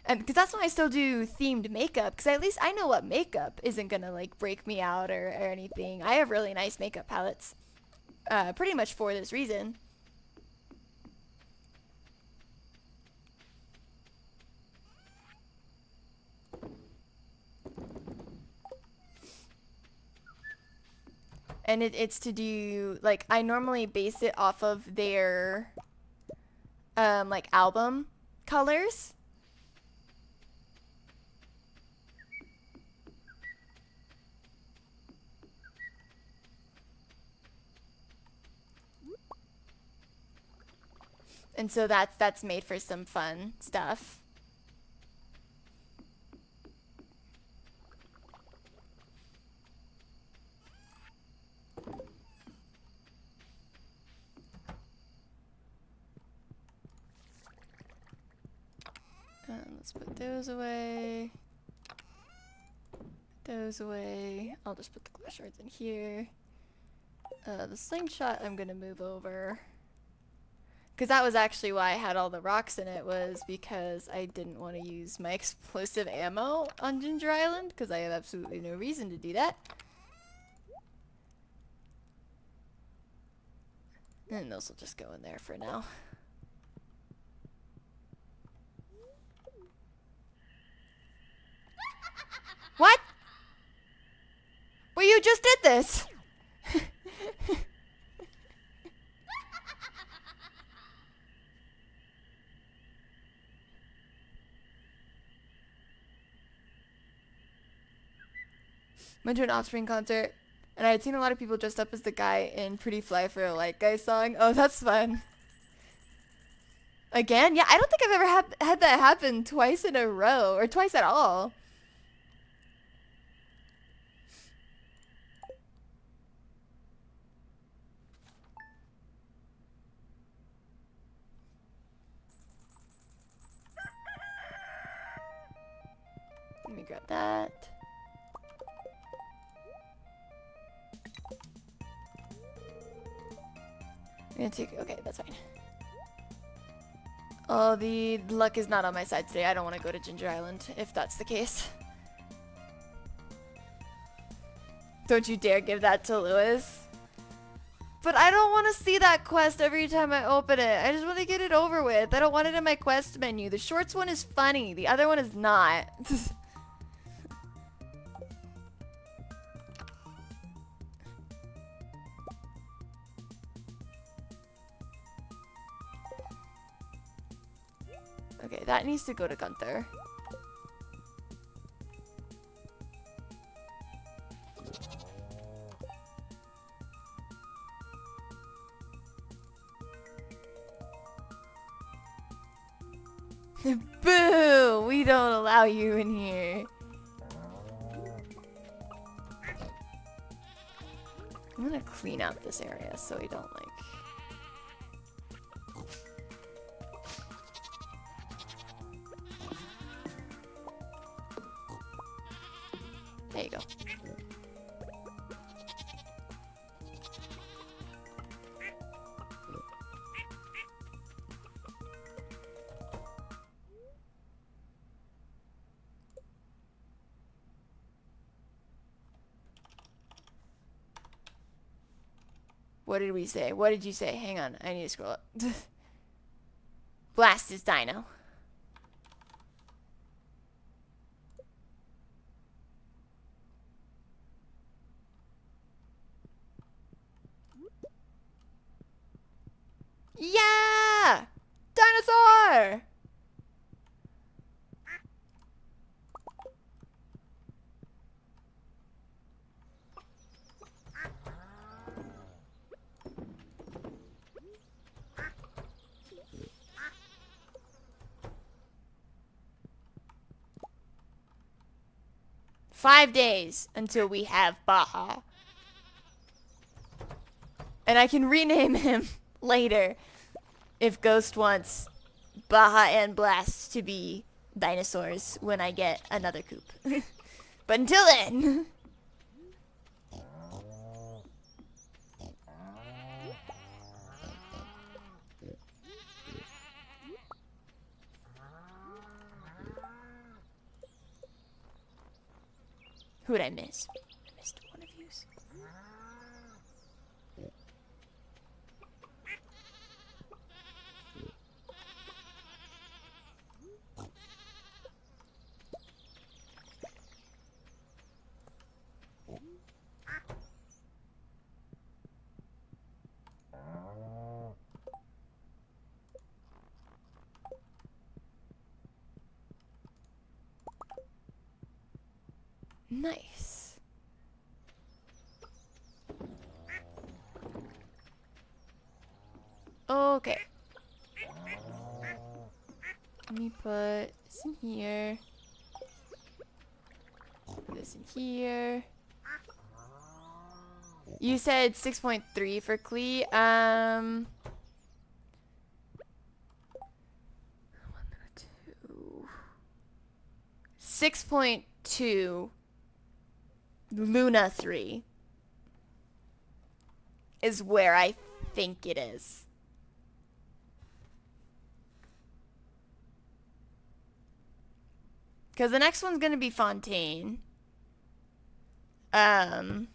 And because that's why I still do themed makeup, because at least I know what makeup isn't going to like break me out or anything. I have really nice makeup palettes, pretty much for this reason. And it's to do, like, I normally base it off of their, like, album colors. And so that's made for some fun stuff. Let's put those away. Those away. I'll just put the glow shards in here. The slingshot I'm gonna move over. Because that was actually why I had all the rocks in it, was because I didn't want to use my explosive ammo on Ginger Island, because I have absolutely no reason to do that. And those will just go in there for now. What? Well, you just did this! Went to an Offspring concert, and I had seen a lot of people dressed up as the guy in Pretty Fly for a White Guy song. Oh, that's fun. Again? Yeah, I don't think I've ever had that happen twice in a row, or twice at all. Let me grab that. I'm gonna take, okay, that's fine. Oh, the luck is not on my side today. I don't want to go to Ginger Island, if that's the case. Don't you dare give that to Lewis. But I don't want to see that quest every time I open it. I just want to get it over with. I don't want it in my quest menu. The shorts one is funny. The other one is not. Okay, that needs to go to Gunther. Boo! We don't allow you in here. I'm gonna clean up this area so we don't like... There you go. What did we say? What did you say? Hang on, I need to scroll up. Blast his dino. Yeah! Dinosaur! Five days until we have Baja. And I can rename him later if Ghost wants Baja and Blast to be dinosaurs when I get another coop. But until then... Who would I miss? I missed one of yous. Nice. Okay. Let me put this in here. Put this in here. You said 6.3 for Klee. 6.2 Luna 3 is where I think it is. Because the next one's going to be Fontaine. And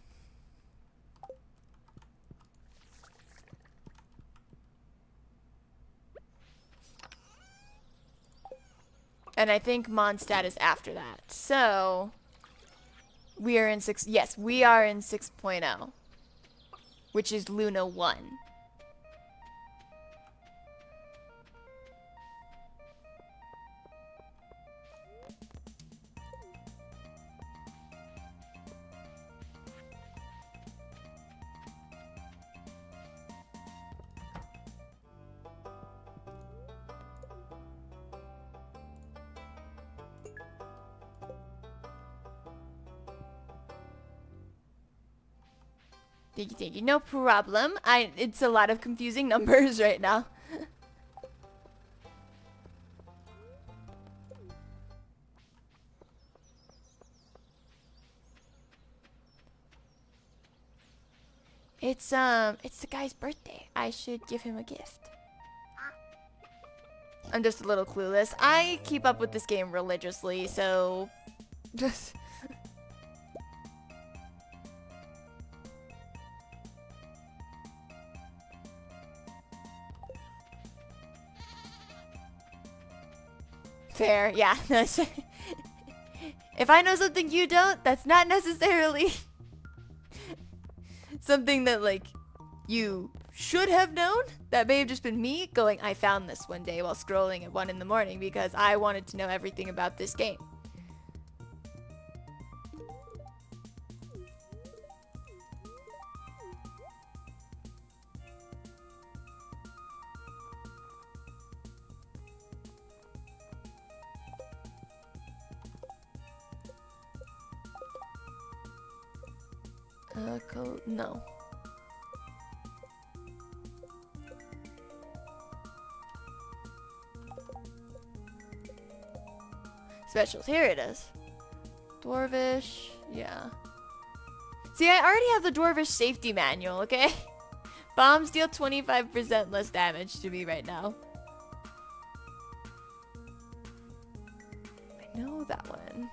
I think Mondstadt is after that. So, we are in 6... Yes, we are in 6.0. Which is Luna 1. Thank you. No problem. It's a lot of confusing numbers right now. It's the guy's birthday. I should give him a gift. I'm just a little clueless. I keep up with this game religiously, so just Fair, yeah. If I know something you don't, that's not necessarily something that, like, you should have known. That may have just been me going, I found this one day while scrolling at 1 in the morning because I wanted to know everything about this game. No. Specials, here it is. Dwarvish, yeah. See, I already have the Dwarvish safety manual, okay? Bombs deal 25% less damage to me right now. I know that one.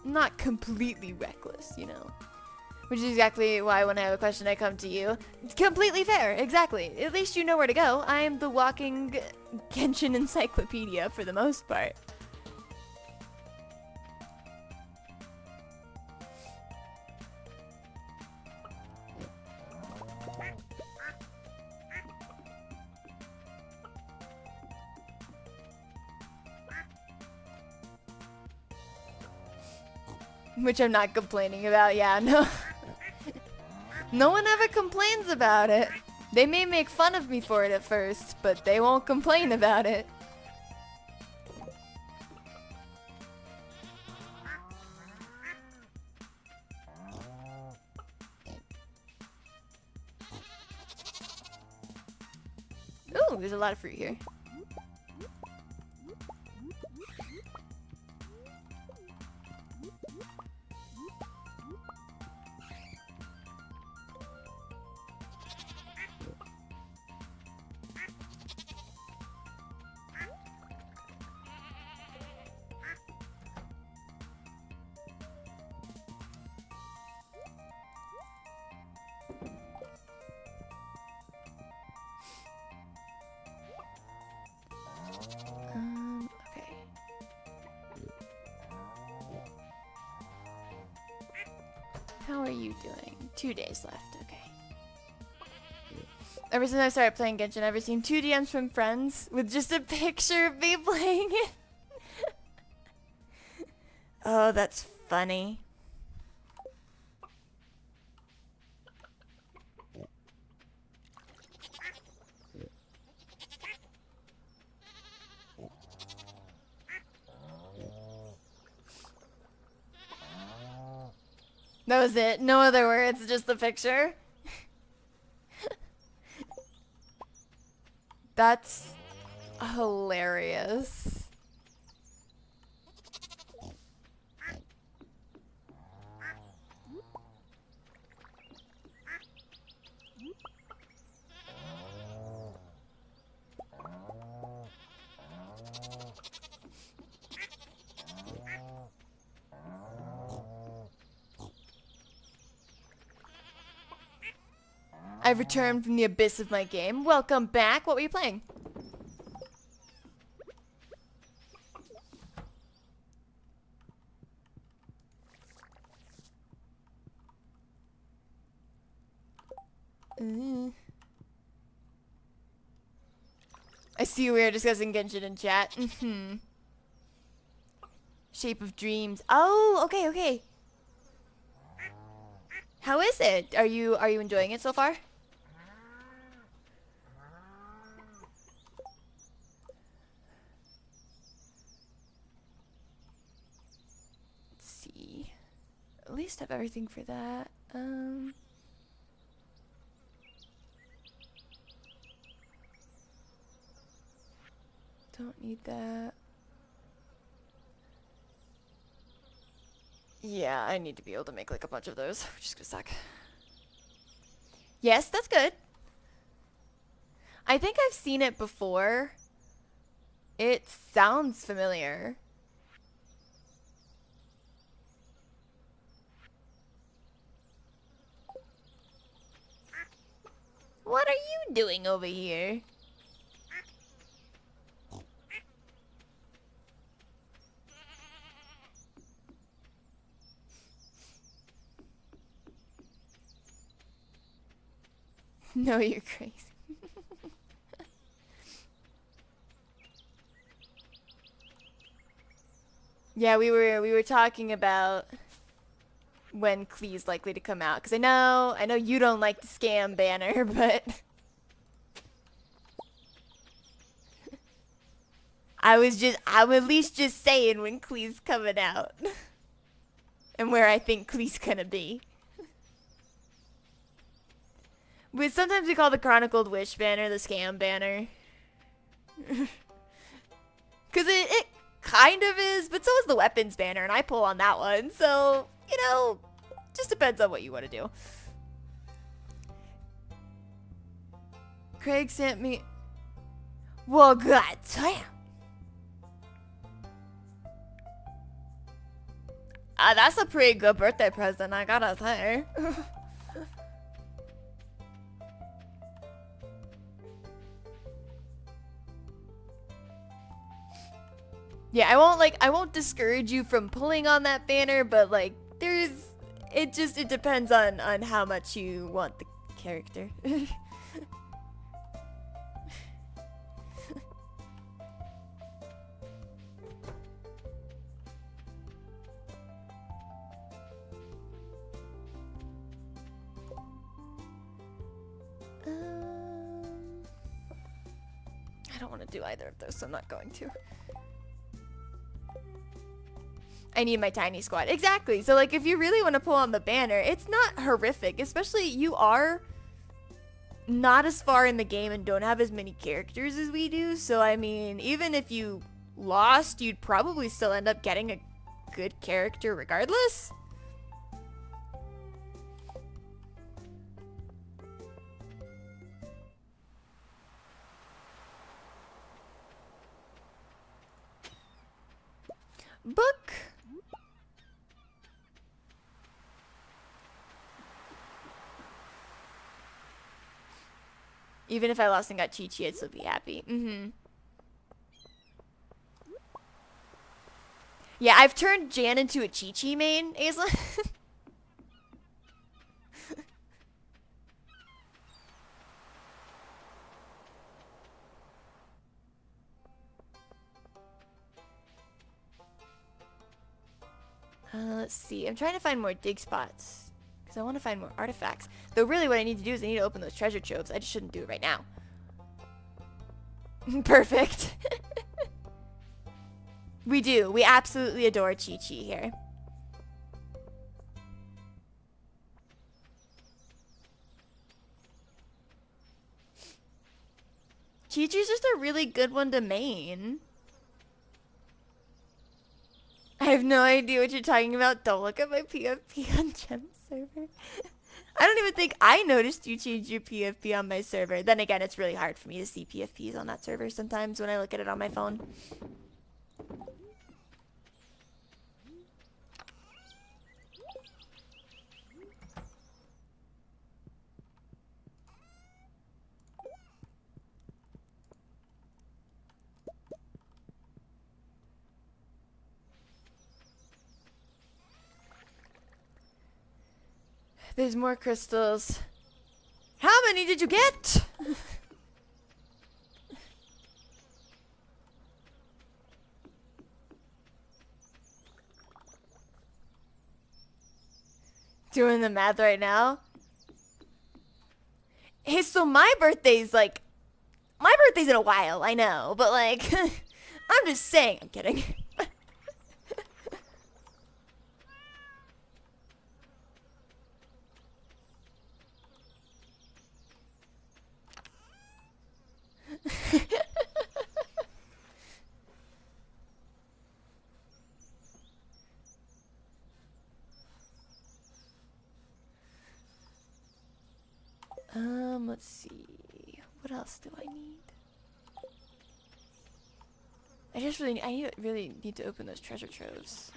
Not completely reckless, you know. Which is exactly why when I have a question, I come to you. Completely fair, exactly. At least you know where to go. I am the walking Genshin encyclopedia for the most part. Which I'm not complaining about, yeah, no. No one ever complains about it. They may make fun of me for it at first, but they won't complain about it. Ooh, there's a lot of fruit here. Okay. How are you doing? 2 days left, okay. Ever since I started playing Genshin, I've seen 2 DMs from friends with just a picture of me playing it. Oh, that's funny. That was it. No other words, just the picture. That's hilarious. I've returned from the abyss of my game. Welcome back. What were you playing? I see we are discussing Genshin in chat. Shape of Dreams. Oh, okay, okay. How is it? Are you enjoying it so far? Let's see. At least have everything for that. Don't need that. Yeah, I need to be able to make like a bunch of those, which is gonna suck. Yes, that's good. I think I've seen it before. It sounds familiar. What are you doing over here? No, you're crazy. Yeah, we were talking about when Klee's likely to come out, because I know you don't like the scam banner, but I'm at least just saying when Klee's coming out and where I think Klee's gonna be. But sometimes we call the Chronicled Wish banner the scam banner. Because it kind of is, but so is the weapons banner, and I pull on that one. So, you know, just depends on what you want to do. Craig sent me... Well, god damn. That's a pretty good birthday present, I gotta say. Yeah, I won't discourage you from pulling on that banner, but like it depends on how much you want the character. I don't want to do either of those, so I'm not going to. I need my tiny squad. Exactly. So like if you really want to pull on the banner, it's not horrific, especially you are not as far in the game and don't have as many characters as we do. So I mean, even if you lost, you'd probably still end up getting a good character regardless. Book. Even if I lost and got Chi-Chi, I'd still be happy. Yeah, I've turned Jan into a Chi-Chi main, Aisla. Let's see. I'm trying to find more dig spots. Because I want to find more artifacts. Though really what I need to do is I need to open those treasure troves. I just shouldn't do it right now. Perfect. We do. We absolutely adore Chi-Chi here. Chi-Chi's just a really good one to main. I have no idea what you're talking about. Don't look at my PFP on Gem's server. I don't even think I noticed you changed your PFP on my server. Then again, it's really hard for me to see PFPs on that server sometimes when I look at it on my phone. There's more crystals. How many did you get? Doing the math right now. Hey, so my birthday's in a while, I know, but like, I'm just saying, I'm kidding. Let's see. What else do I need? I really need to open those treasure troves.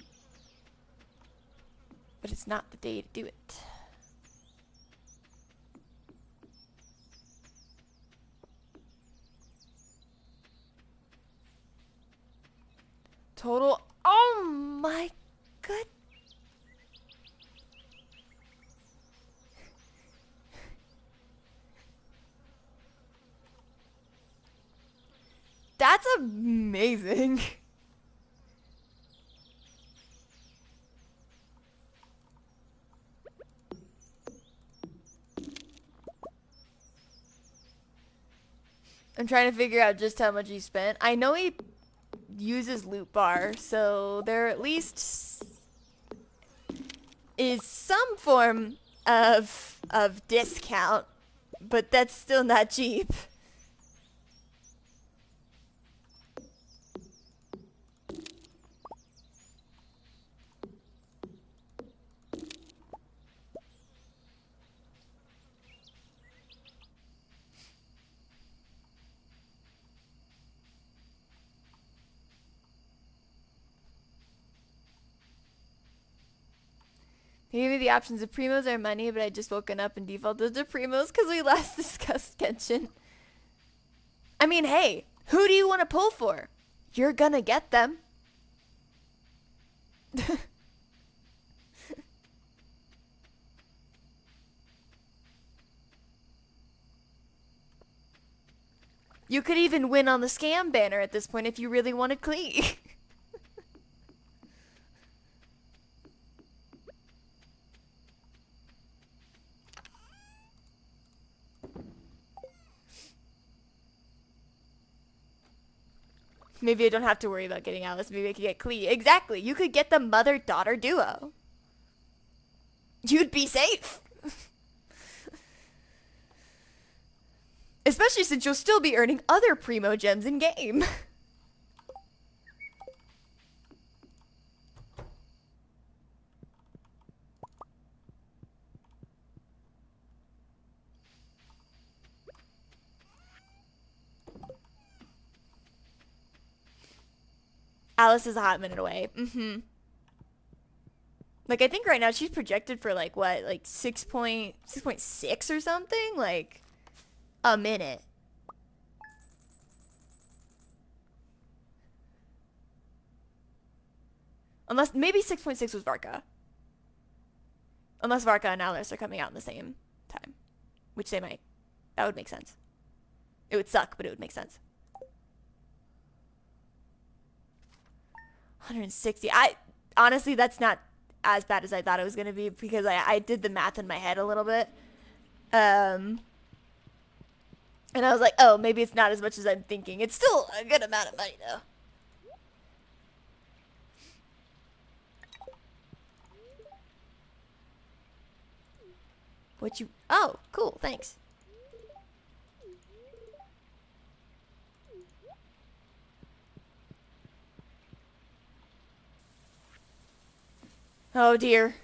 But it's not the day to do it. Total. Oh my god. That's amazing. I'm trying to figure out just how much he spent. I know he uses loot bar, so there at least is some form of discount, but that's still not cheap. He gave me the options of primos or money, but I just woken up and defaulted to primos because we last discussed Genshin. I mean, hey, who do you want to pull for? You're gonna get them. You could even win on the scam banner at this point if you really wanted Klee. Maybe I don't have to worry about getting Alice. Maybe I could get Klee. Exactly. You could get the mother-daughter duo. You'd be safe. Especially since you'll still be earning other primo gems in game. Alice is a hot minute away. Mm-hmm. Like, I think right now she's projected for, like, what? Like, 6.6 or something? Like, a minute. Unless, maybe 6.6 was Varka. Unless Varka and Alice are coming out in the same time. Which they might. That would make sense. It would suck, but it would make sense. 160. Honestly, that's not as bad as I thought it was going to be because I did the math in my head a little bit. And I was like, oh, maybe it's not as much as I'm thinking. It's still a good amount of money, though. What you... Oh, cool. Thanks. Oh, dear.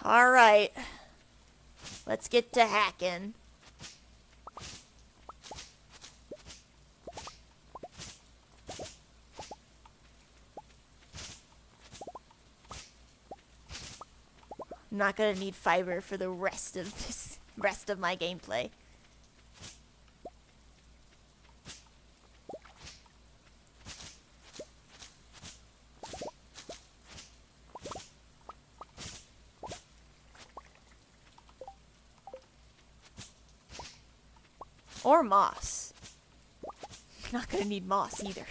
All right. Let's get to hacking. I'm not gonna need fiber for the rest of my gameplay. Or moss. I'm not gonna need moss either.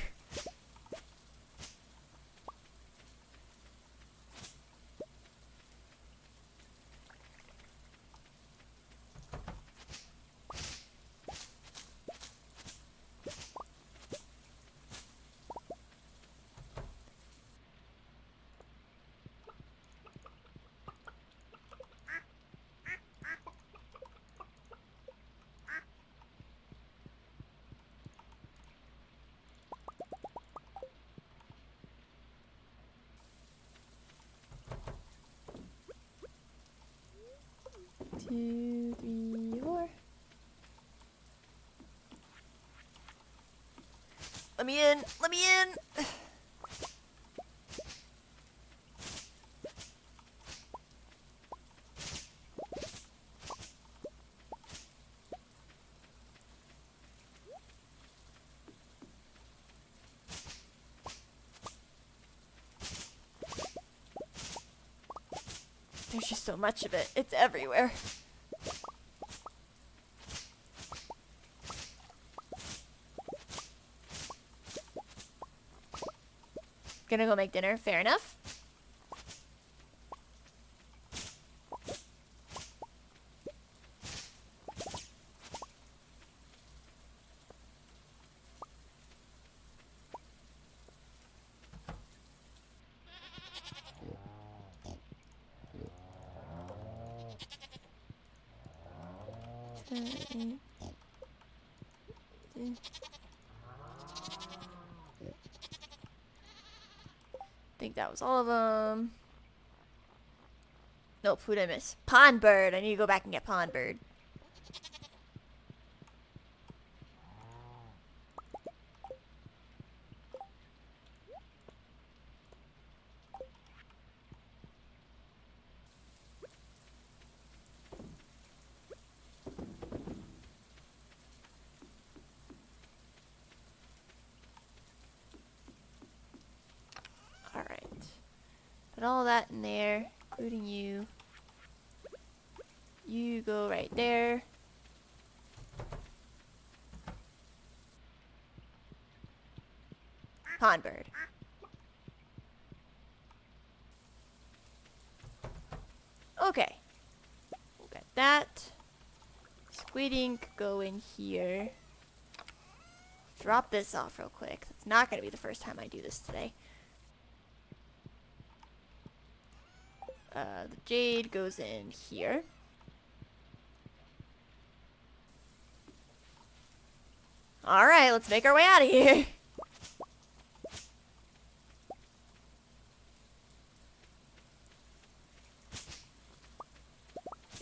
Two, three, four. Let me in. Let me in. There's just so much of it. It's everywhere. Gonna go make dinner. Fair enough. Think that was all of them. Nope, who'd I miss? Pond bird. I need to go back and get pond bird. Alright. Put all that in there, including you. You go right there. Pond bird. Okay. We'll get that. Squid ink go in here. Drop this off real quick. It's not going to be the first time I do this today. The jade goes in here. Alright, let's make our way out of here.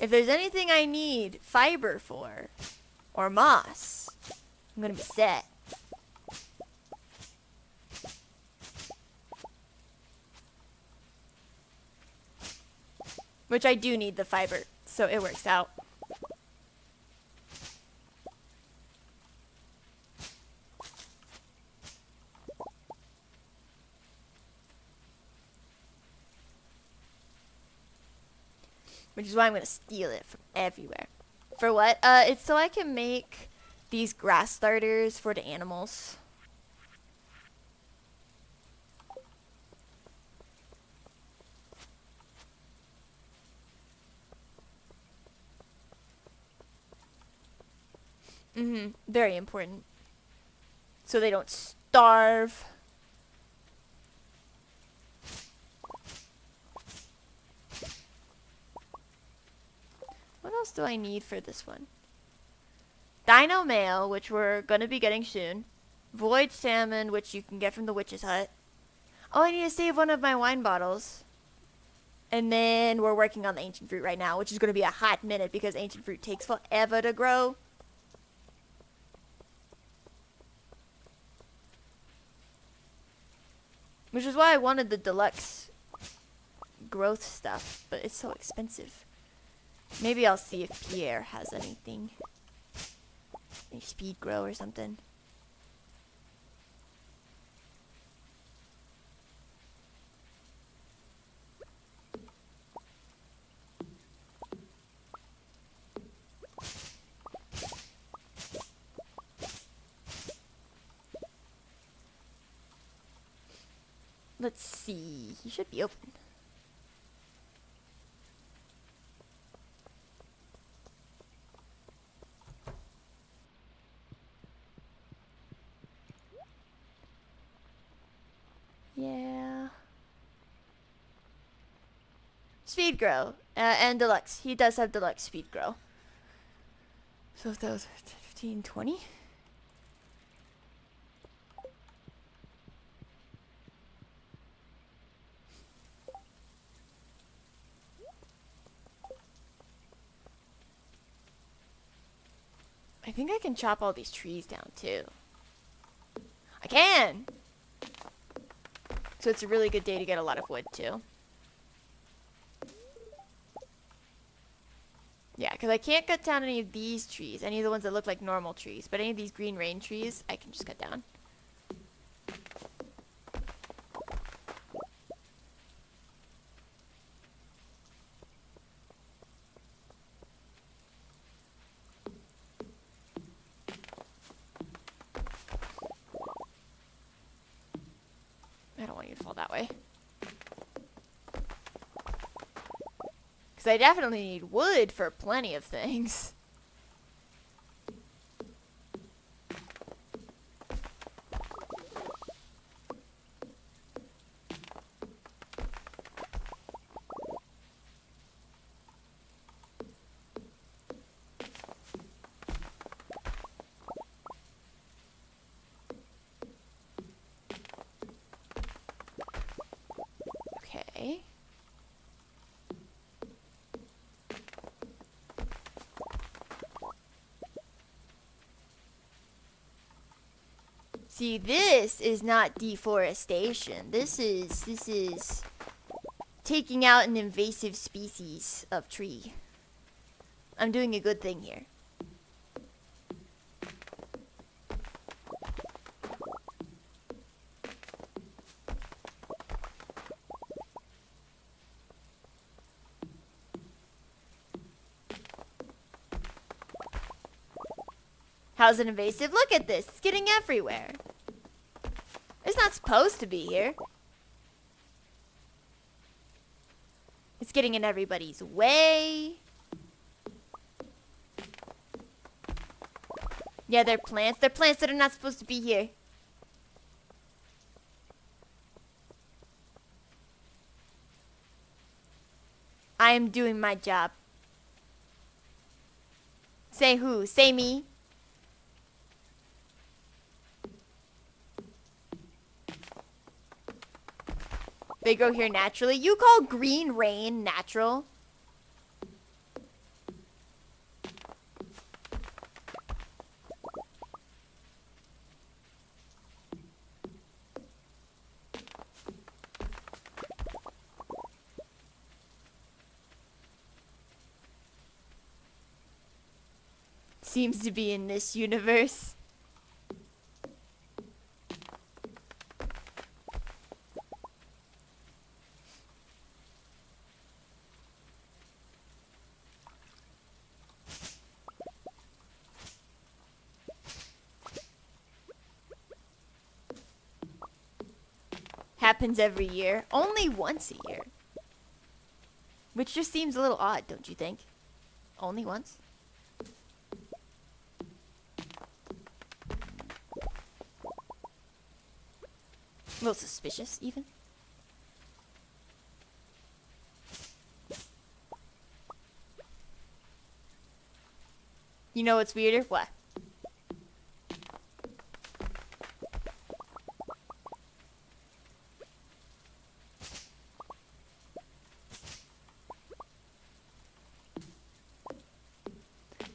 If there's anything I need fiber for, or moss, I'm gonna be set. Which I do need the fiber, so it works out. Which is why I'm gonna steal it from everywhere. For what? It's so I can make these grass starters for the animals. Very important. So they don't starve. What else do I need for this one? Dino mail, which we're going to be getting soon. Void salmon, which you can get from the witch's hut. Oh, I need to save one of my wine bottles. And then we're working on the ancient fruit right now, which is going to be a hot minute because ancient fruit takes forever to grow. Which is why I wanted the deluxe growth stuff, but it's so expensive. Maybe I'll see if Pierre has anything. Any speed grow or something. Let's see. He should be open. Yeah. Speed grow. And deluxe. He does have deluxe speed grow. So if that was 15, 20. I think I can chop all these trees down too. I can! So it's a really good day to get a lot of wood too. Yeah, because I can't cut down any of these trees, any of the ones that look like normal trees, but any of these green rain trees, I can just cut down. want you to fall that way. Because I definitely need wood for plenty of things. Okay. See, this is not deforestation. This is taking out an invasive species of tree. I'm doing a good thing here. How's it invasive? Look at this. It's getting everywhere. It's not supposed to be here. It's getting in everybody's way. Yeah, they're plants. They're plants that are not supposed to be here. I am doing my job. Say who? Say me. They grow here naturally. You call green rain natural? Seems to be in this universe. Happens every year. Only once a year. Which just seems a little odd, don't you think? Only once? A little suspicious, even. You know what's weirder? What?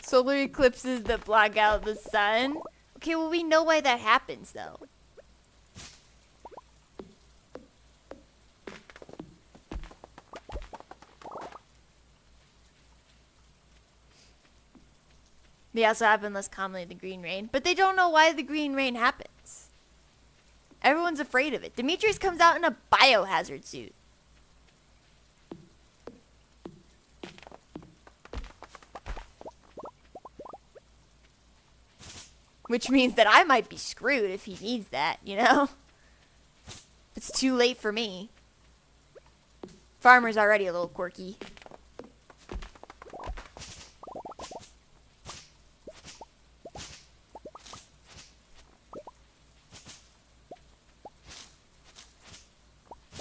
Solar eclipses that block out the sun? Okay, well, we know why that happens, though. They also happen less commonly than green rain, but they don't know why the green rain happens. Everyone's afraid of it. Demetrius comes out in a biohazard suit. Which means that I might be screwed if he needs that, you know? It's too late for me. Farmer's already a little quirky.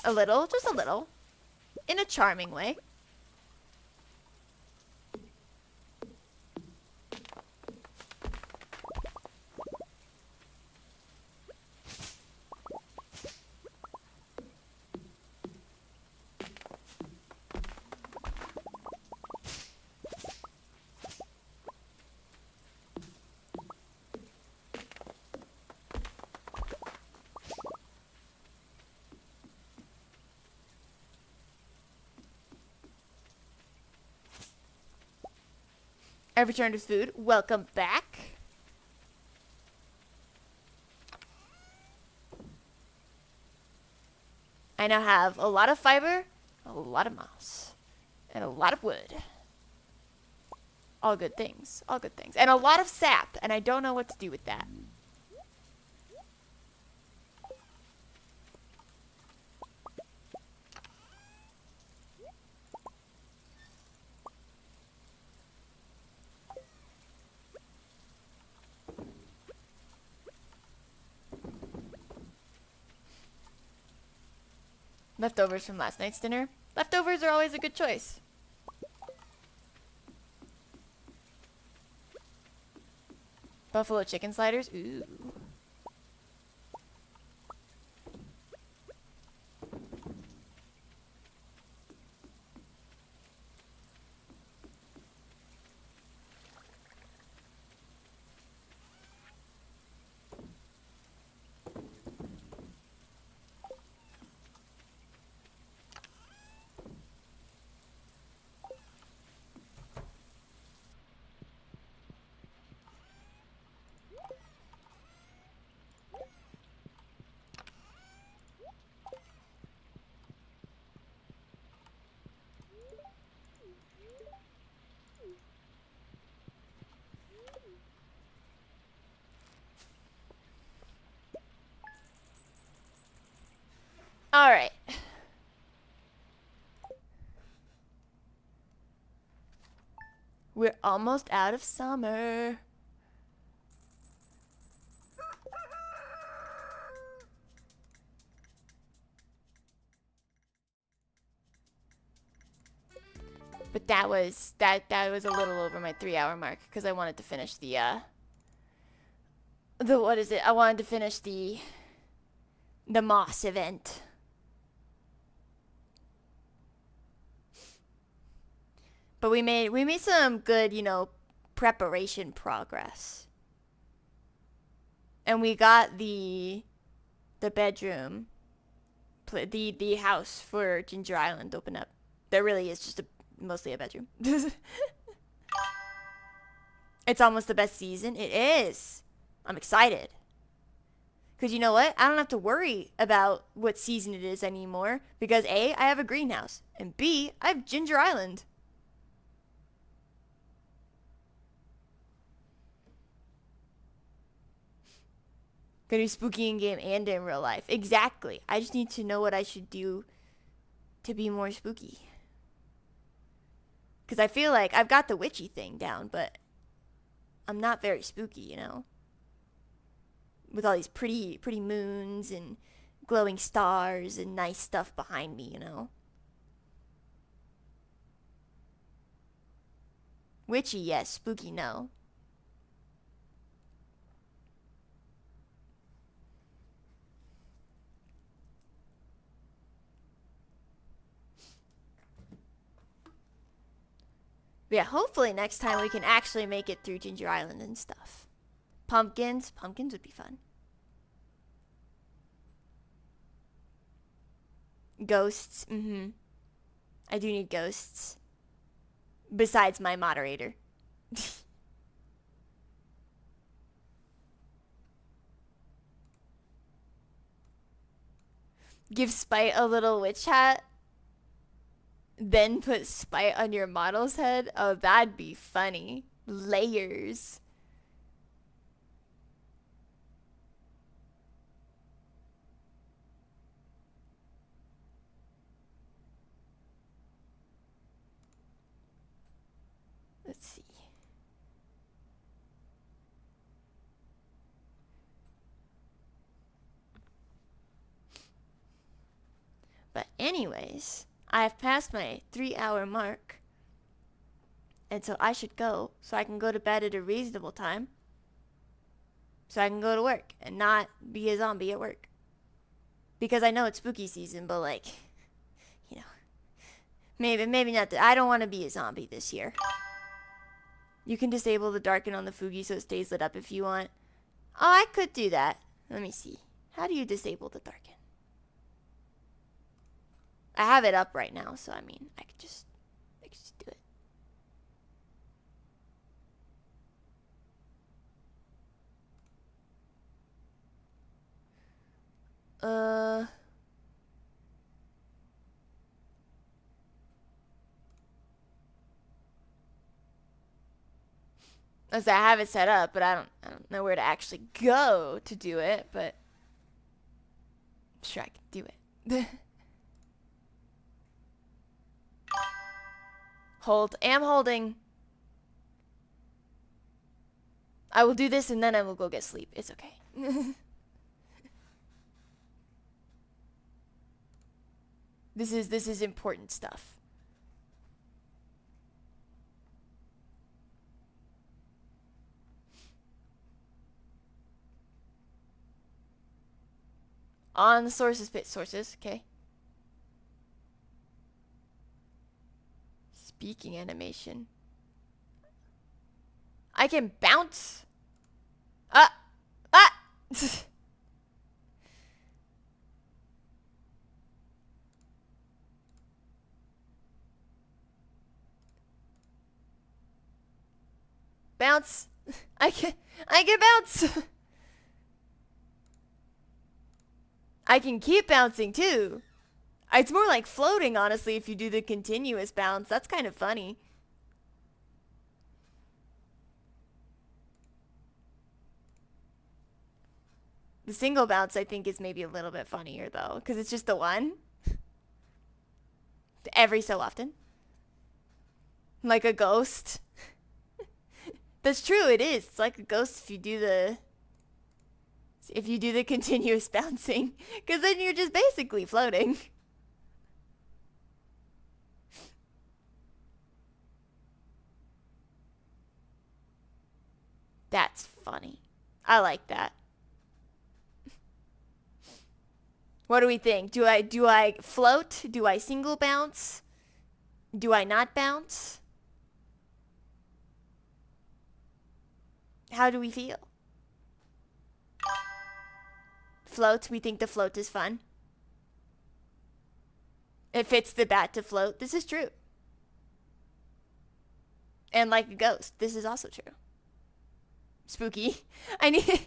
A little, just a little. In a charming way. I've returned with food. Welcome back. I now have a lot of fiber, a lot of moss, and a lot of wood. All good things. All good things. And a lot of sap, and I don't know what to do with that. Leftovers from last night's dinner. Leftovers are always a good choice. Buffalo chicken sliders. Ooh. All right. We're almost out of summer. But that was a little over my 3-hour mark because I wanted to finish the what is it? I wanted to finish the moss event. But we made some good, preparation progress. And we got the bedroom, the house for Ginger Island open up. There really is just mostly a bedroom. It's almost the best season. It is. I'm excited. Because you know what? I don't have to worry about what season it is anymore. Because A, I have a greenhouse. And B, I have Ginger Island. Gonna be spooky in game and in real life. Exactly. I just need to know what I should do to be more spooky. Because I feel like I've got the witchy thing down, but I'm not very spooky, With all these pretty moons and glowing stars and nice stuff behind me, Witchy, yes. Spooky, no. But yeah, hopefully next time we can actually make it through Ginger Island and stuff. Pumpkins would be fun. Ghosts, I do need ghosts. Besides my moderator. Give Spite a little witch hat. Then put Spite on your model's head. Oh, that'd be funny. Layers. Let's see. But anyways, I have passed my 3-hour mark. And so I should go so I can go to bed at a reasonable time. So I can go to work and not be a zombie at work. Because I know it's spooky season, but maybe not. I don't want to be a zombie this year. You can disable the darken on the Fugi so it stays lit up if you want. Oh, I could do that. Let me see. How do you disable the darken? I have it up right now, so I could just do it. As I have it set up, but I don't know where to actually go to do it, but I'm sure I can do it. Hold. Am holding. I will do this and then I will go get sleep. It's okay. This is important stuff. On the sources page. Sources, okay. Speaking animation. I can bounce. Ah! Ah! Bounce. I can bounce. I can keep bouncing too. It's more like floating, honestly, if you do the continuous bounce. That's kind of funny. The single bounce, I think, is maybe a little bit funnier, though, because it's just the one. Every so often. Like a ghost. That's true, it is. It's like a ghost if you do the continuous bouncing, because then you're just basically floating. That's funny. I like that. What do we think? Do I float? Do I single bounce? Do I not bounce? How do we feel? Float. We think the float is fun. It fits the bat to float. This is true. And like a ghost, this is also true. Spooky. I need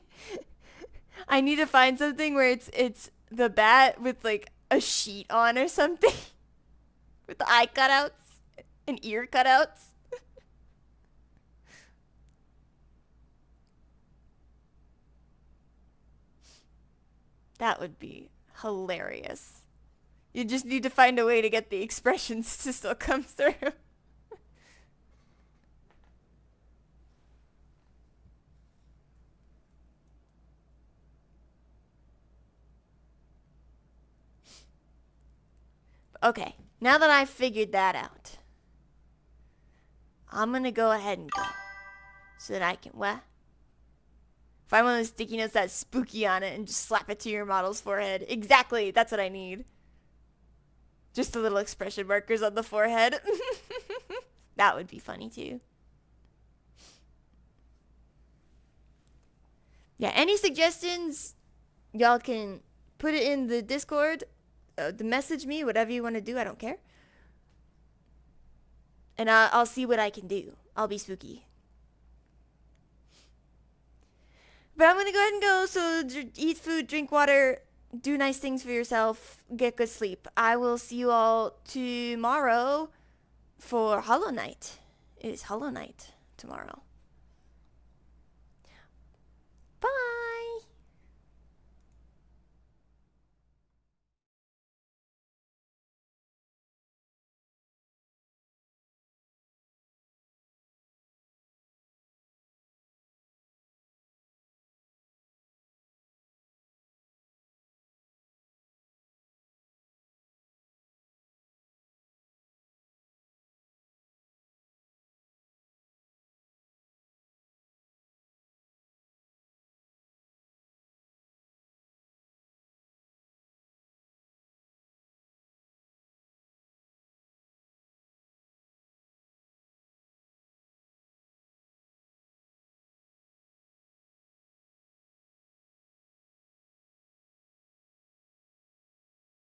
I need to find something where it's the bat with like a sheet on or something. With the eye cutouts and ear cutouts. That would be hilarious. You just need to find a way to get the expressions to still come through. Okay, now that I've figured that out, I'm gonna go ahead and go. So that I can, what? Find one of those sticky notes that's spooky on it and just slap it to your model's forehead. Exactly, that's what I need. Just the little expression markers on the forehead. That would be funny too. Yeah, any suggestions, y'all can put it in the Discord, message me, whatever you want to do, I don't care. And I'll see what I can do. I'll be spooky. But I'm going to go ahead and go, so eat food, drink water, do nice things for yourself, get good sleep. I will see you all tomorrow for Hollow Knight. It is Hollow Knight tomorrow.